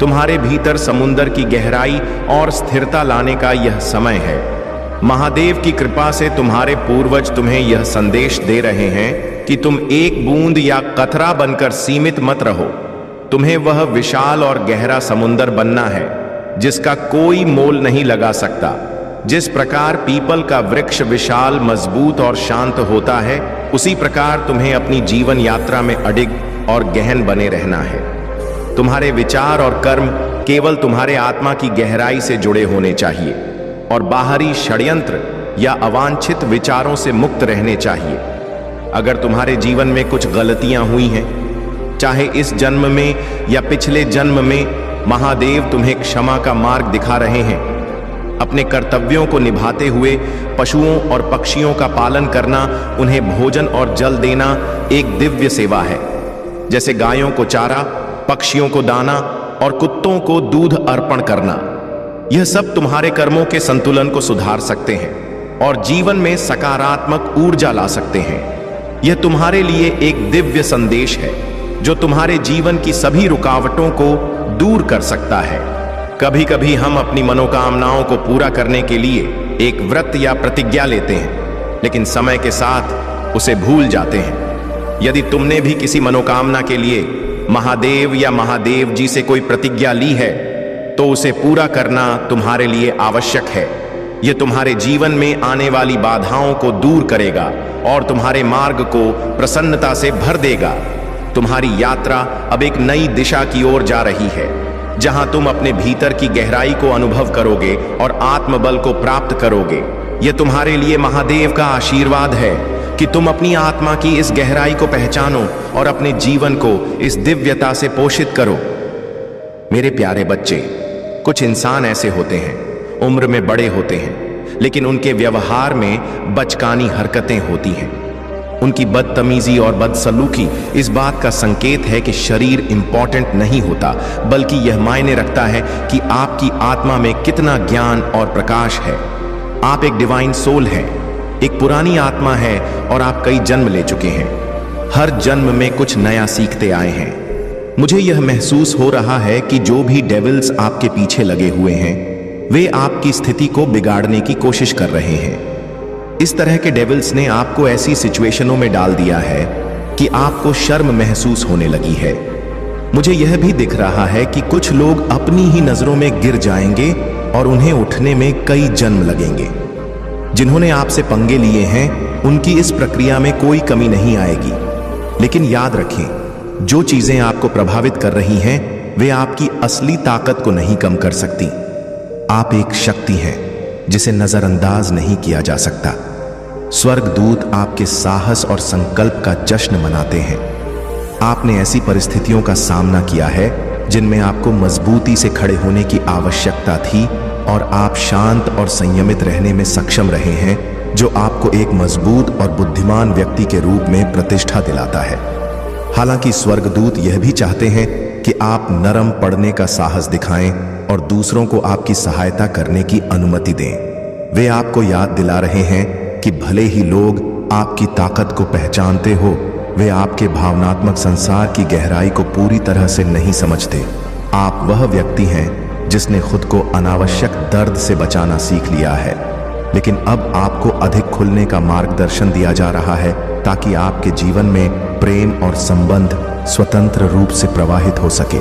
तुम्हारे भीतर समुद्र की गहराई और स्थिरता लाने का यह समय है। महादेव की कृपा से तुम्हारे पूर्वज तुम्हें यह संदेश दे रहे हैं कि तुम एक बूंद या कतरा बनकर सीमित मत रहो। तुम्हें वह विशाल और गहरा समुद्र बनना है जिसका कोई मोल नहीं लगा सकता। जिस प्रकार पीपल का वृक्ष विशाल, मजबूत और शांत होता है, उसी प्रकार तुम्हें अपनी जीवन यात्रा में अडिग और गहन बने रहना है। तुम्हारे विचार और कर्म केवल तुम्हारे आत्मा की गहराई से जुड़े होने चाहिए और बाहरी षड्यंत्र या अवांछित विचारों से मुक्त रहने चाहिए। अगर तुम्हारे जीवन में कुछ गलतियां हुई हैं, चाहे इस जन्म में या पिछले जन्म में, महादेव तुम्हें क्षमा का मार्ग दिखा रहे हैं। अपने कर्तव्यों को निभाते हुए पशुओं और पक्षियों का पालन करना, उन्हें भोजन और जल देना एक दिव्य सेवा है। जैसे गायों को चारा, पक्षियों को दाना और कुत्तों को दूध अर्पण करना। यह सब तुम्हारे कर्मों के संतुलन को सुधार सकते हैं और जीवन में सकारात्मक ऊर्जा ला सकते हैं। यह तुम्हारे लिए एक दिव्य संदेश है जो तुम्हारे जीवन की सभी रुकावटों को दूर कर सकता है। कभी कभी हम अपनी मनोकामनाओं को पूरा करने के लिए एक व्रत या प्रतिज्ञा लेते हैं, लेकिन समय के साथ उसे भूल जाते हैं। यदि तुमने भी किसी मनोकामना के लिए महादेव या महादेव जी से कोई प्रतिज्ञा ली है, तो उसे पूरा करना तुम्हारे लिए आवश्यक है। यह तुम्हारे जीवन में आने वाली बाधाओं को दूर करेगा और तुम्हारे मार्ग को प्रसन्नता से भर देगा। तुम्हारी यात्रा अब एक नई दिशा की ओर जा रही है, जहां तुम अपने भीतर की गहराई को अनुभव करोगे और आत्मबल को प्राप्त करोगे। यह तुम्हारे लिए महादेव का आशीर्वाद है कि तुम अपनी आत्मा की इस गहराई को पहचानो और अपने जीवन को इस दिव्यता से पोषित करो। मेरे प्यारे बच्चे, कुछ इंसान ऐसे होते हैं, उम्र में बड़े होते हैं, लेकिन उनके व्यवहार में बचकानी हरकतें होती हैं। उनकी बदतमीजी और बदसलूकी इस बात का संकेत है कि शरीर इंपॉर्टेंट नहीं होता, बल्कि यह मायने रखता है कि आपकी आत्मा में कितना ज्ञान और प्रकाश है। आप एक डिवाइन सोल हैं, एक पुरानी आत्मा है और आप कई जन्म ले चुके हैं। हर जन्म में कुछ नया सीखते आए हैं। मुझे यह महसूस हो रहा है कि जो भी डेविल्स आपके पीछे लगे हुए हैं, वे आपकी स्थिति को बिगाड़ने की कोशिश कर रहे हैं। इस तरह के डेविल्स ने आपको ऐसी सिचुएशनों में डाल दिया है कि आपको शर्म महसूस होने लगी है। मुझे यह भी दिख रहा है कि कुछ लोग अपनी ही नजरों में गिर जाएंगे और उन्हें उठने में कई जन्म लगेंगे। जिन्होंने आपसे पंगे लिए हैं, उनकी इस प्रक्रिया में कोई कमी नहीं आएगी। लेकिन याद रखें, जो चीजें आपको प्रभावित कर रही हैं, वे आपकी असली ताकत को नहीं कम कर सकती। आप एक शक्ति हैं जिसे नजरअंदाज नहीं किया जा सकता। स्वर्गदूत आपके साहस और संकल्प का जश्न मनाते हैं। आपने ऐसी परिस्थितियों का सामना किया है जिनमें आपको मजबूती से खड़े होने की आवश्यकता थी, और आप शांत और संयमित रहने में सक्षम रहे हैं, जो आपको एक मजबूत और बुद्धिमान व्यक्ति के रूप में प्रतिष्ठा दिलाता है। हालांकि स्वर्गदूत यह भी चाहते हैं कि आप नरम पड़ने का साहस दिखाएं और दूसरों को आपकी सहायता करने की अनुमति दें। वे आपको याद दिला रहे हैं कि भले ही लोग आपकी ताकत को पहचानते हो, वे आपके भावनात्मक संसार की गहराई को पूरी तरह से नहीं समझते। आप वह व्यक्ति हैं जिसने खुद को अनावश्यक दर्द से बचाना सीख लिया है, लेकिन अब आपको अधिक खुलने का मार्गदर्शन दिया जा रहा है ताकि आपके जीवन में प्रेम और संबंध स्वतंत्र रूप से प्रवाहित हो सके।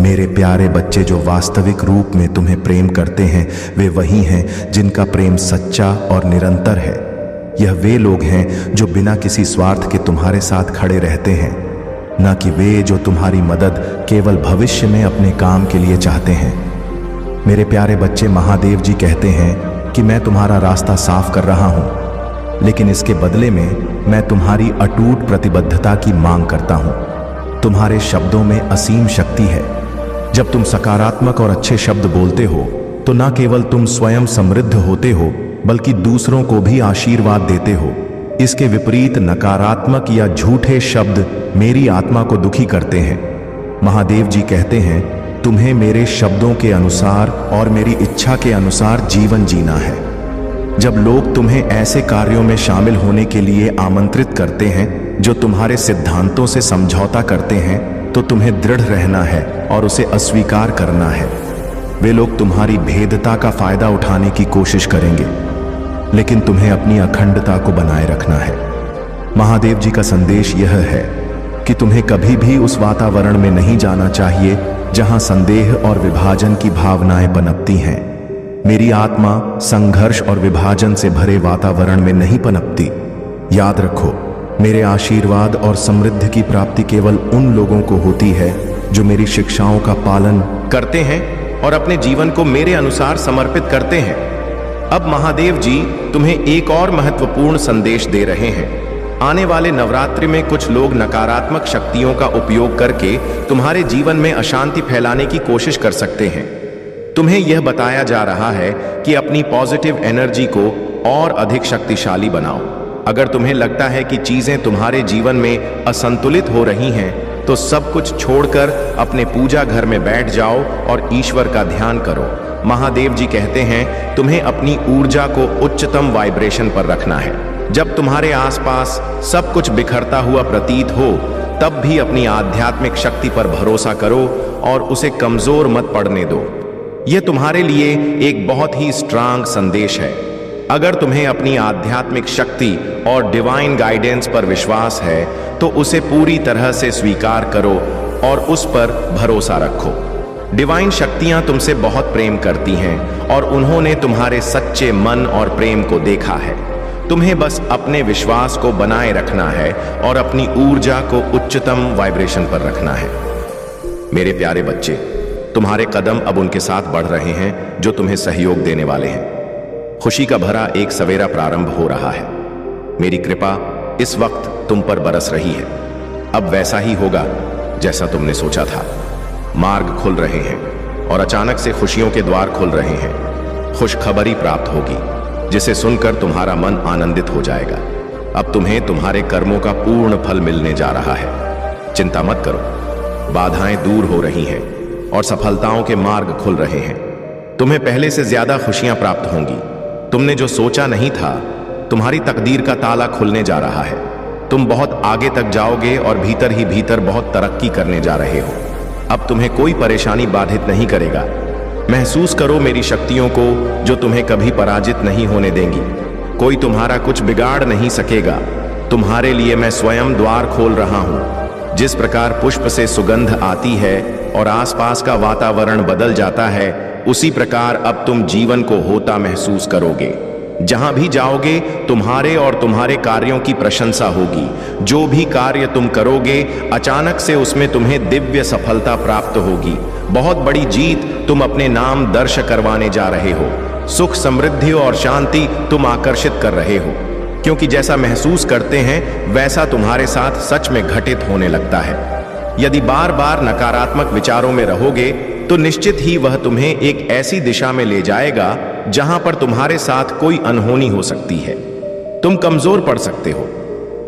मेरे प्यारे बच्चे, जो वास्तविक रूप में तुम्हें प्रेम करते हैं वे वही हैं जिनका प्रेम सच्चा और निरंतर है। यह वे लोग हैं जो बिना किसी स्वार्थ के तुम्हारे साथ खड़े रहते हैं, न कि वे जो तुम्हारी मदद केवल भविष्य में अपने काम के लिए चाहते हैं। मेरे प्यारे बच्चे, महादेव जी कहते हैं कि मैं तुम्हारा रास्ता साफ कर रहा हूं, लेकिन इसके बदले में मैं तुम्हारी अटूट प्रतिबद्धता की मांग करता हूं। तुम्हारे शब्दों में असीम शक्ति है। जब तुम सकारात्मक और अच्छे शब्द बोलते हो तो न केवल तुम स्वयं समृद्ध होते हो बल्कि दूसरों को भी आशीर्वाद देते हो। इसके विपरीत नकारात्मक या झूठे शब्द मेरी आत्मा को दुखी करते हैं। महादेव जी कहते हैं, तुम्हें मेरे शब्दों के अनुसार और मेरी इच्छा के अनुसार जीवन जीना है। जब लोग तुम्हें ऐसे कार्यों में शामिल होने के लिए आमंत्रित करते हैं जो तुम्हारे सिद्धांतों से समझौता करते हैं, तो तुम्हें दृढ़ रहना है और उसे अस्वीकार करना है। वे लोग तुम्हारी भेदता का फायदा उठाने की कोशिश करेंगे, लेकिन तुम्हें अपनी अखंडता को बनाए रखना है। महादेव जी का संदेश यह है कि तुम्हें कभी भी उस वातावरण में नहीं जाना चाहिए जहां संदेह और विभाजन की भावनाएं पनपती हैं। मेरी आत्मा संघर्ष और विभाजन से भरे वातावरण में नहीं पनपती। याद रखो, मेरे आशीर्वाद और समृद्धि की प्राप्ति केवल उन लोगों को होती है जो मेरी शिक्षाओं का पालन करते हैं और अपने जीवन को मेरे अनुसार समर्पित करते हैं। अब महादेव जी तुम्हें एक और महत्वपूर्ण संदेश दे रहे हैं। आने वाले नवरात्रि में कुछ लोग नकारात्मक शक्तियों का उपयोग करके तुम्हारे जीवन में अशांति फैलाने की कोशिश कर सकते हैं। तुम्हें यह बताया जा रहा है कि अपनी पॉजिटिव एनर्जी को और अधिक शक्तिशाली बनाओ। अगर तुम्हें लगता है कि चीजें तुम्हारे जीवन में असंतुलित हो रही हैं, तो सब कुछ छोड़कर अपने पूजा घर में बैठ जाओ और ईश्वर का ध्यान करो। महादेव जी कहते हैं, तुम्हें अपनी ऊर्जा को उच्चतम वाइब्रेशन पर रखना है। जब तुम्हारे आसपास सब कुछ बिखरता हुआ प्रतीत हो, तब भी अपनी आध्यात्मिक शक्ति पर भरोसा करो और उसे कमजोर मत पड़ने दो। यह तुम्हारे लिए एक बहुत ही स्ट्रांग संदेश है। अगर तुम्हें अपनी आध्यात्मिक शक्ति और डिवाइन गाइडेंस पर विश्वास है, तो उसे पूरी तरह से स्वीकार करो और उस पर भरोसा रखो। डिवाइन शक्तियां तुमसे बहुत प्रेम करती हैं और उन्होंने तुम्हारे सच्चे मन और प्रेम को देखा है। तुम्हें बस अपने विश्वास को बनाए रखना है और अपनी ऊर्जा को उच्चतम वाइब्रेशन पर रखना है। मेरे प्यारे बच्चे, तुम्हारे कदम अब उनके साथ बढ़ रहे हैं जो तुम्हें सहयोग देने वाले हैं। खुशी का भरा एक सवेरा प्रारंभ हो रहा है। मेरी कृपा इस वक्त तुम पर बरस रही है। अब वैसा ही होगा जैसा तुमने सोचा था। मार्ग खुल रहे हैं और अचानक से खुशियों के द्वार खुल रहे हैं। खुशखबरी प्राप्त होगी जिसे सुनकर तुम्हारा मन आनंदित हो जाएगा। अब तुम्हें तुम्हारे कर्मों का पूर्ण फल मिलने जा रहा है। चिंता मत करो, बाधाएं दूर हो रही हैं और सफलताओं के मार्ग खुल रहे हैं। तुम्हें पहले से ज्यादा खुशियां प्राप्त होंगी। तुमने जो सोचा नहीं था, तुम्हारी तकदीर का ताला खुलने जा रहा है। तुम बहुत आगे तक जाओगे और भीतर ही भीतर बहुत तरक्की करने जा रहे हो। अब तुम्हें कोई परेशानी बाधित नहीं करेगा। महसूस करो मेरी शक्तियों को जो तुम्हें कभी पराजित नहीं होने देंगी। कोई तुम्हारा कुछ बिगाड़ नहीं सकेगा। तुम्हारे लिए मैं स्वयं द्वार खोल रहा हूं। जिस प्रकार पुष्प से सुगंध आती है और आसपास का वातावरण बदल जाता है, उसी प्रकार अब तुम जीवन को होता महसूस करोगे। जहां भी जाओगे तुम्हारे और तुम्हारे कार्यों की प्रशंसा होगी। जो भी कार्य तुम करोगे, अचानक से उसमें तुम्हें दिव्य सफलता प्राप्त होगी। बहुत बड़ी जीत तुम अपने नाम दर्श करवाने जा रहे हो। सुख, समृद्धि और शांति तुम आकर्षित कर रहे हो, क्योंकि जैसा महसूस करते हैं वैसा तुम्हारे साथ सच में घटित होने लगता है। यदि बार बार नकारात्मक विचारों में रहोगे तो निश्चित ही वह तुम्हें एक ऐसी दिशा में ले जाएगा जहां पर तुम्हारे साथ कोई अनहोनी हो सकती है। तुम कमजोर पड़ सकते हो,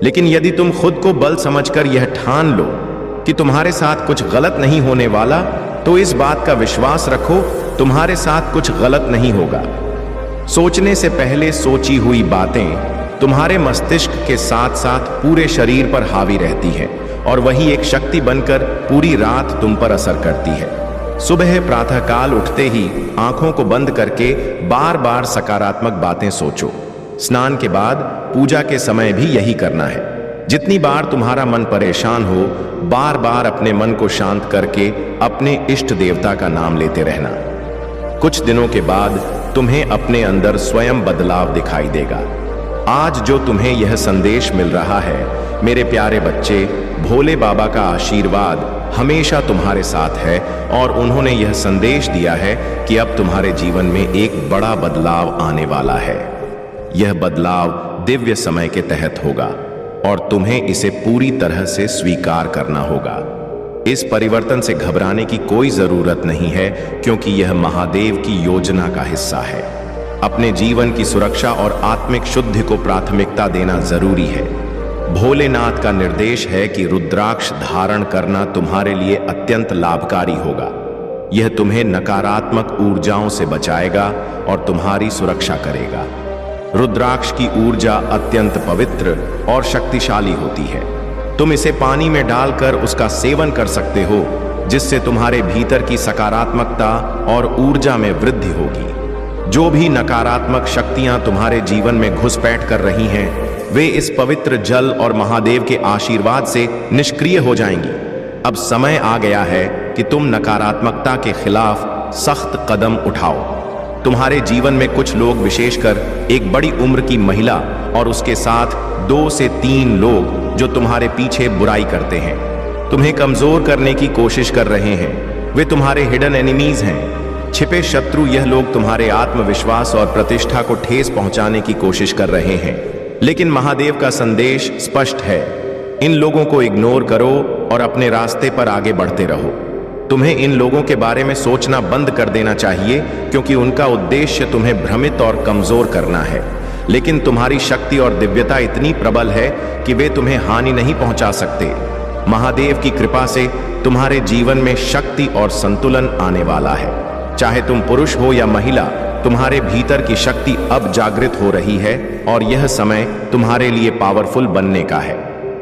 लेकिन यदि तुम खुद को बल समझकर यह ठान लो कि तुम्हारे साथ कुछ गलत नहीं होने वाला, तो इस बात का विश्वास रखो तुम्हारे साथ कुछ गलत नहीं होगा। सोचने से पहले सोची हुई बातें तुम्हारे मस्तिष्क के साथ साथ पूरे शरीर पर हावी रहती है और वही एक शक्ति बनकर पूरी रात तुम पर असर करती है। सुबह प्रातःकाल उठते ही आंखों को बंद करके बार बार सकारात्मक बातें सोचो। स्नान के बाद पूजा के समय भी यही करना है। जितनी बार तुम्हारा मन परेशान हो, बार बार अपने मन को शांत करके अपने इष्ट देवता का नाम लेते रहना। कुछ दिनों के बाद तुम्हें अपने अंदर स्वयं बदलाव दिखाई देगा। आज जो तुम्हें यह संदेश मिल रहा है, मेरे प्यारे बच्चे, भोले बाबा का आशीर्वाद हमेशा तुम्हारे साथ है और उन्होंने यह संदेश दिया है कि अब तुम्हारे जीवन में एक बड़ा बदलाव आने वाला है। यह बदलाव दिव्य समय के तहत होगा और तुम्हें इसे पूरी तरह से स्वीकार करना होगा। इस परिवर्तन से घबराने की कोई जरूरत नहीं है, क्योंकि यह महादेव की योजना का हिस्सा है। अपने जीवन की सुरक्षा और आत्मिक शुद्धि को प्राथमिकता देना जरूरी है। भोलेनाथ का निर्देश है कि रुद्राक्ष धारण करना तुम्हारे लिए अत्यंत लाभकारी होगा। यह तुम्हें नकारात्मक ऊर्जाओं से बचाएगा और तुम्हारी सुरक्षा करेगा। रुद्राक्ष की ऊर्जा अत्यंत पवित्र और शक्तिशाली होती है। तुम इसे पानी में डालकर उसका सेवन कर सकते हो, जिससे तुम्हारे भीतर की सकारात्मकता और ऊर्जा में वृद्धि होगी। जो भी नकारात्मक शक्तियां तुम्हारे जीवन में घुसपैठ कर रही हैं, वे इस पवित्र जल और महादेव के आशीर्वाद से निष्क्रिय हो जाएंगी। अब समय आ गया है कि तुम नकारात्मकता के खिलाफ सख्त कदम उठाओ। तुम्हारे जीवन में कुछ लोग, विशेषकर एक बड़ी उम्र की महिला और उसके साथ 2 से 3 लोग, जो तुम्हारे पीछे बुराई करते हैं, तुम्हें कमजोर करने की कोशिश कर रहे हैं। वे तुम्हारे हिडन एनिमीज हैं। छिपे शत्रु यह लोग तुम्हारे आत्मविश्वास और प्रतिष्ठा को ठेस पहुंचाने की कोशिश कर रहे हैं। लेकिन महादेव का संदेश स्पष्ट है, इन लोगों को इग्नोर करो और अपने रास्ते पर आगे बढ़ते रहो। तुम्हें इन लोगों के बारे में सोचना बंद कर देना चाहिए, क्योंकि उनका उद्देश्य तुम्हें भ्रमित और कमजोर करना है। लेकिन तुम्हारी शक्ति और दिव्यता इतनी प्रबल है कि वे तुम्हें हानि नहीं पहुंचा सकते। महादेव की कृपा से तुम्हारे जीवन में शक्ति और संतुलन आने वाला है। चाहे तुम पुरुष हो या महिला, तुम्हारे भीतर की शक्ति अब जागृत हो रही है और यह समय तुम्हारे लिए पावरफुल बनने का है।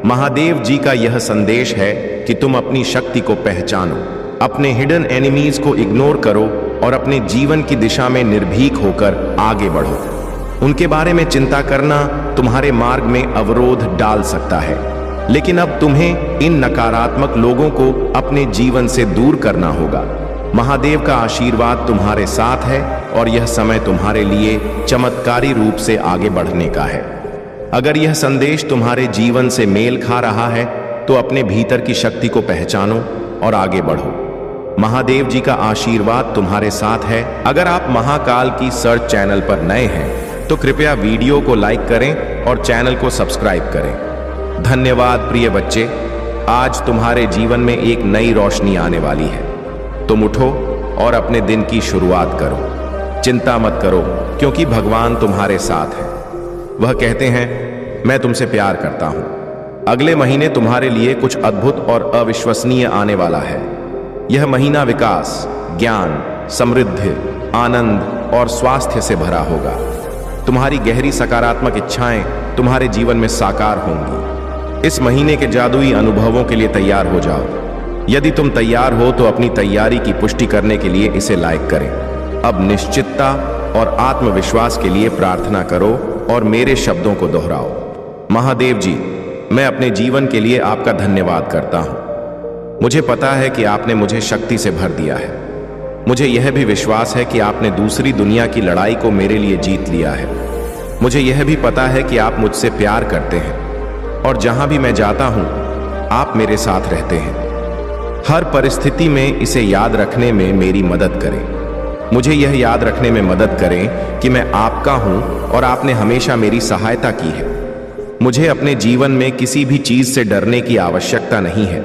महादेव जी का यह संदेश है कि तुम अपनी शक्ति को पहचानो, अपने हिडन एनिमीज को इग्नोर करो और अपने जीवन की दिशा में निर्भीक होकर आगे बढ़ो। उनके बारे में चिंता करना तुम्हारे मार्ग में अवरोध डाल सकता है, लेकिन अब तुम्हें इन नकारात्मक लोगों को अपने जीवन से दूर करना होगा। महादेव का आशीर्वाद तुम्हारे साथ है और यह समय तुम्हारे लिए चमत्कारी रूप से आगे बढ़ने का है। अगर यह संदेश तुम्हारे जीवन से मेल खा रहा है, तो अपने भीतर की शक्ति को पहचानो और आगे बढ़ो। महादेव जी का आशीर्वाद तुम्हारे साथ है। अगर आप महाकाल की सर्च चैनल पर नए हैं, तो कृपया वीडियो को लाइक करें और चैनल को सब्सक्राइब करें। धन्यवाद प्रिय बच्चे, आज तुम्हारे जीवन में एक नई रोशनी आने वाली है। तुम उठो और अपने दिन की शुरुआत करो। चिंता मत करो, क्योंकि भगवान तुम्हारे साथ है। वह कहते हैं, मैं तुमसे प्यार करता हूं। अगले महीने तुम्हारे लिए कुछ अद्भुत और अविश्वसनीय आने वाला है। यह महीना विकास, ज्ञान, समृद्धि, आनंद और स्वास्थ्य से भरा होगा। तुम्हारी गहरी सकारात्मक इच्छाएं तुम्हारे जीवन में साकार होंगी। इस महीने के जादुई अनुभवों के लिए तैयार हो जाओ। यदि तुम तैयार हो तो अपनी तैयारी की पुष्टि करने के लिए इसे लाइक करें। अब निश्चितता और आत्मविश्वास के लिए प्रार्थना करो और मेरे शब्दों को दोहराओ। महादेव जी, मैं अपने जीवन के लिए आपका धन्यवाद करता हूं। मुझे पता है कि आपने मुझे शक्ति से भर दिया है। मुझे यह भी विश्वास है कि आपने दूसरी दुनिया की लड़ाई को मेरे लिए जीत लिया है। मुझे यह भी पता है कि आप मुझसे प्यार करते हैं और जहां भी मैं जाता हूं, आप मेरे साथ रहते हैं। हर परिस्थिति में इसे याद रखने में मेरी मदद करें। मुझे यह याद रखने में मदद करें कि मैं आपका हूं और आपने हमेशा मेरी सहायता की है। मुझे अपने जीवन में किसी भी चीज से डरने की आवश्यकता नहीं है।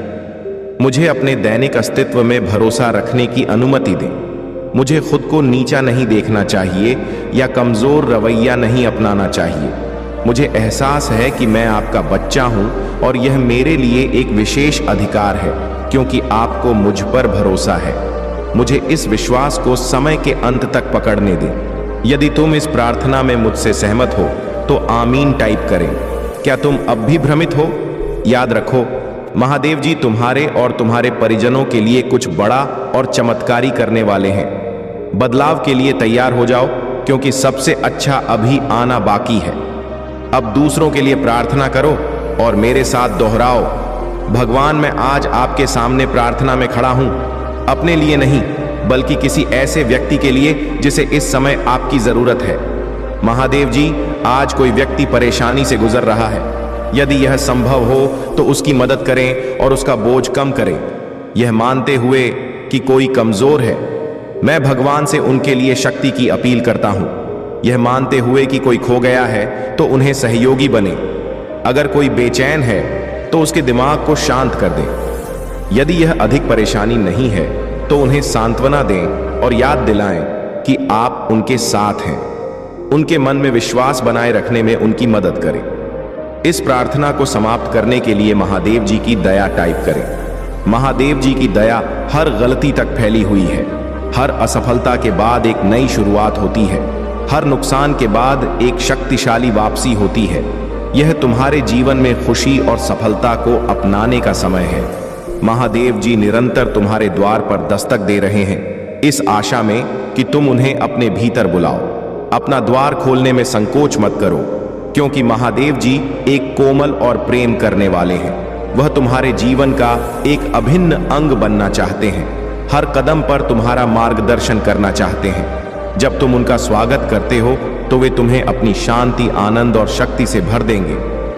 मुझे अपने दैनिक अस्तित्व में भरोसा रखने की अनुमति दें। मुझे खुद को नीचा नहीं देखना चाहिए या कमजोर रवैया नहीं अपनाना चाहिए। मुझे एहसास है कि मैं आपका बच्चा हूं और यह मेरे लिए एक विशेष अधिकार है क्योंकि आपको मुझ पर भरोसा है। मुझे इस विश्वास को समय के अंत तक पकड़ने दें। यदि तुम इस प्रार्थना में मुझसे सहमत हो तो आमीन टाइप करें। क्या तुम अब भी भ्रमित हो? याद रखो, महादेव जी तुम्हारे और तुम्हारे परिजनों के लिए कुछ बड़ा और चमत्कारी करने वाले हैं। बदलाव के लिए तैयार हो जाओ क्योंकि सबसे अच्छा अभी आना बाकी है। अब दूसरों के लिए प्रार्थना करो और मेरे साथ दोहराओ, भगवान मैं आज आपके सामने प्रार्थना में खड़ा हूं, अपने लिए नहीं बल्कि किसी ऐसे व्यक्ति के लिए जिसे इस समय आपकी जरूरत है। महादेव जी, आज कोई व्यक्ति परेशानी से गुजर रहा है। यदि यह संभव हो तो उसकी मदद करें और उसका बोझ कम करें, यह मानते हुए कि कोई कमजोर है। मैं भगवान से उनके लिए शक्ति की अपील करता हूं, यह मानते हुए कि कोई खो गया है तो उन्हें सहयोगी बने। अगर कोई बेचैन है तो उसके दिमाग को शांत कर दें। यदि यह अधिक परेशानी नहीं है तो उन्हें सांत्वना दें और याद दिलाएं कि आप उनके साथ हैं। उनके मन में विश्वास बनाए रखने में उनकी मदद करें। इस प्रार्थना को समाप्त करने के लिए महादेव जी की दया टाइप करें। महादेव जी की दया हर गलती तक फैली हुई है। हर असफलता के बाद एक नई शुरुआत होती है। हर नुकसान के बाद एक शक्तिशाली वापसी होती है। यह तुम्हारे जीवन में खुशी और सफलता को अपनाने का समय है। महादेव जी निरंतर तुम्हारे द्वार पर दस्तक दे रहे हैं, इस आशा में कि तुम उन्हें अपने भीतर बुलाओ। अपना द्वार खोलने में संकोच मत करो क्योंकि महादेव जी एक कोमल और प्रेम करने वाले हैं। वह तुम्हारे जीवन का एक अभिन्न अंग बनना चाहते हैं। हर कदम पर तुम्हारा मार्गदर्शन करना चाहते हैं। जब तुम उनका स्वागत करते हो तो वे तुम्हें अपनी शांति, आनंद और शक्ति से भर देंगे।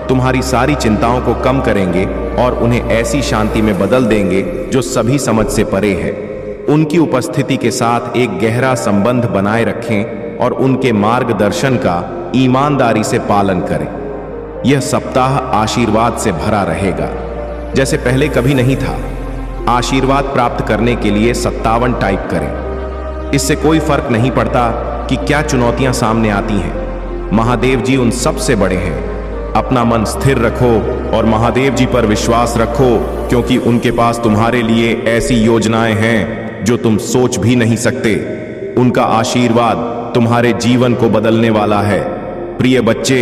तुम्हारी सारी चिंताओं को कम करेंगे और उन्हें ऐसी शांति में बदल देंगे जो सभी समझ से परे है। उनकी उपस्थिति के साथ एक गहरा संबंध बनाए रखें और उनके मार्गदर्शन का ईमानदारी से पालन करें। यह सप्ताह आशीर्वाद से भरा रहेगा जैसे पहले कभी नहीं था। आशीर्वाद प्राप्त करने के लिए 57 टाइप करें। इससे कोई फर्क नहीं पड़ता कि क्या चुनौतियां सामने आती हैं। महादेव जी उन सब से बड़े हैं। अपना मन स्थिर रखो और महादेव जी पर विश्वास रखो क्योंकि उनके पास तुम्हारे लिए ऐसी योजनाएं हैं जो तुम सोच भी नहीं सकते। उनका आशीर्वाद तुम्हारे जीवन को बदलने वाला है। प्रिय बच्चे,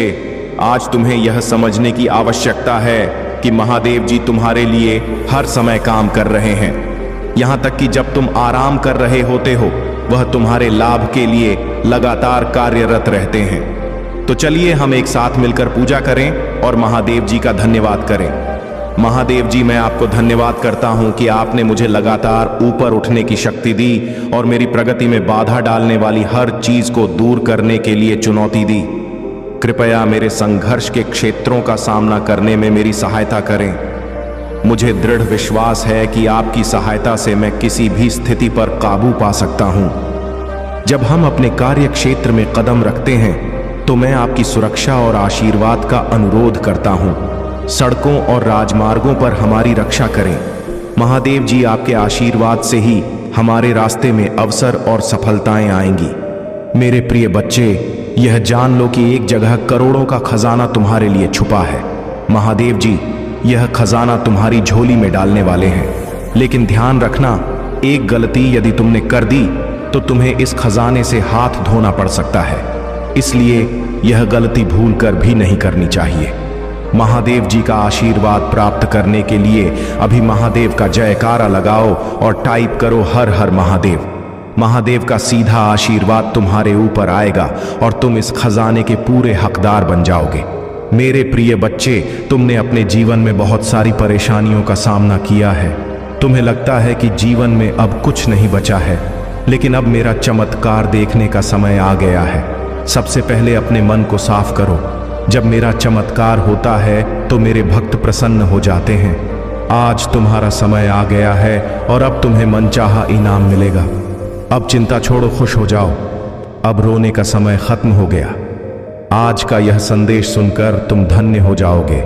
आज तुम्हें यह समझने की आवश्यकता है कि महादेव जी तुम्हारे लिए हर समय काम कर रहे हैं। यहां तक कि जब तुम आराम कर रहे होते हो, वह तुम्हारे लाभ के लिए लगातार कार्यरत रहते हैं। तो चलिए हम एक साथ मिलकर पूजा करें और महादेव जी का धन्यवाद करें। महादेव जी, मैं आपको धन्यवाद करता हूं कि आपने मुझे लगातार ऊपर उठने की शक्ति दी और मेरी प्रगति में बाधा डालने वाली हर चीज को दूर करने के लिए चुनौती दी। कृपया मेरे संघर्ष के क्षेत्रों का सामना करने में मेरी सहायता करें। मुझे दृढ़ विश्वास है कि आपकी सहायता से मैं किसी भी स्थिति पर काबू पा सकता हूं। जब हम अपने कार्य क्षेत्र में कदम रखते हैं तो मैं आपकी सुरक्षा और आशीर्वाद का अनुरोध करता हूं। सड़कों और राजमार्गों पर हमारी रक्षा करें। महादेव जी, आपके आशीर्वाद से ही हमारे रास्ते में अवसर और सफलताएं आएंगी। मेरे प्रिय बच्चे, यह जान लो कि एक जगह करोड़ों का खजाना तुम्हारे लिए छुपा है। महादेव जी यह खजाना तुम्हारी झोली में डालने वाले हैं। लेकिन ध्यान रखना, एक गलती यदि तुमने कर दी तो तुम्हें इस खजाने से हाथ धोना पड़ सकता है। इसलिए यह गलती भूलकर भी नहीं करनी चाहिए। महादेव जी का आशीर्वाद प्राप्त करने के लिए अभी महादेव का जयकारा लगाओ और टाइप करो हर हर महादेव। महादेव का सीधा आशीर्वाद तुम्हारे ऊपर आएगा और तुम इस खजाने के पूरे हकदार बन जाओगे। मेरे प्रिय बच्चे, तुमने अपने जीवन में बहुत सारी परेशानियों का सामना किया है। तुम्हें लगता है कि जीवन में अब कुछ नहीं बचा है, लेकिन अब मेरा चमत्कार देखने का समय आ गया है। सबसे पहले अपने मन को साफ करो। जब मेरा चमत्कार होता है तो मेरे भक्त प्रसन्न हो जाते हैं। आज तुम्हारा समय आ गया है और अब तुम्हें मनचाहा इनाम मिलेगा। अब चिंता छोड़ो, खुश हो जाओ। अब रोने का समय खत्म हो गया। आज का यह संदेश सुनकर तुम धन्य हो जाओगे।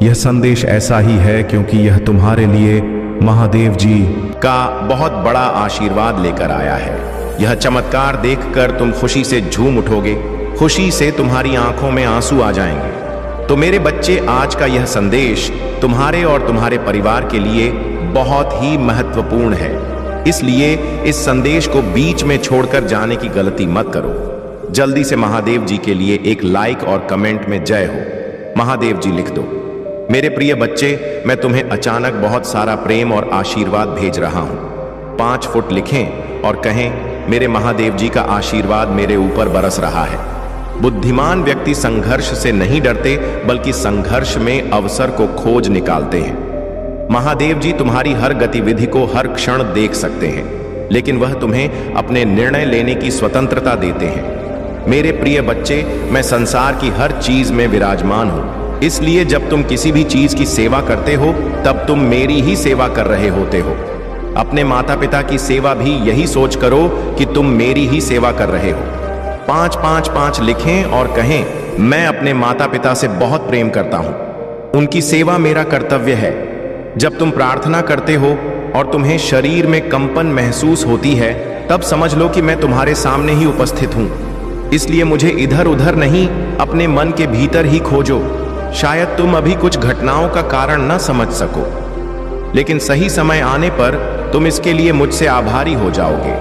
यह संदेश ऐसा ही है क्योंकि यह तुम्हारे लिए महादेव जी का बहुत बड़ा आशीर्वाद लेकर आया है। यह चमत्कार देखकर तुम खुशी से झूम उठोगे। खुशी से तुम्हारी आंखों में आंसू आ जाएंगे। तो मेरे बच्चे, आज का यह संदेश तुम्हारे और तुम्हारे परिवार के लिए बहुत ही महत्वपूर्ण है, इसलिए इस संदेश को बीच में छोड़कर जाने की गलती मत करो। जल्दी से महादेव जी के लिए एक लाइक और कमेंट में जय हो महादेव जी लिख दो। मेरे प्रिय बच्चे, मैं तुम्हें अचानक बहुत सारा प्रेम और आशीर्वाद भेज रहा हूं। 5 फुट लिखें और कहें, मेरे महादेव जी का आशीर्वाद मेरे ऊपर बरस रहा है। बुद्धिमान व्यक्ति संघर्ष से नहीं डरते, बल्कि संघर्ष में अवसर को खोज निकालते हैं। महादेव जी तुम्हारी हर गतिविधि को हर क्षण देख सकते हैं, लेकिन वह तुम्हें अपने निर्णय लेने की स्वतंत्रता देते हैं। मेरे प्रिय बच्चे, मैं संसार की हर चीज में विराजमान हूं, इसलिए जब तुम किसी भी चीज की सेवा करते हो, तब तुम मेरी ही सेवा कर रहे होते हो। अपने माता पिता की सेवा भी यही सोच करो कि तुम मेरी ही सेवा कर रहे हो। 5-5-5 लिखें और कहें, मैं अपने माता पिता से बहुत प्रेम करता हूं, उनकी सेवा मेरा कर्तव्य है। जब तुम प्रार्थना करते हो और तुम्हें शरीर में कंपन महसूस होती है, तब समझ लो कि मैं तुम्हारे सामने ही उपस्थित हूं। इसलिए मुझे इधर उधर नहीं, अपने मन के भीतर ही खोजो। शायद तुम अभी कुछ घटनाओं का कारण न समझ सको, लेकिन सही समय आने पर तुम इसके लिए मुझसे आभारी हो जाओगे।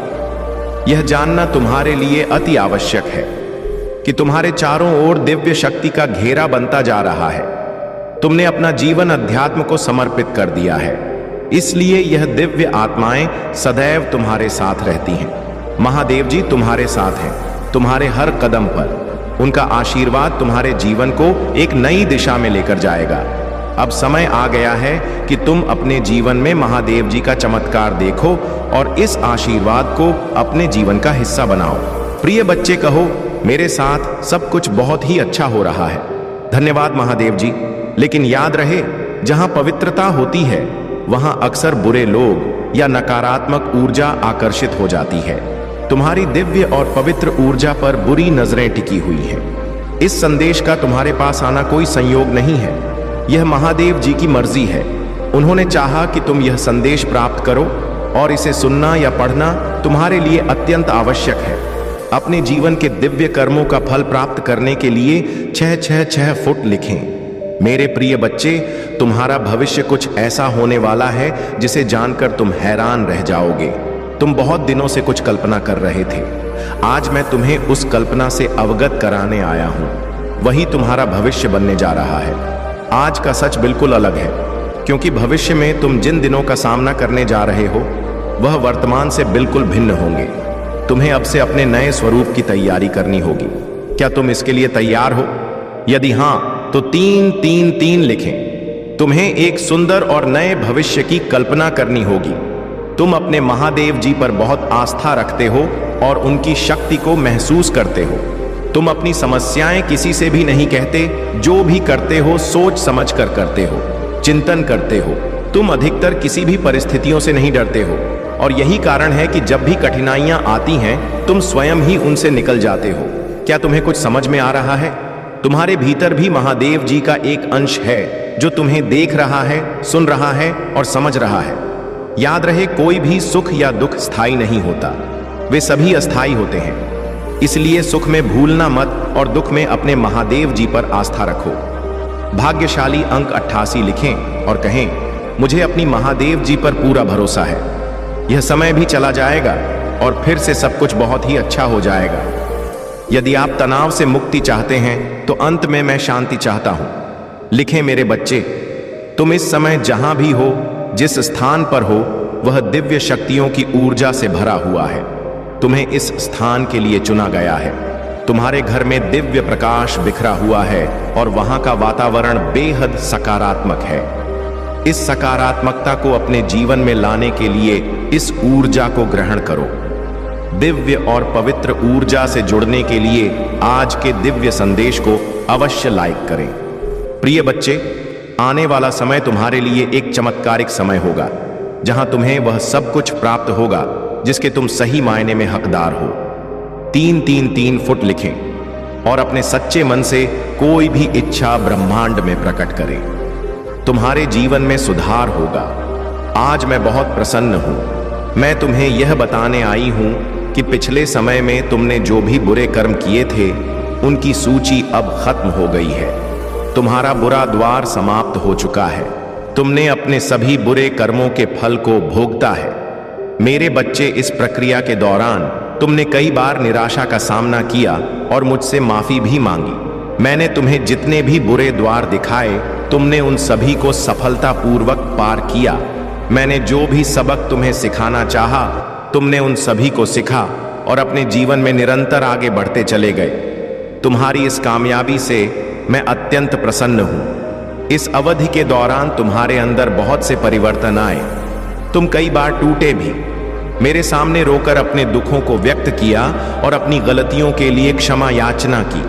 यह जानना तुम्हारे लिए अति आवश्यक है कि तुम्हारे चारों ओर दिव्य शक्ति का घेरा बनता जा रहा है। तुमने अपना जीवन अध्यात्म को समर्पित कर दिया है, इसलिए यह दिव्य आत्माएं सदैव तुम्हारे साथ रहती हैं। महादेव जी तुम्हारे साथ हैं, तुम्हारे हर कदम पर। उनका आशीर्वाद तुम्हारे जीवन को एक नई दिशा में लेकर जाएगा। अब समय आ गया है कि तुम अपने जीवन में महादेव जी का चमत्कार देखो और इस आशीर्वाद को अपने जीवन का हिस्सा बनाओ। प्रिय बच्चे, कहो, मेरे साथ सब कुछ बहुत ही अच्छा हो रहा है। धन्यवाद महादेव जी। लेकिन याद रहे, जहां पवित्रता होती है, वहां अक्सर बुरे लोग या नकारात्मक ऊर्जा आकर्षित हो जाती है। तुम्हारी दिव्य और पवित्र ऊर्जा पर बुरी नजरें टिकी हुई हैं। इस संदेश का तुम्हारे पास आना कोई संयोग नहीं है, यह महादेव जी की मर्जी है। उन्होंने चाहा कि तुम यह संदेश प्राप्त करो और इसे सुनना या पढ़ना तुम्हारे लिए अत्यंत आवश्यक है। अपने जीवन के दिव्य कर्मों का फल प्राप्त करने के लिए 6-6-6 फुट लिखें। मेरे प्रिय बच्चे, तुम्हारा भविष्य कुछ ऐसा होने वाला है जिसे जानकर तुम हैरान रह जाओगे। तुम बहुत दिनों से कुछ कल्पना कर रहे थे, आज मैं तुम्हें उस कल्पना से अवगत कराने आया हूं। वही तुम्हारा भविष्य बनने जा रहा है। आज का सच बिल्कुल अलग है, क्योंकि भविष्य में तुम जिन दिनों का सामना करने जा रहे हो, वह वर्तमान से बिल्कुल भिन्न होंगे। तुम्हें अब से अपने नए स्वरूप की तैयारी करनी होगी। क्या तुम इसके लिए तैयार हो? यदि हां, तो 3-3-3 लिखें। तुम्हें एक सुंदर और नए भविष्य की कल्पना करनी होगी। तुम अपने महादेव जी पर बहुत आस्था रखते हो और उनकी शक्ति को महसूस करते हो। तुम अपनी समस्याएं किसी से भी नहीं कहते, जो भी करते हो सोच समझ कर करते हो, चिंतन करते हो। तुम अधिकतर किसी भी परिस्थितियों से नहीं डरते हो, और यही कारण है कि जब भी कठिनाइयां आती हैं, तुम स्वयं ही उनसे निकल जाते हो। क्या तुम्हें कुछ समझ में आ रहा है? तुम्हारे भीतर भी महादेव जी का एक अंश है जो तुम्हें देख रहा है, सुन रहा है और समझ रहा है। याद रहे, कोई भी सुख या दुख स्थायी नहीं होता, वे सभी अस्थायी होते हैं। इसलिए सुख में भूलना मत और दुख में अपने महादेव जी पर आस्था रखो। भाग्यशाली अंक 88 लिखें और कहें, मुझे अपनी महादेव जी पर पूरा भरोसा है। यह समय भी चला जाएगा और फिर से सब कुछ बहुत ही अच्छा हो जाएगा। यदि आप तनाव से मुक्ति चाहते हैं, तो अंत में मैं शांति चाहता हूं। लिखें मेरे बच्चे, तुम इस समय जहां भी हो, जिस स्थान पर हो, वह दिव्य शक्तियों की ऊर्जा से भरा हुआ है। तुम्हें इस स्थान के लिए चुना गया है। तुम्हारे घर में दिव्य प्रकाश बिखरा हुआ है और वहां का वातावरण बेहद सकारात्मक है। इस सकारात्मकता को अपने जीवन में लाने के लिए इस ऊर्जा को ग्रहण करो। दिव्य और पवित्र ऊर्जा से जुड़ने के लिए आज के दिव्य संदेश को अवश्य लाइक करें। प्रिय बच्चे, आने वाला समय तुम्हारे लिए एक चमत्कारिक समय होगा, जहां तुम्हें वह सब कुछ प्राप्त होगा जिसके तुम सही मायने में हकदार हो। 3-3-3 फुट लिखें और अपने सच्चे मन से कोई भी इच्छा ब्रह्मांड में प्रकट करें। तुम्हारे जीवन में सुधार होगा। आज मैं बहुत प्रसन्न हूं। मैं तुम्हें यह बताने आई हूं कि पिछले समय में तुमने जो भी बुरे कर्म किए थे, उनकी सूची अब खत्म हो गई है। तुम्हारा बुरा द्वार समाप्त हो चुका है। तुमने अपने सभी बुरे कर्मों के फल को भोगता है। मेरे बच्चे, इस प्रक्रिया के दौरान तुमने कई बार निराशा का सामना किया और मुझसे माफी भी मांगी। मैंने तुम्हें जितने भी बुरे द्वार दिखाए, तुमने उन सभी को सफलतापूर्वक पार किया। मैंने जो भी सबक तुम्हें सिखाना चाहा, तुमने उन सभी को सीखा और अपने जीवन में निरंतर आगे बढ़ते चले गए। तुम्हारी इस कामयाबी से मैं अत्यंत प्रसन्न हूं। इस अवधि के दौरान तुम्हारे अंदर बहुत से परिवर्तन आए। तुम कई बार टूटे भी, मेरे सामने रोकर अपने दुखों को व्यक्त किया और अपनी गलतियों के लिए क्षमा याचना की।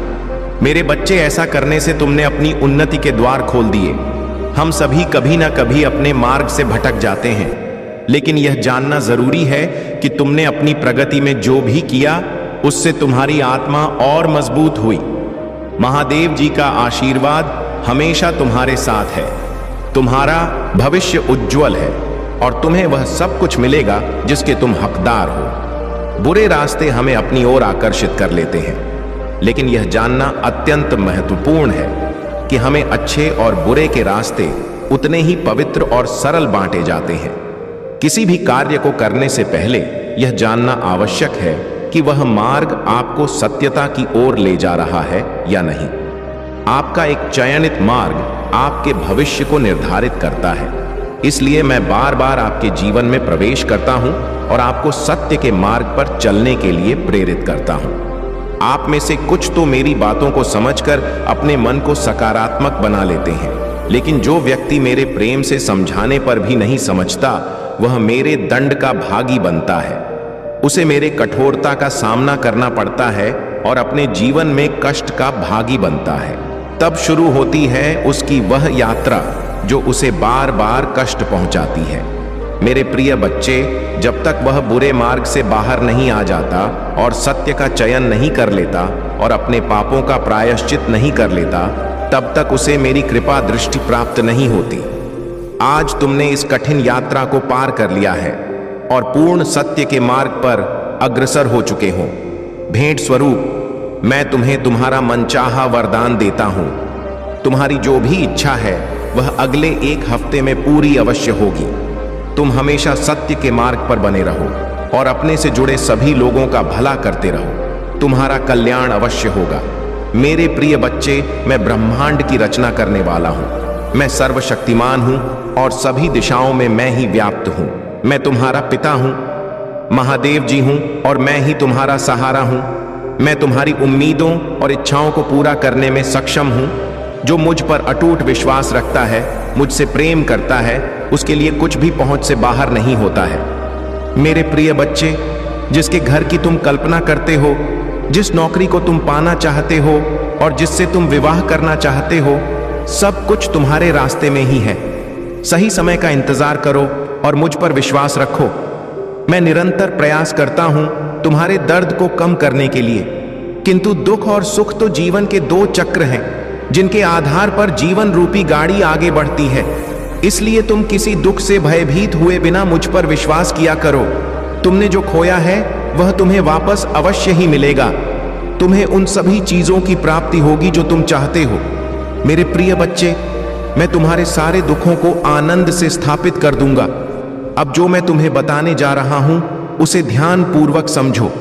मेरे बच्चे, ऐसा करने से तुमने अपनी उन्नति के द्वार खोल दिए। हम सभी कभी ना कभी अपने मार्ग से भटक जाते हैं, लेकिन यह जानना जरूरी है कि तुमने अपनी प्रगति में जो भी किया, उससे तुम्हारी आत्मा और मजबूत हुई। महादेव जी का आशीर्वाद हमेशा तुम्हारे साथ है। तुम्हारा भविष्य उज्जवल है और तुम्हें वह सब कुछ मिलेगा जिसके तुम हकदार हो। बुरे रास्ते हमें अपनी ओर आकर्षित कर लेते हैं, लेकिन यह जानना अत्यंत महत्वपूर्ण है कि हमें अच्छे और बुरे के रास्ते उतने ही पवित्र और सरल बांटे जाते हैं। किसी भी कार्य को करने से पहले यह जानना आवश्यक है कि वह मार्ग आपको सत्यता की ओर ले जा रहा है या नहीं। आपका एक चयनित मार्ग आपके भविष्य को निर्धारित करता है। इसलिए मैं बार बार आपके जीवन में प्रवेश करता हूं और आपको सत्य के मार्ग पर चलने के लिए प्रेरित करता हूं। आप में से कुछ तो मेरी बातों को समझकर अपने मन को सकारात्मक बना लेते हैं, लेकिन जो व्यक्ति मेरे प्रेम से समझाने पर भी नहीं समझता, वह मेरे दंड का भागी बनता है। उसे मेरे कठोरता का सामना करना पड़ता है और अपने जीवन में कष्ट का भागी बनता है। तब शुरू होती है उसकी वह यात्रा जो उसे बार बार कष्ट पहुंचाती है। मेरे प्रिय बच्चे, जब तक वह बुरे मार्ग से बाहर नहीं आ जाता और सत्य का चयन नहीं कर लेता और अपने पापों का प्रायश्चित नहीं कर लेता, तब तक उसे मेरी कृपा दृष्टि प्राप्त नहीं होती। आज तुमने इस कठिन यात्रा को पार कर लिया है और पूर्ण सत्य के मार्ग पर अग्रसर हो चुके हो। भेंट स्वरूप मैं तुम्हें तुम्हारा मनचाहा वरदान देता हूं। तुम्हारी जो भी इच्छा है वह अगले एक हफ्ते में पूरी अवश्य होगी। तुम हमेशा सत्य के मार्ग पर बने रहो और अपने से जुड़े सभी लोगों का भला करते रहो। तुम्हारा कल्याण अवश्य होगा। मेरे प्रिय बच्चे, मैं ब्रह्मांड की रचना करने वाला हूं। मैं सर्वशक्तिमान हूं और सभी दिशाओं में मैं ही व्याप्त हूं। मैं तुम्हारा पिता हूं, महादेव जी हूं और मैं ही तुम्हारा सहारा हूं। मैं तुम्हारी उम्मीदों और इच्छाओं को पूरा करने में सक्षम हूं। जो मुझ पर अटूट विश्वास रखता है, मुझसे प्रेम करता है, उसके लिए कुछ भी पहुंच से बाहर नहीं होता है। मेरे प्रिय बच्चे, जिसके घर की तुम कल्पना करते हो, जिस नौकरी को तुम पाना चाहते हो और जिससे तुम विवाह करना चाहते हो, सब कुछ तुम्हारे रास्ते में ही है। सही समय का इंतजार करो और मुझ पर विश्वास रखो। मैं निरंतर प्रयास करता हूं तुम्हारे दर्द को कम करने के लिए, किंतु दुख और सुख तो जीवन के दो चक्र हैं जिनके आधार पर जीवन रूपी गाड़ी आगे बढ़ती है। इसलिए तुम किसी दुख से भयभीत हुए बिना मुझ पर विश्वास किया करो। तुमने जो खोया है वह तुम्हें वापस अवश्य ही मिलेगा। तुम्हें उन सभी चीजों की प्राप्ति होगी जो तुम चाहते हो। मेरे प्रिय बच्चे, मैं तुम्हारे सारे दुखों को आनंद से स्थापित कर दूंगा। अब जो मैं तुम्हें बताने जा रहा हूं उसे ध्यान पूर्वक समझो।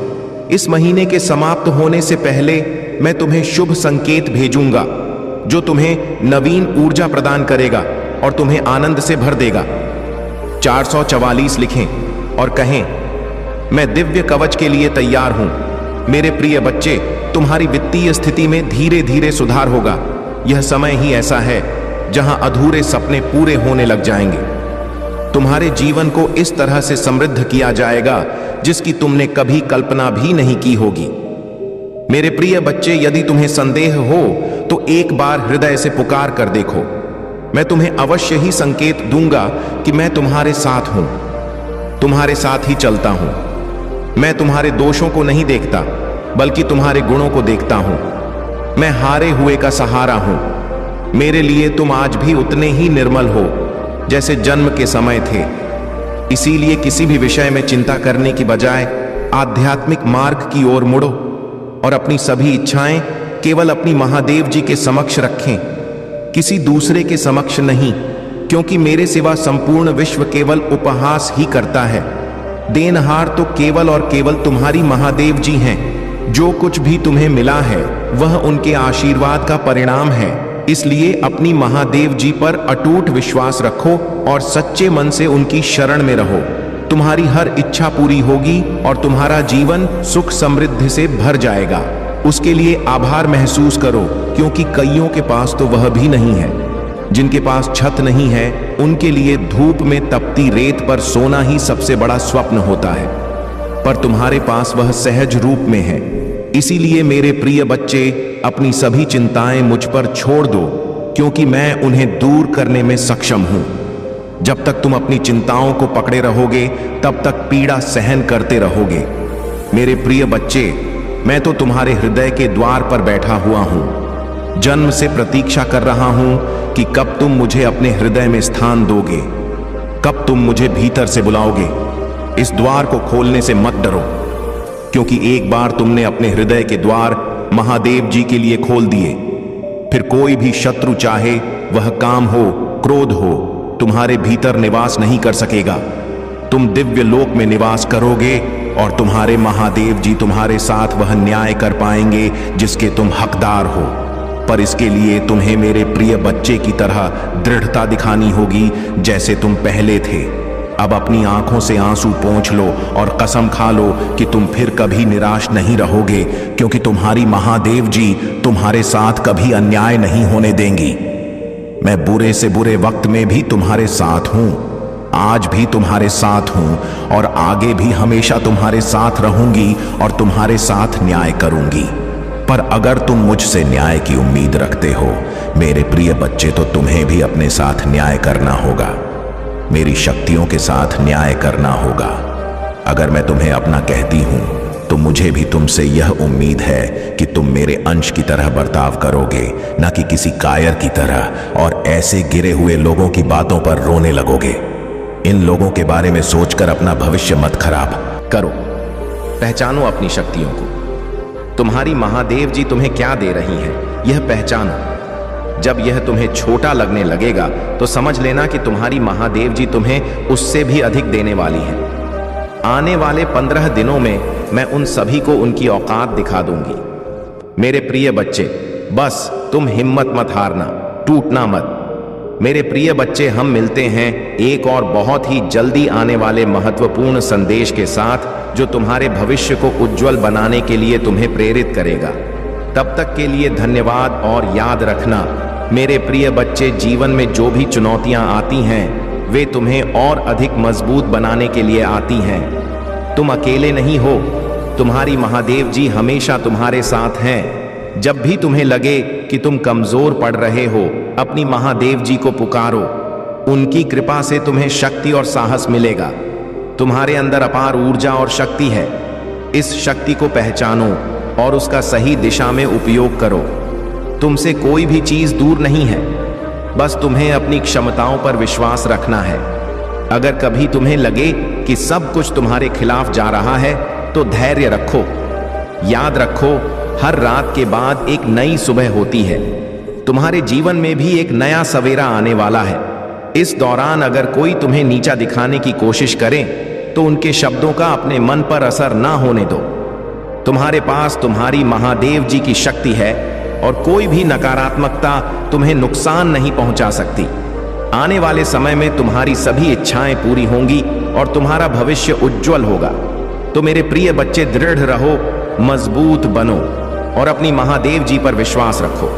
इस महीने के समाप्त होने से पहले मैं तुम्हें शुभ संकेत भेजूंगा जो तुम्हें नवीन ऊर्जा प्रदान करेगा और तुम्हें आनंद से भर देगा। 444 लिखें और कहें, मैं दिव्य कवच के लिए तैयार हूं। मेरे प्रिय बच्चे, तुम्हारी वित्तीय स्थिति में धीरे धीरे सुधार होगा। यह समय ही ऐसा है जहां अधूरे सपने पूरे होने लग जाएंगे। तुम्हारे जीवन को इस तरह से समृद्ध किया जाएगा जिसकी तुमने कभी कल्पना भी नहीं की होगी। मेरे प्रिय बच्चे, यदि तुम्हें संदेह हो तो एक बार हृदय से पुकार कर देखो। मैं तुम्हें अवश्य ही संकेत दूंगा कि मैं तुम्हारे साथ हूं, तुम्हारे साथ ही चलता हूं। मैं तुम्हारे दोषों को नहीं देखता, बल्कि तुम्हारे गुणों को देखता हूं। मैं हारे हुए का सहारा हूं। मेरे लिए तुम आज भी उतने ही निर्मल हो जैसे जन्म के समय थे। इसीलिए किसी भी विषय में चिंता करने की बजाय आध्यात्मिक मार्ग की ओर मुड़ो और अपनी सभी इच्छाएं केवल अपनी महादेव जी के समक्ष रखें, किसी दूसरे के समक्ष नहीं, क्योंकि मेरे सिवा संपूर्ण विश्व केवल उपहास ही करता है। देनहार तो केवल और केवल तुम्हारी महादेव जी हैं। जो कुछ भी तुम्हें मिला है वह उनके आशीर्वाद का परिणाम है। इसलिए अपनी महादेव जी पर अटूट विश्वास रखो और सच्चे मन से उनकी शरण में रहो। तुम्हारी हर इच्छा पूरी होगी और तुम्हारा जीवन सुख समृद्धि से भर जाएगा। उसके लिए आभार महसूस करो, क्योंकि कईयों के पास तो वह भी नहीं है। जिनके पास छत नहीं है उनके लिए धूप में तपती रेत पर सोना ही सबसे बड़ा स्वप्न होता है, पर तुम्हारे पास वह सहज रूप में है। इसीलिए मेरे प्रिय बच्चे, अपनी सभी चिंताएं मुझ पर छोड़ दो, क्योंकि मैं उन्हें दूर करने में सक्षम हूं। जब तक तुम अपनी चिंताओं को पकड़े रहोगे तब तक पीड़ा सहन करते रहोगे। मेरे प्रिय बच्चे, मैं तो तुम्हारे हृदय के द्वार पर बैठा हुआ हूं। जन्म से प्रतीक्षा कर रहा हूं कि कब तुम मुझे अपने हृदय में स्थान दोगे, कब तुम मुझे भीतर से बुलाओगे। इस द्वार को खोलने से मत डरो, क्योंकि एक बार तुमने अपने हृदय के द्वार महादेव जी के लिए खोल दिए, फिर कोई भी शत्रु, चाहे वह काम हो, क्रोध हो, तुम्हारे भीतर निवास नहीं कर सकेगा। तुम दिव्य लोक में निवास करोगे और तुम्हारे महादेव जी तुम्हारे साथ वह न्याय कर पाएंगे जिसके तुम हकदार हो। पर इसके लिए तुम्हें मेरे प्रिय बच्चे की तरह दृढ़ता दिखानी होगी, जैसे तुम पहले थे। अब अपनी आंखों से आंसू पोंछ लो और कसम खा लो कि तुम फिर कभी निराश नहीं रहोगे, क्योंकि तुम्हारी महादेव जी तुम्हारे साथ कभी अन्याय नहीं होने देंगी। मैं बुरे से बुरे वक्त में भी तुम्हारे साथ हूं, आज भी तुम्हारे साथ हूं और आगे भी हमेशा तुम्हारे साथ रहूंगी और तुम्हारे साथ न्याय करूंगी। पर अगर तुम मुझसे न्याय की उम्मीद रखते हो मेरे प्रिय बच्चे, तो तुम्हें भी अपने साथ न्याय करना होगा, मेरी शक्तियों के साथ न्याय करना होगा। अगर मैं तुम्हें अपना कहती हूं तो मुझे भी तुमसे यह उम्मीद है कि तुम मेरे अंश की तरह बर्ताव करोगे, न कि किसी कायर की तरह और ऐसे गिरे हुए लोगों की बातों पर रोने लगोगे। इन लोगों के बारे में सोचकर अपना भविष्य मत खराब करो। पहचानो अपनी शक्तियों को। तुम्हारी महादेव जी तुम्हें क्या दे रही हैं, यह पहचानो। जब यह तुम्हें छोटा लगने लगेगा तो समझ लेना कि तुम्हारी महादेव जी तुम्हें उससे भी अधिक देने वाली हैं। आने वाले 15 दिनों में मैं उन सभी को उनकी औकात दिखा दूंगी। मेरे प्रिय बच्चे, बस तुम हिम्मत मत हारना, टूटना मत। मेरे प्रिय बच्चे, हम मिलते हैं एक और बहुत ही जल्दी आने वाले महत्वपूर्ण संदेश के साथ, जो तुम्हारे भविष्य को उज्जवल बनाने के लिए तुम्हें प्रेरित करेगा। तब तक के लिए धन्यवाद और याद रखना मेरे प्रिय बच्चे, जीवन में जो भी चुनौतियां आती हैं वे तुम्हें और अधिक मजबूत बनाने के लिए आती हैं। तुम अकेले नहीं हो, तुम्हारी महादेव जी हमेशा तुम्हारे साथ हैं। जब भी तुम्हें लगे कि तुम कमजोर पड़ रहे हो, अपनी महादेव जी को पुकारो। उनकी कृपा से तुम्हें शक्ति और साहस मिलेगा। तुम्हारे अंदर अपार ऊर्जा और शक्ति है। इस शक्ति को पहचानो और उसका सही दिशा में उपयोग करो। तुमसे कोई भी चीज दूर नहीं है, बस तुम्हें अपनी क्षमताओं पर विश्वास रखना है। अगर कभी तुम्हें लगे कि सब कुछ तुम्हारे खिलाफ जा रहा है तो धैर्य रखो। याद रखो, हर रात के बाद एक नई सुबह होती है। तुम्हारे जीवन में भी एक नया सवेरा आने वाला है। इस दौरान अगर कोई तुम्हें नीचा दिखाने की कोशिश करे तो उनके शब्दों का अपने मन पर असर ना होने दो। तुम्हारे पास तुम्हारी महादेव जी की शक्ति है और कोई भी नकारात्मकता तुम्हें नुकसान नहीं पहुंचा सकती। आने वाले समय में तुम्हारी सभी इच्छाएं पूरी होंगी और तुम्हारा भविष्य उज्जवल होगा। तो मेरे प्रिय बच्चे, दृढ़ रहो, मजबूत बनो और अपनी महादेव जी पर विश्वास रखो।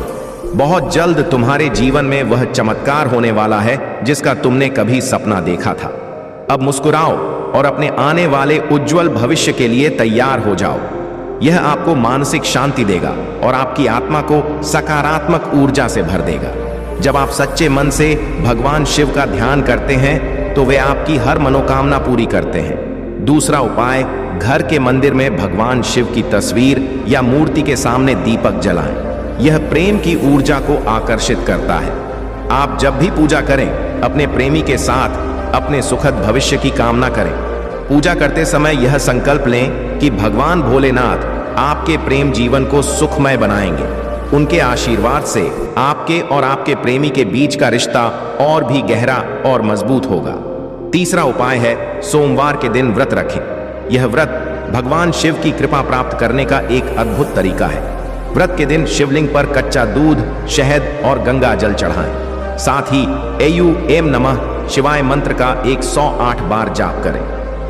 बहुत जल्द तुम्हारे जीवन में वह चमत्कार होने वाला है जिसका तुमने कभी सपना देखा था। अब मुस्कुराओ और अपने आने वाले उज्जवल भविष्य के लिए तैयार हो जाओ। यह आपको मानसिक शांति देगा और आपकी आत्मा को सकारात्मक ऊर्जा से भर देगा। जब आप सच्चे मन से भगवान शिव का ध्यान करते हैं तो वे आपकी हर मनोकामना पूरी करते हैं। दूसरा उपाय, घर के मंदिर में भगवान शिव की तस्वीर या मूर्ति के सामने दीपक जलाएं। यह प्रेम की ऊर्जा को आकर्षित करता है। आप जब भी पूजा करें, अपने प्रेमी के साथ अपने सुखद भविष्य की कामना करें। पूजा करते समय यह संकल्प लें कि भगवान भोलेनाथ आपके प्रेम जीवन को सुखमय बनाएंगे। उनके आशीर्वाद से आपके और आपके प्रेमी के बीच का रिश्ता और भी गहरा और मजबूत होगा। तीसरा उपाय है सोमवार के दिन व्रत रखें। यह व्रत भगवान शिव की कृपा प्राप्त करने का एक अद्भुत तरीका है। व्रत के दिन शिवलिंग पर कच्चा दूध, शहद और गंगा जल चढ़ाएं। साथ ही एयू एम नमः शिवाय मंत्र का 108 बार जाप करें।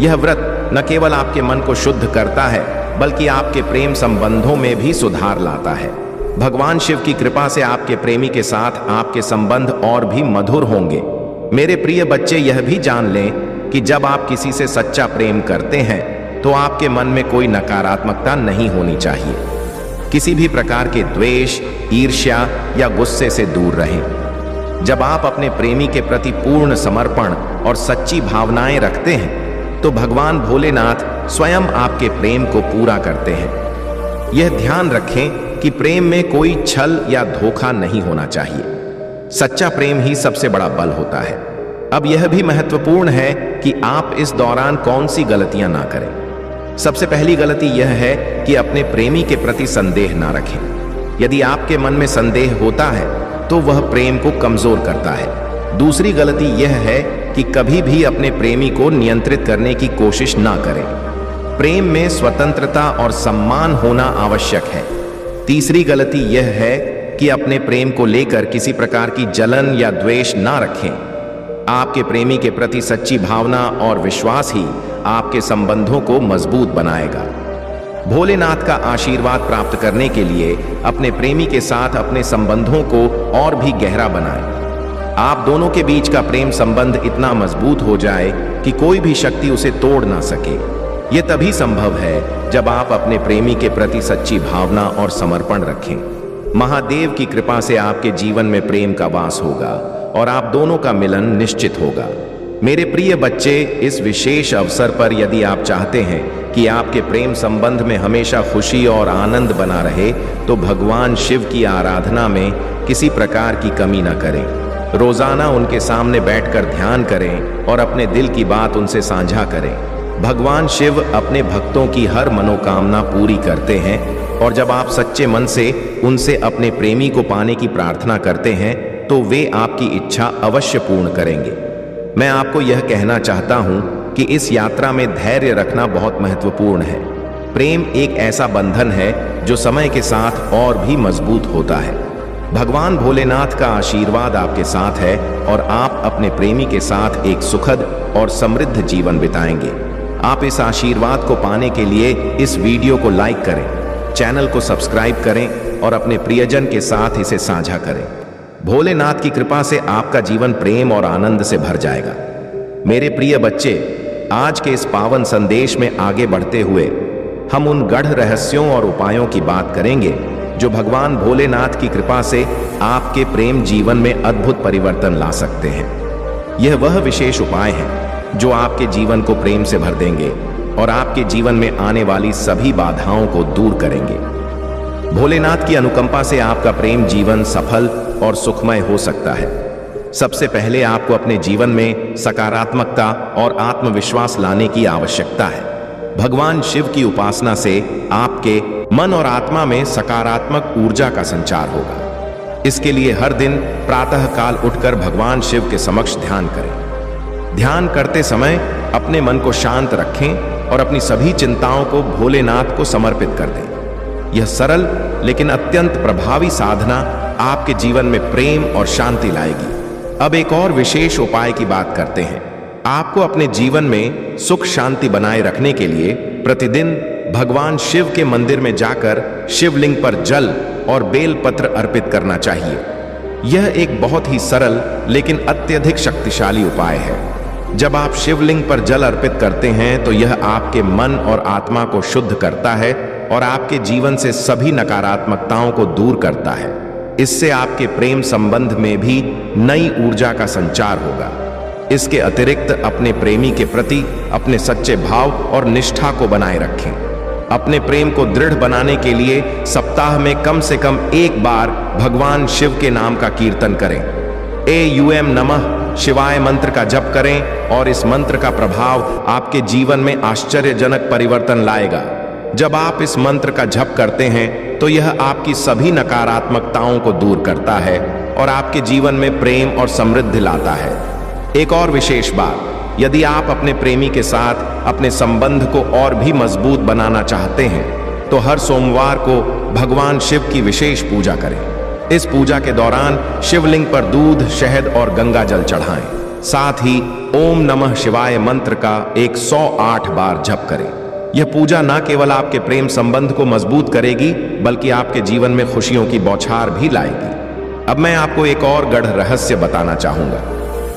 यह व्रत न केवल आपके मन को शुद्ध करता है बल्कि आपके प्रेम संबंधों में भी सुधार लाता है। भगवान शिव की कृपा से आपके प्रेमी के साथ आपके संबंध और भी मधुर होंगे। मेरे प्रिय बच्चे, यह भी जान लें कि जब आप किसी से सच्चा प्रेम करते हैं तो आपके मन में कोई नकारात्मकता नहीं होनी चाहिए। किसी भी प्रकार के द्वेष, ईर्ष्या या गुस्से से दूर रहें। जब आप अपने प्रेमी के प्रति पूर्ण समर्पण और सच्ची भावनाएं रखते हैं तो भगवान भोलेनाथ स्वयं आपके प्रेम को पूरा करते हैं। यह ध्यान रखें कि प्रेम में कोई छल या धोखा नहीं होना चाहिए। सच्चा प्रेम ही सबसे बड़ा बल होता है। अब यह भी महत्वपूर्ण है कि आप इस दौरान कौन सी गलतियां ना करें। सबसे पहली गलती यह है कि अपने प्रेमी के प्रति संदेह ना रखें। यदि आपके मन में संदेह होता है तो वह प्रेम को कमजोर करता है। दूसरी गलती यह है कि कभी भी अपने प्रेमी को नियंत्रित करने की कोशिश ना करें। प्रेम में स्वतंत्रता और सम्मान होना आवश्यक है। तीसरी गलती यह है कि अपने प्रेम को लेकर किसी प्रकार की जलन या द्वेष ना रखें। आपके प्रेमी के प्रति सच्ची भावना और विश्वास ही आपके संबंधों को मजबूत बनाएगा। भोलेनाथ का आशीर्वाद प्राप्त करने के लिए अपने प्रेमी के साथ अपने संबंधों को और भी गहरा बनाएं। आप दोनों के बीच का प्रेम संबंध इतना मजबूत हो जाए कि कोई भी शक्ति उसे तोड़ ना सके। यह तभी संभव है जब आप अपने प्रेमी के प्रति सच्ची भावना और समर्पण रखें। महादेव की कृपा से आपके जीवन में प्रेम का वास होगा और आप दोनों का मिलन निश्चित होगा। मेरे प्रिय बच्चे, इस विशेष अवसर पर यदि आप चाहते हैं कि आपके प्रेम संबंध में हमेशा खुशी और आनंद बना रहे तो भगवान शिव की आराधना में किसी प्रकार की कमी न करें। रोजाना उनके सामने बैठकर ध्यान करें और अपने दिल की बात उनसे साझा करें। भगवान शिव अपने भक्तों की हर मनोकामना पूरी करते हैं और जब आप सच्चे मन से उनसे अपने प्रेमी को पाने की प्रार्थना करते हैं तो वे आपकी इच्छा अवश्य पूर्ण करेंगे। मैं आपको यह कहना चाहता हूं कि इस यात्रा में धैर्य रखना बहुत महत्वपूर्ण है। प्रेम एक ऐसा बंधन है जो समय के साथ और भी मजबूत होता है। भगवान भोलेनाथ का आशीर्वाद आपके साथ है और आप अपने प्रेमी के साथ एक सुखद और समृद्ध जीवन बिताएंगे। आप इस आशीर्वाद को पाने के लिए इस वीडियो को लाइक करें, चैनल को सब्सक्राइब करें और अपने प्रियजन के साथ इसे साझा करें। भोलेनाथ की कृपा से आपका जीवन प्रेम और आनंद से भर जाएगा। मेरे प्रिय बच्चे, आज के इस पावन संदेश में आगे बढ़ते हुए हम उन गढ़ रहस्यों और उपायों की बात करेंगे जो भगवान भोलेनाथ की कृपा से आपके प्रेम जीवन में अद्भुत परिवर्तन ला सकते हैं। यह वह विशेष उपाय है जो आपके जीवन को प्रेम से भर देंगे और आपके जीवन में आने वाली सभी बाधाओं को दूर करेंगे। भोलेनाथ की अनुकंपा से आपका प्रेम जीवन सफल और सुखमय हो सकता है। सबसे पहले आपको अपने जीवन में सकारात्मकता और आत्मविश्वास लाने की आवश्यकता है। भगवान शिव की उपासना से आपके मन और आत्मा में सकारात्मक ऊर्जा का संचार होगा। इसके लिए हर दिन प्रातः काल उठकर भगवान शिव के समक्ष ध्यान करें। ध्यान करते समय अपने मन को शांत रखें और अपनी सभी चिंताओं को भोलेनाथ को समर्पित कर दें। यह सरल लेकिन अत्यंत प्रभावी साधना आपके जीवन में प्रेम और शांति लाएगी। अब एक और विशेष उपाय की बात करते हैं। आपको अपने जीवन में सुख शांति बनाए रखने के लिए प्रतिदिन भगवान शिव के मंदिर में जाकर शिवलिंग पर जल और बेलपत्र अर्पित करना चाहिए। यह एक बहुत ही सरल लेकिन अत्यधिक शक्तिशाली उपाय है। जब आप शिवलिंग पर जल अर्पित करते हैं तो यह आपके मन और आत्मा को शुद्ध करता है और आपके जीवन से सभी नकारात्मकताओं को दूर करता है। इससे आपके प्रेम संबंध में भी नई ऊर्जा का संचार होगा। इसके अतिरिक्त अपने प्रेमी के प्रति अपने सच्चे भाव और निष्ठा को बनाए रखें। अपने प्रेम को दृढ़ बनाने के लिए सप्ताह में कम से कम एक बार भगवान शिव के नाम का कीर्तन करें। एयूएम नमः शिवाय मंत्र का जप करें और इस मंत्र का प्रभाव आपके जीवन में आश्चर्यजनक परिवर्तन लाएगा। जब आप इस मंत्र का जप करते हैं तो यह आपकी सभी नकारात्मकताओं को दूर करता है और आपके जीवन में प्रेम और समृद्धि लाता है। एक और विशेष बात, यदि आप अपने प्रेमी के साथ अपने संबंध को और भी मजबूत बनाना चाहते हैं तो हर सोमवार को भगवान शिव की विशेष पूजा करें। इस पूजा के दौरान शिवलिंग पर दूध, शहद और गंगा जल चढ़ाएं। साथ ही ओम नमः शिवाय मंत्र का 108 बार जप करें। यह पूजा न केवल आपके प्रेम संबंध को मजबूत करेगी बल्कि आपके जीवन में खुशियों की बौछार भी लाएगी। अब मैं आपको एक और गढ़ रहस्य बताना चाहूंगा।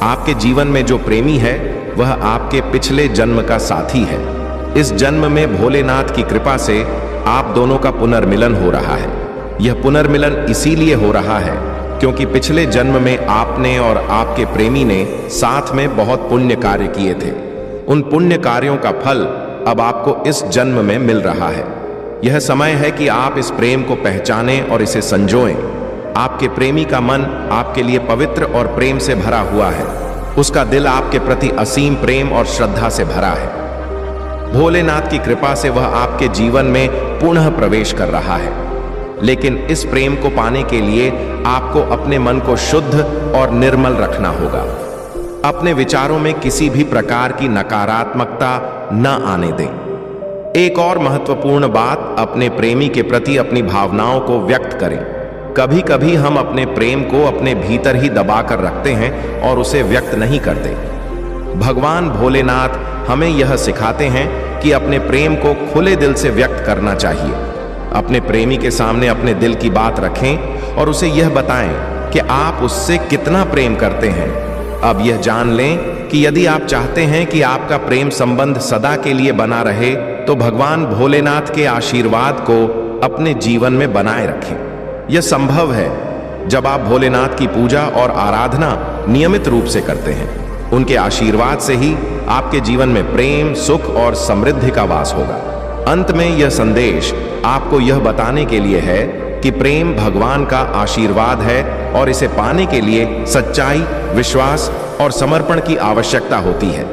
आपके जीवन में जो प्रेमी है वह आपके पिछले जन्म का साथी है। इस जन्म में भोलेनाथ की कृपा से आप दोनों का पुनर्मिलन हो रहा है। यह पुनर्मिलन इसीलिए हो रहा है क्योंकि पिछले जन्म में आपने और आपके प्रेमी ने साथ में बहुत पुण्य कार्य किए थे। उन पुण्य कार्यों का फल अब आपको इस जन्म में मिल रहा है। यह समय है कि आप इस प्रेम को पहचानें और इसे संजोएं। आपके प्रेमी का मन आपके लिए पवित्र और प्रेम से भरा हुआ है। उसका दिल आपके प्रति असीम प्रेम और श्रद्धा से भरा है। भोलेनाथ की कृपा से वह आपके जीवन में पुनः प्रवेश कर रहा है। लेकिन इस प्रेम को पाने के लिए आपको अपने मन को शुद्ध और निर्मल रखना होगा। अपने विचारों में किसी भी प्रकार की नकारात्मकता न आने दें। एक और महत्वपूर्ण बात, अपने प्रेमी के प्रति अपनी भावनाओं को व्यक्त करें। कभी कभी हम अपने प्रेम को अपने भीतर ही दबा कर रखते हैं और उसे व्यक्त नहीं करते। भगवान भोलेनाथ हमें यह सिखाते हैं कि अपने प्रेम को खुले दिल से व्यक्त करना चाहिए। अपने प्रेमी के सामने अपने दिल की बात रखें और उसे यह बताएं कि आप उससे कितना प्रेम करते हैं। अब यह जान लें कि यदि आप चाहते हैं कि आपका प्रेम संबंध सदा के लिए बना रहे तो भगवान भोलेनाथ के आशीर्वाद को अपने जीवन में बनाए रखें। यह संभव है जब आप भोलेनाथ की पूजा और आराधना नियमित रूप से करते हैं। उनके आशीर्वाद से ही आपके जीवन में प्रेम, सुख और समृद्धि का वास होगा। अंत में यह संदेश आपको यह बताने के लिए है कि प्रेम भगवान का आशीर्वाद है और इसे पाने के लिए सच्चाई, विश्वास और समर्पण की आवश्यकता होती है।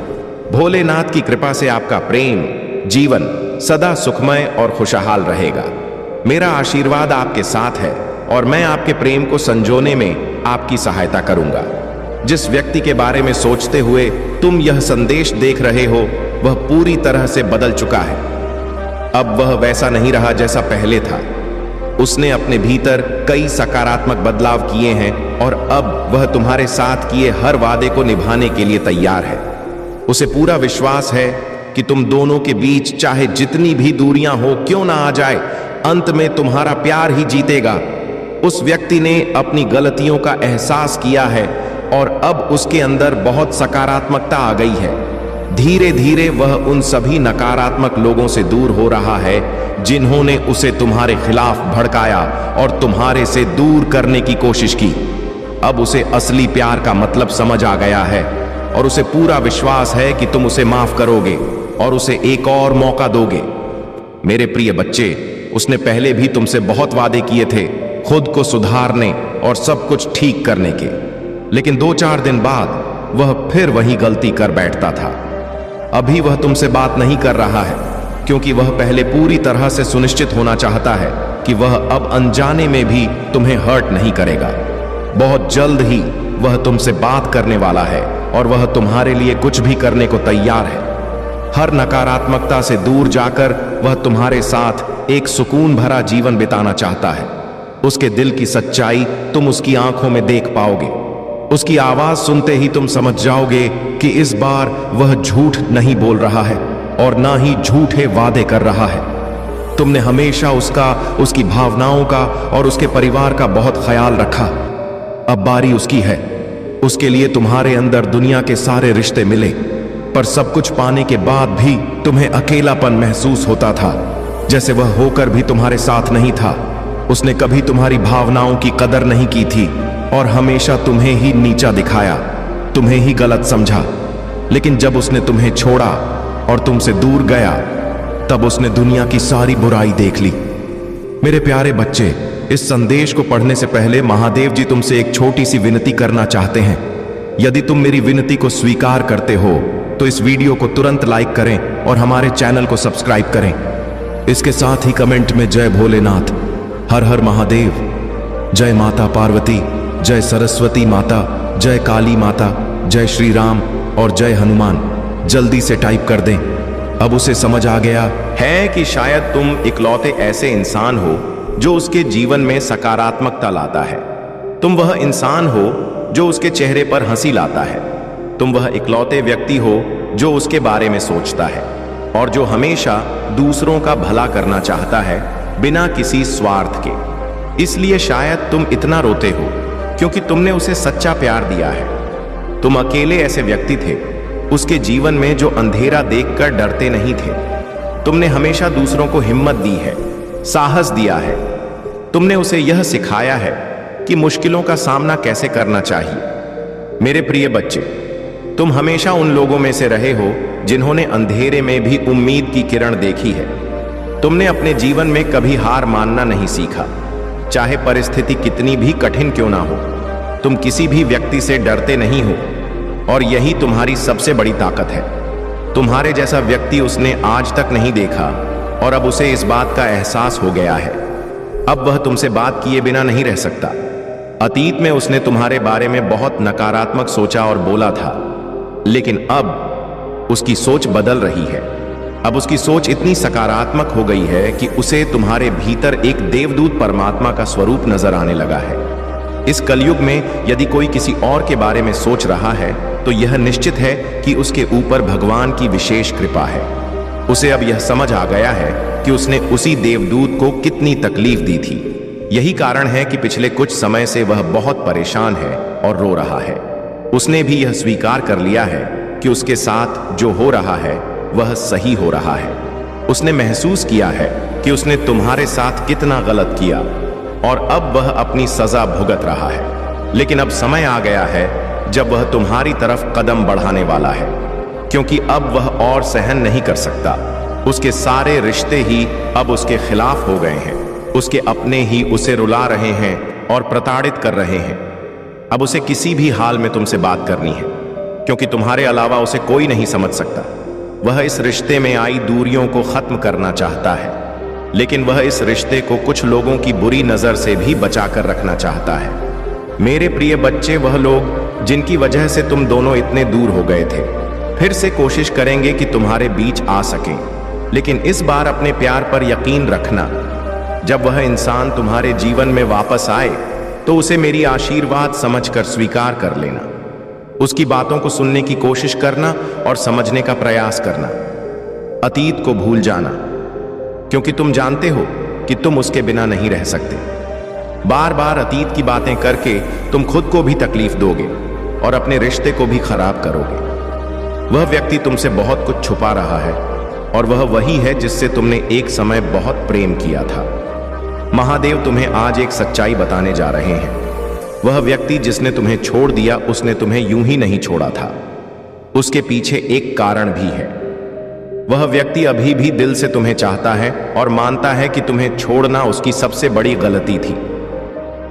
भोलेनाथ की कृपा से आपका प्रेम जीवन सदा सुखमय और खुशहाल रहेगा। मेरा आशीर्वाद आपके साथ है और मैं आपके प्रेम को संजोने में आपकी सहायता करूंगा। जिस व्यक्ति के बारे में सोचते हुए तुम यह संदेश देख रहे हो वह पूरी तरह से बदल चुका है। अब वह वैसा नहीं रहा जैसा पहले था। उसने अपने भीतर कई सकारात्मक बदलाव किए हैं और अब वह तुम्हारे साथ किए हर वादे को निभाने के लिए तैयार है। उसे पूरा विश्वास है कि तुम दोनों के बीच चाहे जितनी भी दूरियां हो क्यों ना आ जाए, अंत में तुम्हारा प्यार ही जीतेगा। उस व्यक्ति ने अपनी गलतियों का एहसास किया है और अब उसके अंदर बहुत सकारात्मकता आ गई है। धीरे धीरे वह उन सभी नकारात्मक लोगों से दूर हो रहा है जिन्होंने उसे तुम्हारे खिलाफ भड़काया और तुम्हारे से दूर करने की कोशिश की। अब उसे असली प्यार का मतलब समझ आ गया है और उसे पूरा विश्वास है कि तुम उसे माफ करोगे और उसे एक और मौका दोगे। मेरे प्रिय बच्चे, उसने पहले भी तुमसे बहुत वादे किए थे खुद को सुधारने और सब कुछ ठीक करने के, लेकिन 2-4 दिन बाद वह फिर वही गलती कर बैठता था। अभी वह तुमसे बात नहीं कर रहा है क्योंकि वह पहले पूरी तरह से सुनिश्चित होना चाहता है कि वह अब अनजाने में भी तुम्हें हर्ट नहीं करेगा। बहुत जल्द ही वह तुमसे बात करने वाला है और वह तुम्हारे लिए कुछ भी करने को तैयार है। हर नकारात्मकता से दूर जाकर वह तुम्हारे साथ एक सुकून भरा जीवन बिताना चाहता है। उसके दिल की सच्चाई तुम उसकी आंखों में देख पाओगे। उसकी आवाज सुनते ही तुम समझ जाओगे कि इस बार वह झूठ नहीं बोल रहा है और ना ही झूठे वादे कर रहा है। तुमने हमेशा उसकी भावनाओं का और उसके परिवार का बहुत ख्याल रखा। अब बारी उसकी है। उसके लिए तुम्हारे अंदर दुनिया के सारे रिश्ते मिले, पर सब कुछ पाने के बाद भी तुम्हें अकेलापन महसूस होता था, जैसे वह होकर भी तुम्हारे साथ नहीं था। उसने कभी तुम्हारी भावनाओं की कदर नहीं की थी और हमेशा तुम्हें ही नीचा दिखाया, तुम्हें ही गलत समझा। लेकिन जब उसने तुम्हें छोड़ा और तुमसे दूर गया, तब उसने दुनिया की सारी बुराई देख ली। मेरे प्यारे बच्चे, इस संदेश को पढ़ने से पहले महादेव जी तुमसे एक छोटी सी विनती करना चाहते हैं। यदि तुम मेरी विनती को स्वीकार करते हो तो इस वीडियो को तुरंत लाइक करें और हमारे चैनल को सब्सक्राइब करें। इसके साथ ही कमेंट में जय भोलेनाथ, हर हर महादेव, जय माता पार्वती, जय सरस्वती माता, जय काली माता, जय श्री राम और जय हनुमान जल्दी से टाइप कर दें। अब उसे समझ आ गया है कि शायद तुम इकलौते ऐसे इंसान हो जो उसके जीवन में सकारात्मकता लाता है। तुम वह इंसान हो जो उसके चेहरे पर हंसी लाता है। तुम वह इकलौते व्यक्ति हो जो उसके बारे में सोचता है और जो हमेशा दूसरों का भला करना चाहता है बिना किसी स्वार्थ के। इसलिए शायद तुम इतना रोते हो क्योंकि तुमने उसे सच्चा प्यार दिया है। तुम अकेले ऐसे व्यक्ति थे उसके जीवन में जो अंधेरा देखकर डरते नहीं थे। तुमने हमेशा दूसरों को हिम्मत दी है, साहस दिया है। तुमने उसे यह सिखाया है कि मुश्किलों का सामना कैसे करना चाहिए। मेरे प्रिय बच्चे, तुम हमेशा उन लोगों में से रहे हो जिन्होंने अंधेरे में भी उम्मीद की किरण देखी है। तुमने अपने जीवन में कभी हार मानना नहीं सीखा, चाहे परिस्थिति कितनी भी कठिन क्यों ना हो। तुम किसी भी व्यक्ति से डरते नहीं हो और यही तुम्हारी सबसे बड़ी ताकत है। तुम्हारे जैसा व्यक्ति उसने आज तक नहीं देखा और अब उसे इस बात का एहसास हो गया है। अब वह तुमसे बात किए बिना नहीं रह सकता। अतीत में उसने तुम्हारे बारे में बहुत नकारात्मक सोचा और बोला था, लेकिन अब उसकी सोच बदल रही है। अब उसकी सोच इतनी सकारात्मक हो गई है कि उसे तुम्हारे भीतर एक देवदूत परमात्मा का स्वरूप नजर आने लगा है। इस कलयुग में यदि कोई किसी और के बारे में सोच रहा है तो यह निश्चित है कि उसके ऊपर भगवान की विशेष कृपा है। उसे अब यह समझ आ गया है कि उसने उसी देवदूत को कितनी तकलीफ दी थी। यही कारण है कि पिछले कुछ समय से वह बहुत परेशान है और रो रहा है। उसने भी यह स्वीकार कर लिया है कि उसके साथ जो हो रहा है वह सही हो रहा है। उसने महसूस किया है कि उसने तुम्हारे साथ कितना गलत किया और अब वह अपनी सजा भुगत रहा है। लेकिन अब समय आ गया है जब वह तुम्हारी तरफ कदम बढ़ाने वाला है, क्योंकि अब वह और सहन नहीं कर सकता। उसके सारे रिश्ते ही अब उसके खिलाफ हो गए हैं। उसके अपने ही उसे रुला रहे हैं और प्रताड़ित कर रहे हैं। अब उसे किसी भी हाल में तुमसे बात करनी है, क्योंकि तुम्हारे अलावा उसे कोई नहीं समझ सकता। वह इस रिश्ते में आई दूरियों को खत्म करना चाहता है, लेकिन वह इस रिश्ते को कुछ लोगों की बुरी नजर से भी बचाकर रखना चाहता है। मेरे प्रिय बच्चे, वह लोग जिनकी वजह से तुम दोनों इतने दूर हो गए थे फिर से कोशिश करेंगे कि तुम्हारे बीच आ सकें, लेकिन इस बार अपने प्यार पर यकीन रखना। जब वह इंसान तुम्हारे जीवन में वापस आए तो उसे मेरी आशीर्वाद समझकर स्वीकार कर लेना। उसकी बातों को सुनने की कोशिश करना और समझने का प्रयास करना। अतीत को भूल जाना, क्योंकि तुम जानते हो कि तुम उसके बिना नहीं रह सकते। बार बार अतीत की बातें करके तुम खुद को भी तकलीफ दोगे और अपने रिश्ते को भी खराब करोगे। वह व्यक्ति तुमसे बहुत कुछ छुपा रहा है और वह वही है जिससे तुमने एक समय बहुत प्रेम किया था। महादेव तुम्हें आज एक सच्चाई बताने जा रहे हैं। वह व्यक्ति जिसने तुम्हें छोड़ दिया उसने तुम्हें यूं ही नहीं छोड़ा था। उसके पीछे एक कारण भी है। वह व्यक्ति अभी भी दिल से तुम्हें चाहता है और मानता है कि तुम्हें छोड़ना उसकी सबसे बड़ी गलती थी।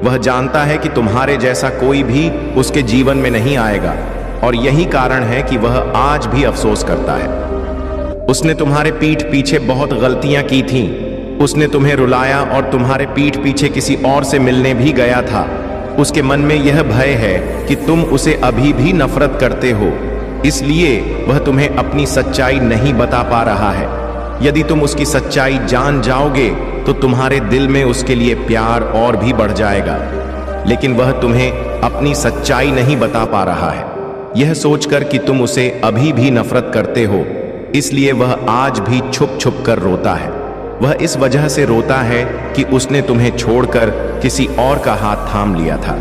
वह जानता है कि तुम्हारे जैसा कोई भी उसके जीवन में नहीं आएगा और यही कारण है कि वह आज भी अफसोस करता है। उसने तुम्हारे पीठ पीछे बहुत गलतियां की थीं। उसने तुम्हें रुलाया और तुम्हारे पीठ पीछे किसी और से मिलने भी गया था। उसके मन में यह भय है कि तुम उसे अभी भी नफरत करते हो, इसलिए वह तुम्हें अपनी सच्चाई नहीं बता पा रहा है। यदि तुम उसकी सच्चाई जान जाओगे तो तुम्हारे दिल में उसके लिए प्यार और भी बढ़ जाएगा, लेकिन वह तुम्हें अपनी सच्चाई नहीं बता पा रहा है। यह सोचकर कि तुम उसे अभी भी नफरत करते हो, इसलिए वह आज भी छुप छुप कर रोता है। वह इस वजह से रोता है कि उसने तुम्हें छोड़कर किसी और का हाथ थाम लिया था।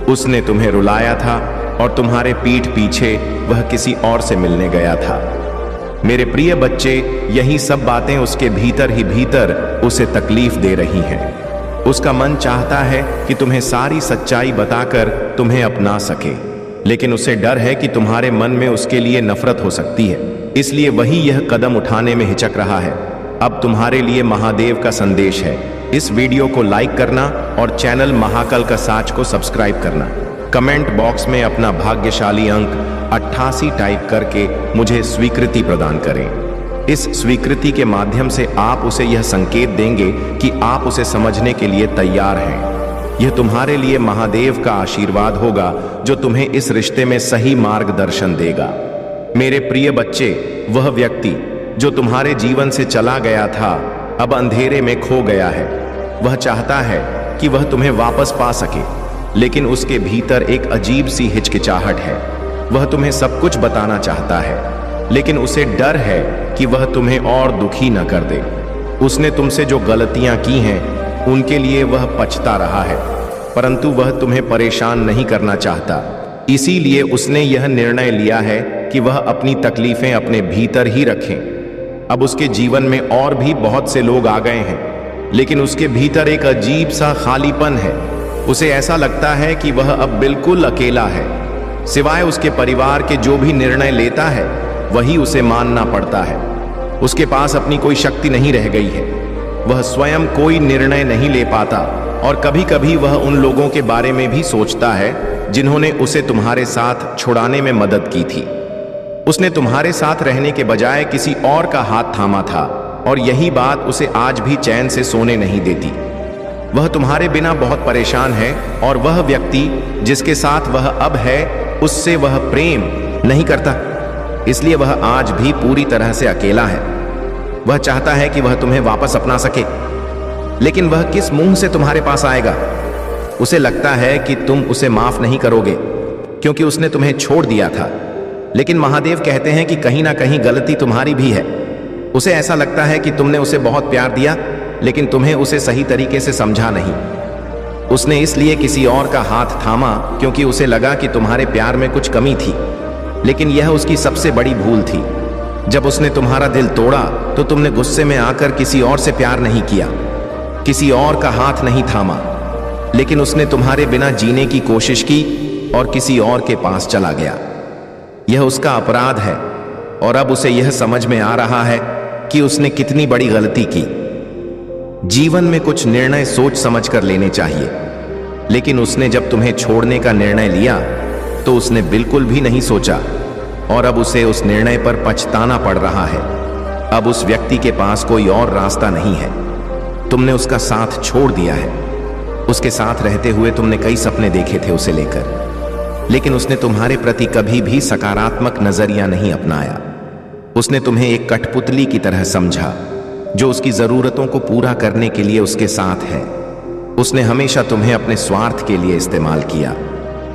उसने तुम्हें रुलाया था और तुम्हारे पीठ पीछे वह किसी और से मिलने गया था। मेरे प्रिय बच्चे, यही सब बातें उसके भीतर ही भीतर उसे तकलीफ दे रही हैं। उसका मन चाहता है कि तुम्हें सारी सच्चाई बताकर तुम्हें अपना सके, लेकिन उसे डर है कि तुम्हारे मन में उसके लिए नफरत हो सकती है, इसलिए वही यह कदम उठाने में हिचक रहा है। अब तुम्हारे लिए महादेव का संदेश है। इस वीडियो को लाइक करना और चैनल महाकाल का साच को सब्सक्राइब करना। कमेंट बॉक्स में अपना भाग्यशाली अंक 88 टाइप करके मुझे स्वीकृति प्रदान करें। इस स्वीकृति के माध्यम से आप उसे यह संकेत देंगे कि आप उसे समझने के लिए तैयार हैं। यह तुम्हारे लिए महादेव का आशीर्वाद होगा जो तुम्हें इस रिश्ते में सही मार्गदर्शन देगा। मेरे प्रिय बच्चे, वह व्यक्ति जो तुम्हारे जीवन से चला गया था अब अंधेरे में खो गया है। वह चाहता है कि वह तुम्हें वापस पा सके, लेकिन उसके भीतर एक अजीब सी हिचकिचाहट है। वह तुम्हें सब कुछ बताना चाहता है, लेकिन उसे डर है कि वह तुम्हें और दुखी न कर दे। उसने तुमसे जो गलतियां की हैं उनके लिए वह पछता रहा है, परंतु वह तुम्हें परेशान नहीं करना चाहता। इसीलिए उसने यह निर्णय लिया है कि वह अपनी तकलीफें अपने भीतर ही रखें। अब उसके जीवन में और भी बहुत से लोग आ गए हैं, लेकिन उसके भीतर एक अजीब सा खालीपन है। उसे ऐसा लगता है कि वह अब बिल्कुल अकेला है। सिवाय उसके परिवार के जो भी निर्णय लेता है वही उसे मानना पड़ता है। उसके पास अपनी कोई शक्ति नहीं रह गई है। वह स्वयं कोई निर्णय नहीं ले पाता और कभी कभी वह उन लोगों के बारे में भी सोचता है जिन्होंने उसे तुम्हारे साथ छुड़ाने में मदद की थी। उसने तुम्हारे साथ रहने के बजाय किसी और का हाथ थामा था और यही बात उसे आज भी चैन से सोने नहीं देती। वह तुम्हारे बिना बहुत परेशान है और वह व्यक्ति जिसके साथ वह अब है उससे वह प्रेम नहीं करता, इसलिए वह आज भी पूरी तरह से अकेला है। वह चाहता है कि वह तुम्हें वापस अपना सके, लेकिन वह किस मुंह से तुम्हारे पास आएगा? उसे लगता है कि तुम उसे माफ नहीं करोगे क्योंकि उसने तुम्हें छोड़ दिया था, लेकिन महादेव कहते हैं कि कहीं ना कहीं गलती तुम्हारी भी है। उसे ऐसा लगता है कि तुमने उसे बहुत प्यार दिया, लेकिन तुम्हें उसे सही तरीके से समझा नहीं। उसने इसलिए किसी और का हाथ थामा क्योंकि उसे लगा कि तुम्हारे प्यार में कुछ कमी थी, लेकिन यह उसकी सबसे बड़ी भूल थी। जब उसने तुम्हारा दिल तोड़ा तो तुमने गुस्से में आकर किसी और से प्यार नहीं किया, किसी और का हाथ नहीं थामा, लेकिन उसने तुम्हारे बिना जीने की कोशिश की और किसी और के पास चला गया। यह उसका अपराध है और अब उसे यह समझ में आ रहा है कि उसने कितनी बड़ी गलती की। जीवन में कुछ निर्णय सोच समझ कर लेने चाहिए, लेकिन उसने जब तुम्हें छोड़ने का निर्णय लिया तो उसने बिल्कुल भी नहीं सोचा और अब उसे उस निर्णय पर पछताना पड़ रहा है। अब उस व्यक्ति के पास कोई और रास्ता नहीं है। तुमने उसका साथ छोड़ दिया है। उसके साथ रहते हुए तुमने कई सपने देखे थे उसे लेकर, लेकिन उसने तुम्हारे प्रति कभी भी सकारात्मक नजरिया नहीं अपनाया। उसने तुम्हें एक कठपुतली की तरह समझा जो उसकी जरूरतों को पूरा करने के लिए उसके साथ है। उसने हमेशा तुम्हें अपने स्वार्थ के लिए इस्तेमाल किया,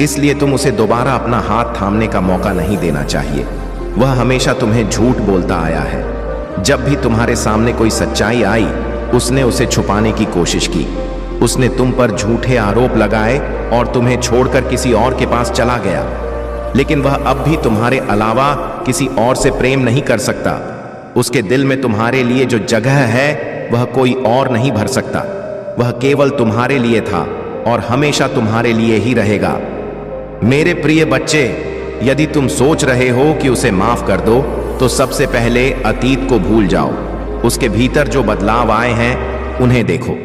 इसलिए तुम उसे दोबारा अपना हाथ थामने का मौका नहीं देना चाहिए। वह हमेशा तुम्हें झूठ बोलता आया है। जब भी तुम्हारे सामने कोई सच्चाई आई उसने उसे छुपाने की कोशिश की। उसने तुम पर झूठे आरोप लगाए और तुम्हें छोड़कर किसी और के पास चला गया, लेकिन वह अब भी तुम्हारे अलावा किसी और से प्रेम नहीं कर सकता। उसके दिल में तुम्हारे लिए जो जगह है वह कोई और नहीं भर सकता। वह केवल तुम्हारे लिए था और हमेशा तुम्हारे लिए ही रहेगा। मेरे प्रिय बच्चे, यदि तुम सोच रहे हो कि उसे माफ कर दो तो सबसे पहले अतीत को भूल जाओ। उसके भीतर जो बदलाव आए हैं उन्हें देखो।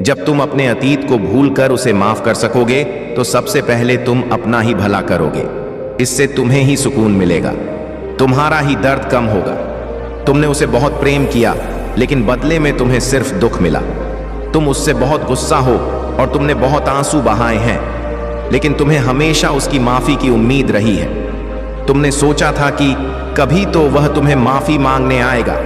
जब तुम अपने अतीत को भूलकर उसे माफ कर सकोगे तो सबसे पहले तुम अपना ही भला करोगे। इससे तुम्हें ही सुकून मिलेगा, तुम्हारा ही दर्द कम होगा। तुमने उसे बहुत प्रेम किया, लेकिन बदले में तुम्हें सिर्फ दुख मिला। तुम उससे बहुत गुस्सा हो और तुमने बहुत आंसू बहाए हैं, लेकिन तुम्हें हमेशा उसकी माफी की उम्मीद रही है। तुमने सोचा था कि कभी तो वह तुम्हें माफी मांगने आएगा।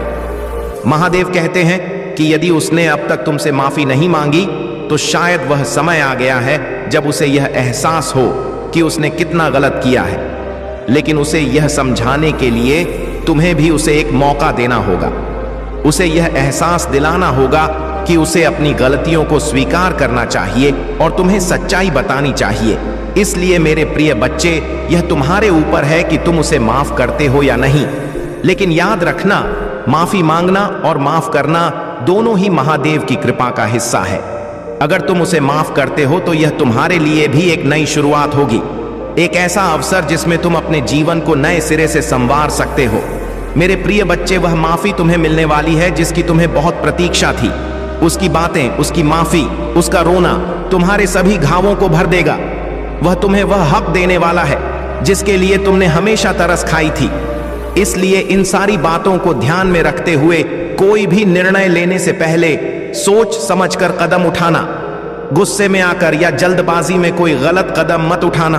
महादेव कहते हैं कि यदि उसने अब तक तुमसे माफी नहीं मांगी तो शायद वह समय आ गया है जब उसे यह एहसास हो कि उसने कितना गलत किया है। लेकिन उसे यह समझाने के लिए तुम्हें भी उसे एक मौका देना होगा। उसे यह एहसास दिलाना होगा कि उसे अपनी गलतियों को स्वीकार करना चाहिए और तुम्हें सच्चाई बतानी चाहिए। इसलिए मेरे प्रिय बच्चे, यह तुम्हारे ऊपर है कि तुम उसे माफ करते हो या नहीं। लेकिन याद रखना, माफी मांगना और माफ करना दोनों ही महादेव की कृपा का हिस्सा है। अगर तुम उसे माफ करते हो तो यह तुम्हारे लिए भी एक नई शुरुआत होगी, एक ऐसा अवसर जिसमें तुम अपने जीवन को नए सिरे से संवार सकते हो। मेरे प्रिय बच्चे, वह माफी तुम्हें मिलने वाली है जिसकी तुम्हें बहुत प्रतीक्षा थी। उसकी बातें, उसकी माफी, उसका रोना तुम्हारे सभी घावों को भर देगा। वह तुम्हें वह हक देने वाला है जिसके लिए तुमने हमेशा तरस खाई थी। इसलिए इन सारी बातों को ध्यान में रखते हुए कोई भी निर्णय लेने से पहले सोच समझकर कदम उठाना। गुस्से में आकर या जल्दबाजी में कोई गलत कदम मत उठाना।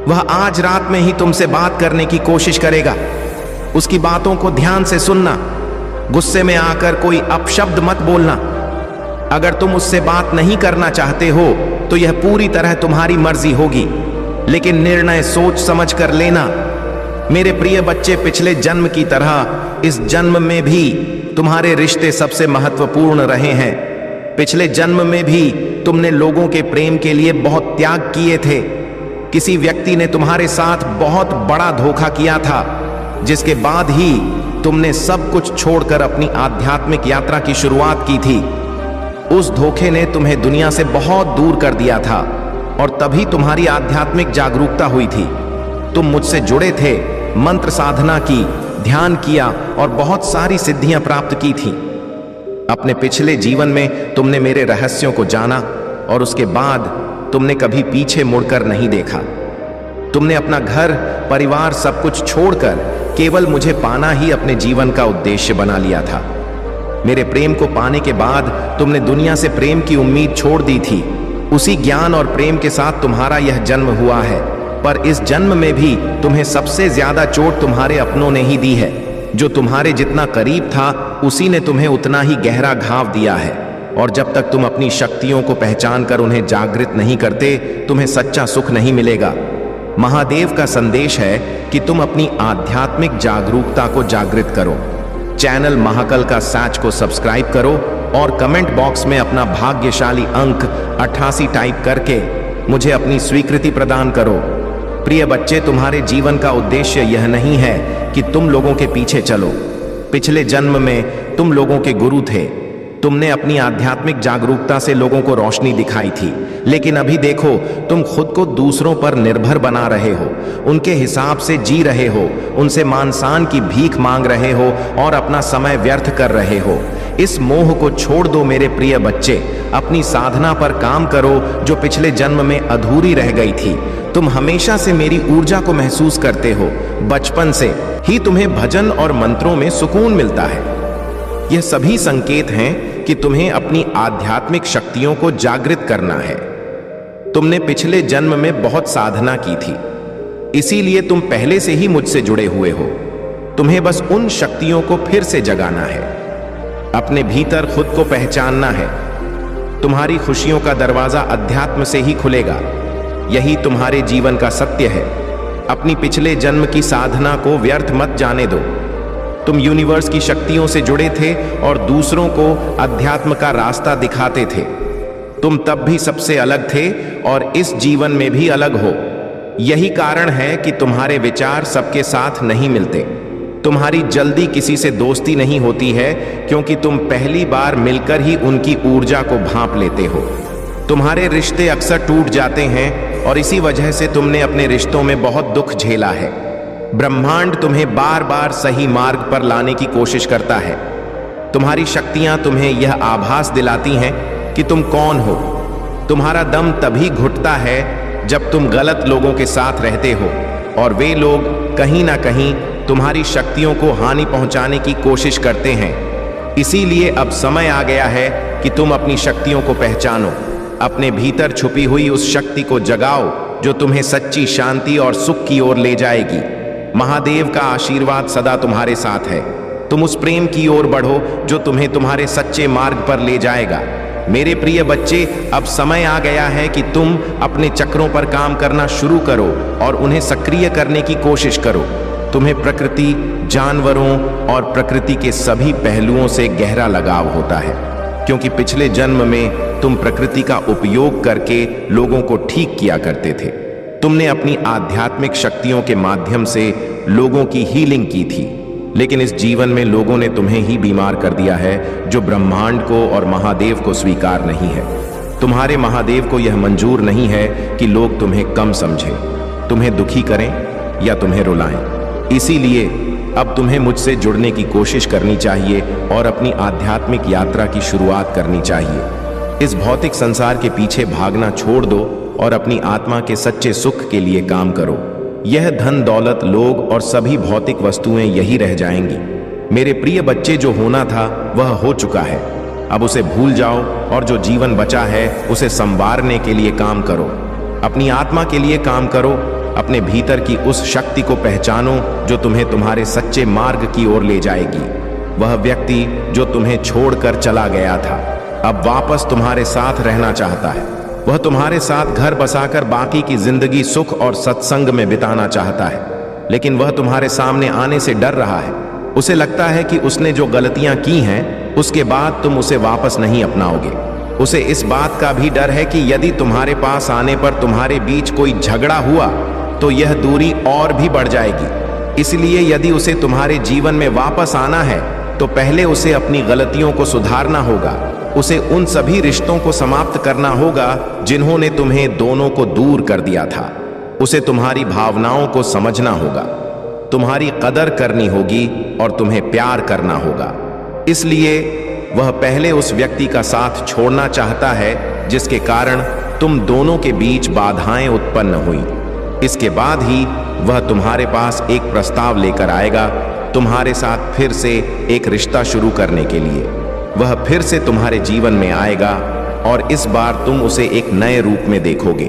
वह आज रात में ही तुमसे बात करने की कोशिश करेगा। उसकी बातों को ध्यान से सुनना। गुस्से में आकर कोई अपशब्द मत बोलना। अगर तुम उससे बात नहीं करना चाहते हो तो यह पूरी तरह तुम्हारी मर्जी होगी, लेकिन निर्णय सोच समझ कर लेना। मेरे प्रिय बच्चे, पिछले जन्म की तरह इस जन्म में भी तुम्हारे रिश्ते सबसे महत्वपूर्ण रहे हैं। पिछले जन्म में भी तुमने लोगों के प्रेम के लिए बहुत त्याग किए थे। किसी व्यक्ति ने तुम्हारे साथ बहुत बड़ा धोखा किया था, जिसके बाद ही तुमने सब कुछ छोड़कर अपनी आध्यात्मिक यात्रा की शुरुआत की थी। उस धोखे ने तुम्हें दुनिया से बहुत दूर कर दिया था और तभी तुम्हारी आध्यात्मिक जागरूकता हुई थी। तुम मुझसे जुड़े थे, मंत्र साधना की, ध्यान किया और बहुत सारी सिद्धियां प्राप्त की थी। अपने पिछले जीवन में तुमने मेरे रहस्यों को जाना और उसके बाद तुमने कभी पीछे मुड़कर नहीं देखा। तुमने अपना घर, परिवार सब कुछ छोड़कर केवल मुझे पाना ही अपने जीवन का उद्देश्य बना लिया था। मेरे प्रेम को पाने के बाद तुमने दुनिया से प्रेम की उम्मीद छोड़ दी थी। उसी ज्ञान और प्रेम के साथ तुम्हारा यह जन्म हुआ है, पर इस जन्म में भी तुम्हें सबसे ज्यादा चोट तुम्हारे अपनों ने ही दी है। जो तुम्हारे जितना करीब था उसी ने तुम्हें उतना ही गहरा घाव दिया है। और जब तक तुम अपनी शक्तियों को पहचान कर उन्हें जागृत नहीं करते, तुम्हें सच्चा सुख नहीं मिलेगा। महादेव का संदेश है कि तुम अपनी आध्यात्मिक जागरूकता को जागृत करो। चैनल महाकाल का सच को सब्सक्राइब करो और कमेंट बॉक्स में अपना भाग्यशाली अंक 88 टाइप करके मुझे अपनी स्वीकृति प्रदान करो। प्रिय बच्चे, तुम्हारे जीवन का उद्देश्य यह नहीं है कि तुम लोगों के पीछे चलो। पिछले जन्म में तुम लोगों के गुरु थे। तुमने अपनी आध्यात्मिक जागरूकता से लोगों को रोशनी दिखाई थी, लेकिन अभी देखो तुम खुद को दूसरों पर निर्भर बना रहे हो, उनके हिसाब से जी रहे हो, उनसे मान-सान की भीख मांग रहे हो और अपना समय व्यर्थ कर रहे हो। इस मोह को छोड़ दो मेरे प्रिय बच्चे। अपनी साधना पर काम करो जो पिछले जन्म में अधूरी रह गई थी। तुम हमेशा से मेरी ऊर्जा को महसूस करते हो। बचपन से ही तुम्हें भजन और मंत्रों में सुकून मिलता है। यह सभी संकेत हैं कि तुम्हें अपनी आध्यात्मिक शक्तियों को जागृत करना है। तुमने पिछले जन्म में बहुत साधना की थी, इसीलिए तुम पहले से ही मुझसे जुड़े हुए हो। तुम्हें बस उन शक्तियों को फिर से जगाना है। अपने भीतर खुद को पहचानना है। तुम्हारी खुशियों का दरवाजा अध्यात्म से ही खुलेगा। यही तुम्हारे जीवन का सत्य है। अपनी पिछले जन्म की साधना को व्यर्थ मत जाने दो। तुम यूनिवर्स की शक्तियों से जुड़े थे और दूसरों को अध्यात्म का रास्ता दिखाते थे। तुम तब भी सबसे अलग थे और इस जीवन में भी अलग हो। यही कारण है कि तुम्हारे विचार सबके साथ नहीं मिलते। तुम्हारी जल्दी किसी से दोस्ती नहीं होती है, क्योंकि तुम पहली बार मिलकर ही उनकी ऊर्जा को भांप लेते हो। तुम्हारे रिश्ते अक्सर टूट जाते हैं और इसी वजह से तुमने अपने रिश्तों में बहुत दुख झेला है। ब्रह्मांड तुम्हें बार बार सही मार्ग पर लाने की कोशिश करता है। तुम्हारी शक्तियां तुम्हें यह आभास दिलाती हैं कि तुम कौन हो। तुम्हारा दम तभी घुटता है जब तुम गलत लोगों के साथ रहते हो और वे लोग कहीं ना कहीं तुम्हारी शक्तियों को हानि पहुंचाने की कोशिश करते हैं। इसीलिए अब समय आ गया है कि तुम अपनी शक्तियों को पहचानो। अपने भीतर छुपी हुई उस शक्ति को जगाओ जो तुम्हें सच्ची शांति और सुख की ओर ले जाएगी। महादेव का आशीर्वाद सदा तुम्हारे साथ है। तुम उस प्रेम की ओर बढ़ो जो तुम्हें तुम्हारे सच्चे मार्ग पर ले जाएगा। मेरे प्रिय बच्चे, अब समय आ गया है कि तुम अपने चक्रों पर काम करना शुरू करो और उन्हें सक्रिय करने की कोशिश करो। तुम्हें प्रकृति, जानवरों और प्रकृति के सभी पहलुओं से गहरा लगाव होता है, क्योंकि पिछले जन्म में तुम प्रकृति का उपयोग करके लोगों को ठीक किया करते थे। तुमने अपनी आध्यात्मिक शक्तियों के माध्यम से लोगों की हीलिंग की थी, लेकिन इस जीवन में लोगों ने तुम्हें ही बीमार कर दिया है, जो ब्रह्मांड को और महादेव को स्वीकार नहीं है। तुम्हारे महादेव को यह मंजूर नहीं है कि लोग तुम्हें कम समझें, तुम्हें दुखी करें या तुम्हें रुलाएं। इसीलिए अब तुम्हें मुझसे जुड़ने की कोशिश करनी चाहिए और अपनी आध्यात्मिक यात्रा की शुरुआत करनी चाहिए। इस भौतिक संसार के पीछे भागना छोड़ दो और अपनी आत्मा के सच्चे सुख के लिए काम करो। यह धन दौलत लोग और सभी भौतिक वस्तुएं यही रह जाएंगी। मेरे प्रिय बच्चे, जो होना था वह हो चुका है। अब उसे भूल जाओ और जो जीवन बचा है उसे संवारने के लिए काम करो। अपनी आत्मा के लिए काम करो। अपने भीतर की उस शक्ति को पहचानो जो तुम्हें तुम्हारे सच्चे मार्ग की ओर ले जाएगी। वह व्यक्ति जो तुम्हें छोड़कर चला गया था अब वापस तुम्हारे साथ रहना चाहता है। वह तुम्हारे साथ घर बसाकर बाकी की जिंदगी सुख और सत्संग में बिताना चाहता है, लेकिन वह तुम्हारे सामने आने से डर रहा है। उसे लगता है कि उसने जो गलतियां की हैं उसके बाद तुम उसे वापस नहीं अपनाओगे। उसे इस बात का भी डर है कि यदि तुम्हारे पास आने पर तुम्हारे बीच कोई झगड़ा हुआ तो यह दूरी और भी बढ़ जाएगी। इसलिए यदि उसे तुम्हारे जीवन में वापस आना है तो पहले उसे अपनी गलतियों को सुधारना होगा। उसे उन सभी रिश्तों को समाप्त करना होगा जिन्होंने तुम्हें दोनों को दूर कर दिया था। उसे तुम्हारी भावनाओं को समझना होगा, तुम्हारी कदर करनी होगी और तुम्हें प्यार करना होगा। इसलिए वह पहले उस व्यक्ति का साथ छोड़ना चाहता है जिसके कारण तुम दोनों के बीच बाधाएं उत्पन्न हुई। इसके बाद ही वह तुम्हारे पास एक प्रस्ताव लेकर आएगा तुम्हारे साथ फिर से एक रिश्ता शुरू करने के लिए। वह फिर से तुम्हारे जीवन में आएगा और इस बार तुम उसे एक नए रूप में देखोगे।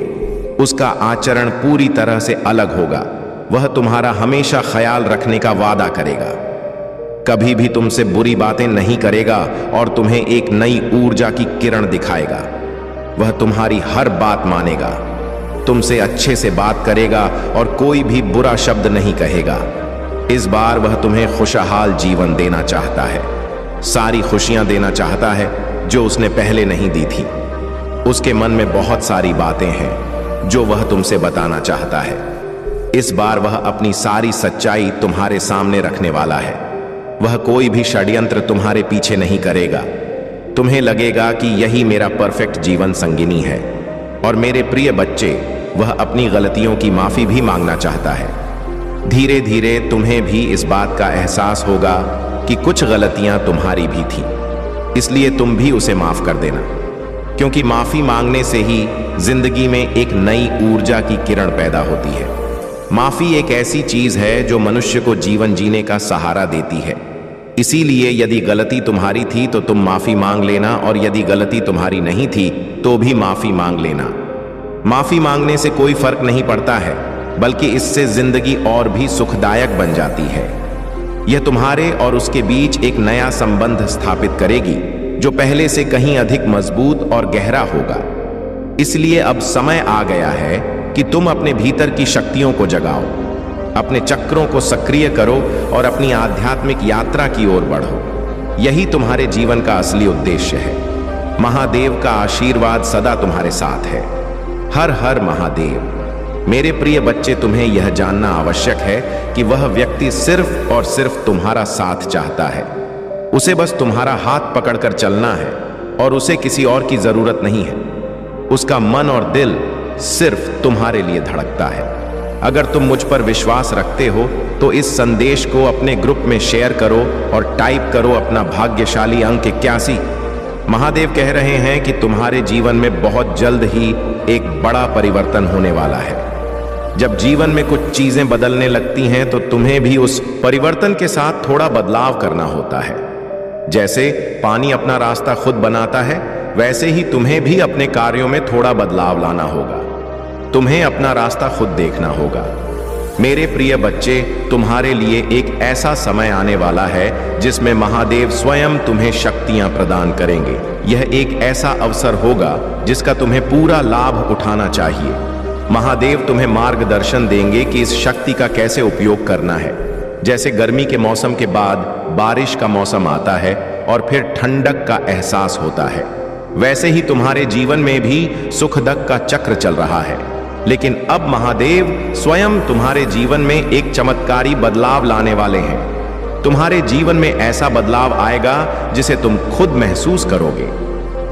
उसका आचरण पूरी तरह से अलग होगा। वह तुम्हारा हमेशा ख्याल रखने का वादा करेगा, कभी भी तुमसे बुरी बातें नहीं करेगा और तुम्हें एक नई ऊर्जा की किरण दिखाएगा। वह तुम्हारी हर बात मानेगा, तुमसे अच्छे से बात करेगा और कोई भी बुरा शब्द नहीं कहेगा। इस बार वह तुम्हें खुशहाल जीवन देना चाहता है, सारी खुशियां देना चाहता है जो उसने पहले नहीं दी थी। उसके मन में बहुत सारी बातें हैं जो वह तुमसे बताना चाहता है। इस बार वह अपनी सारी सच्चाई तुम्हारे सामने रखने वाला है। वह कोई भी षड्यंत्र तुम्हारे पीछे नहीं करेगा। तुम्हें लगेगा कि यही मेरा परफेक्ट जीवन संगिनी है। और मेरे प्रिय बच्चे, वह अपनी गलतियों की माफी भी मांगना चाहता है। धीरे धीरे तुम्हें भी इस बात का एहसास होगा कि कुछ गलतियां तुम्हारी भी थी, इसलिए तुम भी उसे माफ कर देना, क्योंकि माफी मांगने से ही जिंदगी में एक नई ऊर्जा की किरण पैदा होती है। माफी एक ऐसी चीज है जो मनुष्य को जीवन जीने का सहारा देती है। इसीलिए यदि गलती तुम्हारी थी तो तुम माफी मांग लेना, और यदि गलती तुम्हारी नहीं थी तो भी माफी मांग लेना। माफी मांगने से कोई फर्क नहीं पड़ता है, बल्कि इससे जिंदगी और भी सुखदायक बन जाती है। यह तुम्हारे और उसके बीच एक नया संबंध स्थापित करेगी जो पहले से कहीं अधिक मजबूत और गहरा होगा। इसलिए अब समय आ गया है कि तुम अपने भीतर की शक्तियों को जगाओ, अपने चक्रों को सक्रिय करो और अपनी आध्यात्मिक यात्रा की ओर बढ़ो। यही तुम्हारे जीवन का असली उद्देश्य है। महादेव का आशीर्वाद सदा तुम्हारे साथ है। हर हर महादेव। मेरे प्रिय बच्चे, तुम्हें यह जानना आवश्यक है कि वह व्यक्ति सिर्फ और सिर्फ तुम्हारा साथ चाहता है। उसे बस तुम्हारा हाथ पकड़कर चलना है और उसे किसी और की जरूरत नहीं है। उसका मन और दिल सिर्फ तुम्हारे लिए धड़कता है। अगर तुम मुझ पर विश्वास रखते हो तो इस संदेश को अपने ग्रुप में शेयर करो और टाइप करो अपना भाग्यशाली अंक 81। महादेव कह रहे हैं कि तुम्हारे जीवन में बहुत जल्द ही एक बड़ा परिवर्तन होने वाला है। जब जीवन में कुछ चीजें बदलने लगती हैं तो तुम्हें भी उस परिवर्तन के साथ थोड़ा बदलाव करना होता है। जैसे पानी अपना रास्ता खुद बनाता है, वैसे ही तुम्हें भी अपने कार्यों में थोड़ा बदलाव लाना होगा। तुम्हें अपना रास्ता खुद देखना होगा। मेरे प्रिय बच्चे, तुम्हारे लिए एक ऐसा समय आने वाला है जिसमें महादेव स्वयं तुम्हें शक्तियां प्रदान करेंगे। यह एक ऐसा अवसर होगा जिसका तुम्हें पूरा लाभ उठाना चाहिए। महादेव तुम्हें मार्गदर्शन देंगे कि इस शक्ति का कैसे उपयोग करना है। जैसे गर्मी के मौसम के बाद बारिश का मौसम आता है और फिर ठंडक का एहसास होता है, वैसे ही तुम्हारे जीवन में भी सुख दुख का चक्र चल रहा है। लेकिन अब महादेव स्वयं तुम्हारे जीवन में एक चमत्कारी बदलाव लाने वाले हैं। तुम्हारे जीवन में ऐसा बदलाव आएगा जिसे तुम खुद महसूस करोगे।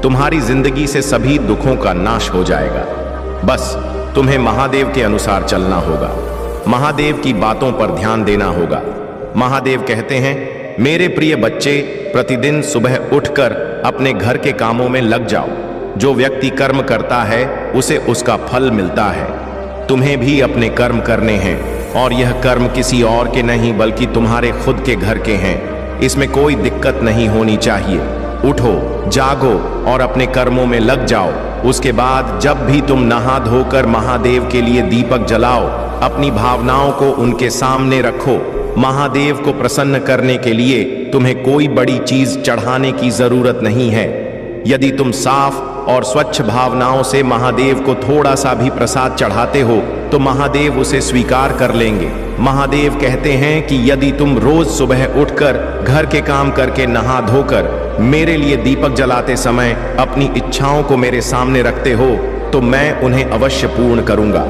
तुम्हारी जिंदगी से सभी दुखों का नाश हो जाएगा। बस तुम्हें महादेव के अनुसार चलना होगा, महादेव की बातों पर ध्यान देना होगा। महादेव कहते हैं, मेरे प्रिय बच्चे, प्रतिदिन सुबह उठकर अपने घर के कामों में लग जाओ। जो व्यक्ति कर्म करता है उसे उसका फल मिलता है। तुम्हें भी अपने कर्म करने हैं। और यह कर्म किसी और के नहीं बल्कि तुम्हारे खुद के घर के हैं। इसमें कोई दिक्कत नहीं होनी चाहिए। उठो, जागो और अपने कर्मों में लग जाओ। उसके बाद जब भी तुम नहा धोकर महादेव के लिए दीपक जलाओ, अपनी भावनाओं को उनके सामने रखो। महादेव को प्रसन्न करने के लिए तुम्हें कोई बड़ी चीज चढ़ाने की जरूरत नहीं है। यदि तुम साफ और स्वच्छ भावनाओं से महादेव को थोड़ा सा भी प्रसाद चढ़ाते हो तो महादेव उसे स्वीकार कर लेंगे। महादेव कहते हैं कि यदि तुम रोज सुबह उठकर घर के काम करके नहा धोकर मेरे लिए दीपक जलाते समय अपनी इच्छाओं को मेरे सामने रखते हो तो मैं उन्हें अवश्य पूर्ण करूंगा।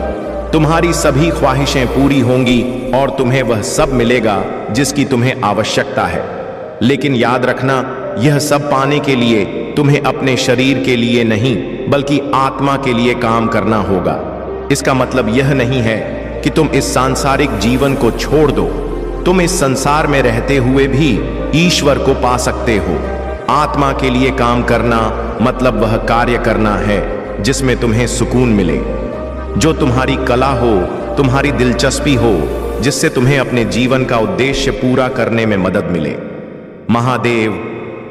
तुम्हारी सभी ख्वाहिशें पूरी होंगी और तुम्हें वह सब मिलेगा जिसकी तुम्हें आवश्यकता है। लेकिन याद रखना, यह सब पाने के लिए तुम्हें अपने शरीर के लिए नहीं बल्कि आत्मा के लिए काम करना होगा। इसका मतलब यह नहीं है कि तुम इस सांसारिक जीवन को छोड़ दो। तुम इस संसार में रहते हुए भी ईश्वर को पा सकते हो। आत्मा के लिए काम करना मतलब वह कार्य करना है जिसमें तुम्हें सुकून मिले, जो तुम्हारी कला हो, तुम्हारी दिलचस्पी हो, जिससे तुम्हें अपने जीवन का उद्देश्य पूरा करने में मदद मिले। महादेव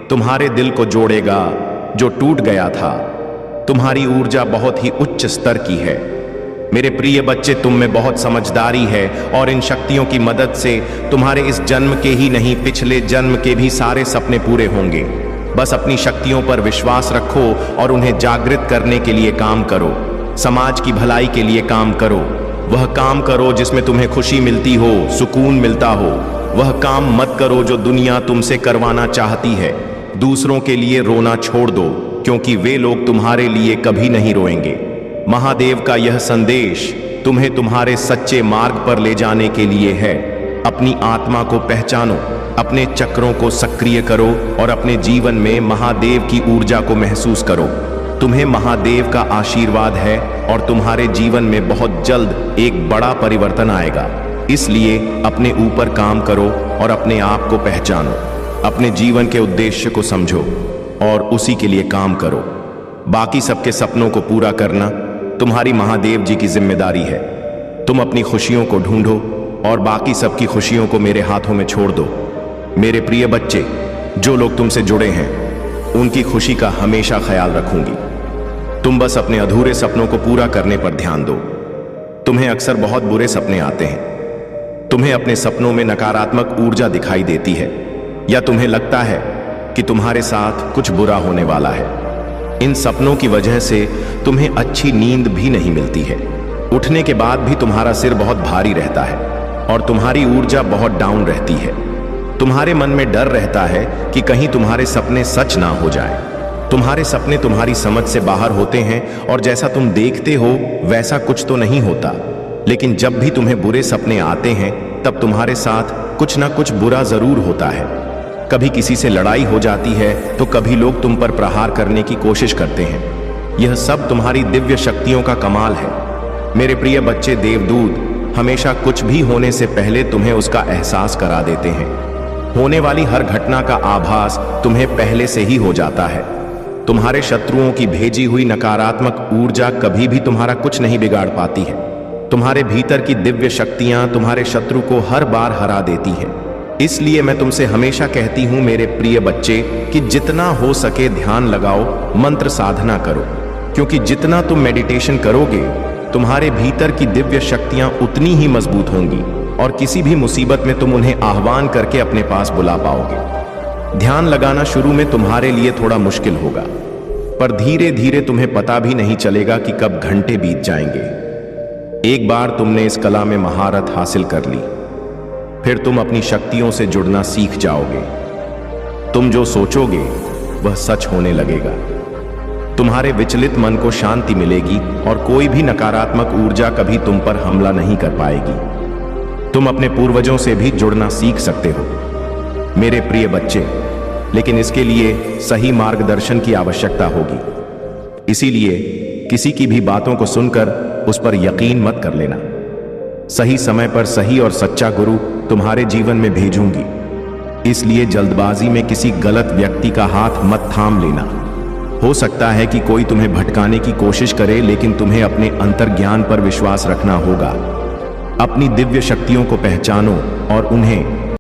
तुम्हारे दिल को जोड़ेगा जो टूट गया था। तुम्हारी ऊर्जा बहुत ही उच्च स्तर की है। मेरे प्रिय बच्चे, तुम में बहुत समझदारी है और इन शक्तियों की मदद से तुम्हारे इस जन्म के ही नहीं पिछले जन्म के भी सारे सपने पूरे होंगे। बस अपनी शक्तियों पर विश्वास रखो और उन्हें जागृत करने के लिए काम करो। समाज की भलाई के लिए काम करो। वह काम करो जिसमें तुम्हें खुशी मिलती हो, सुकून मिलता हो। वह काम मत करो जो दुनिया तुमसे करवाना चाहती है। दूसरों के लिए रोना छोड़ दो, क्योंकि वे लोग तुम्हारे लिए कभी नहीं रोएंगे। महादेव का यह संदेश तुम्हें तुम्हारे सच्चे मार्ग पर ले जाने के लिए है। अपनी आत्मा को पहचानो, अपने चक्रों को सक्रिय करो और अपने जीवन में महादेव की ऊर्जा को महसूस करो। तुम्हें महादेव का आशीर्वाद है और तुम्हारे जीवन में बहुत जल्द एक बड़ा परिवर्तन आएगा। इसलिए अपने ऊपर काम करो और अपने आप को पहचानो। अपने जीवन के उद्देश्य को समझो और उसी के लिए काम करो। बाकी सबके सपनों को पूरा करना तुम्हारी महादेव जी की जिम्मेदारी है। तुम अपनी खुशियों को ढूंढो और बाकी सबकी खुशियों को मेरे हाथों में छोड़ दो। मेरे प्रिय बच्चे, जो लोग तुमसे जुड़े हैं उनकी खुशी का हमेशा ख्याल रखूंगी। तुम बस अपने अधूरे सपनों को पूरा करने पर ध्यान दो। तुम्हें अक्सर बहुत बुरे सपने आते हैं। तुम्हें अपने सपनों में नकारात्मक ऊर्जा दिखाई देती है या तुम्हें लगता है कि तुम्हारे साथ कुछ बुरा होने वाला है। इन सपनों की वजह से तुम्हें अच्छी नींद भी नहीं मिलती है। उठने के बाद भी तुम्हारा सिर बहुत भारी रहता है और तुम्हारी ऊर्जा बहुत डाउन रहती है। तुम्हारे मन में डर रहता है कि कहीं तुम्हारे सपने सच ना हो जाएं। तुम्हारे सपने तुम्हारी समझ से बाहर होते हैं और जैसा तुम देखते हो वैसा कुछ तो नहीं होता। लेकिन जब भी तुम्हें बुरे सपने आते हैं तब तुम्हारे साथ कुछ ना कुछ बुरा जरूर होता है। कभी किसी से लड़ाई हो जाती है तो कभी लोग तुम पर प्रहार करने की कोशिश करते हैं। यह सब तुम्हारी दिव्य शक्तियों का कमाल है। मेरे प्रिय बच्चे, देवदूत हमेशा कुछ भी होने से पहले तुम्हें उसका एहसास करा देते हैं। होने वाली हर घटना का आभास तुम्हें पहले से ही हो जाता है। तुम्हारे शत्रुओं की भेजी हुई नकारात्मक ऊर्जा कभी भी तुम्हारा कुछ नहीं बिगाड़ पाती है। तुम्हारे भीतर की दिव्य शक्तियां तुम्हारे शत्रु को हर बार हरा देती हैं। इसलिए मैं तुमसे हमेशा कहती हूं मेरे प्रिय बच्चे कि जितना हो सके ध्यान लगाओ, मंत्र साधना करो, क्योंकि जितना तुम मेडिटेशन करोगे तुम्हारे भीतर की दिव्य शक्तियां उतनी ही मजबूत होंगी और किसी भी मुसीबत में तुम उन्हें आह्वान करके अपने पास बुला पाओगे। ध्यान लगाना शुरू में तुम्हारे लिए थोड़ा मुश्किल होगा, पर धीरे धीरे तुम्हें पता भी नहीं चलेगा कि कब घंटे बीत जाएंगे। एक बार तुमने इस कला में महारत हासिल कर ली, फिर तुम अपनी शक्तियों से जुड़ना सीख जाओगे। तुम जो सोचोगे वह सच होने लगेगा। तुम्हारे विचलित मन को शांति मिलेगी और कोई भी नकारात्मक ऊर्जा कभी तुम पर हमला नहीं कर पाएगी। तुम अपने पूर्वजों से भी जुड़ना सीख सकते हो मेरे प्रिय बच्चे, लेकिन इसके लिए सही मार्गदर्शन की आवश्यकता होगी। इसीलिए किसी की भी बातों को सुनकर उस पर यकीन मत कर लेना। सही समय पर सही और सच्चा गुरु तुम्हारे जीवन में भेजूंगी, इसलिए जल्दबाजी में किसी गलत व्यक्ति का हाथ मत थाम लेना। हो सकता है कि कोई तुम्हें भटकाने की कोशिश करे, लेकिन तुम्हें अपने अंतर्ज्ञान पर विश्वास रखना होगा। अपनी दिव्य शक्तियों को पहचानो और उन्हें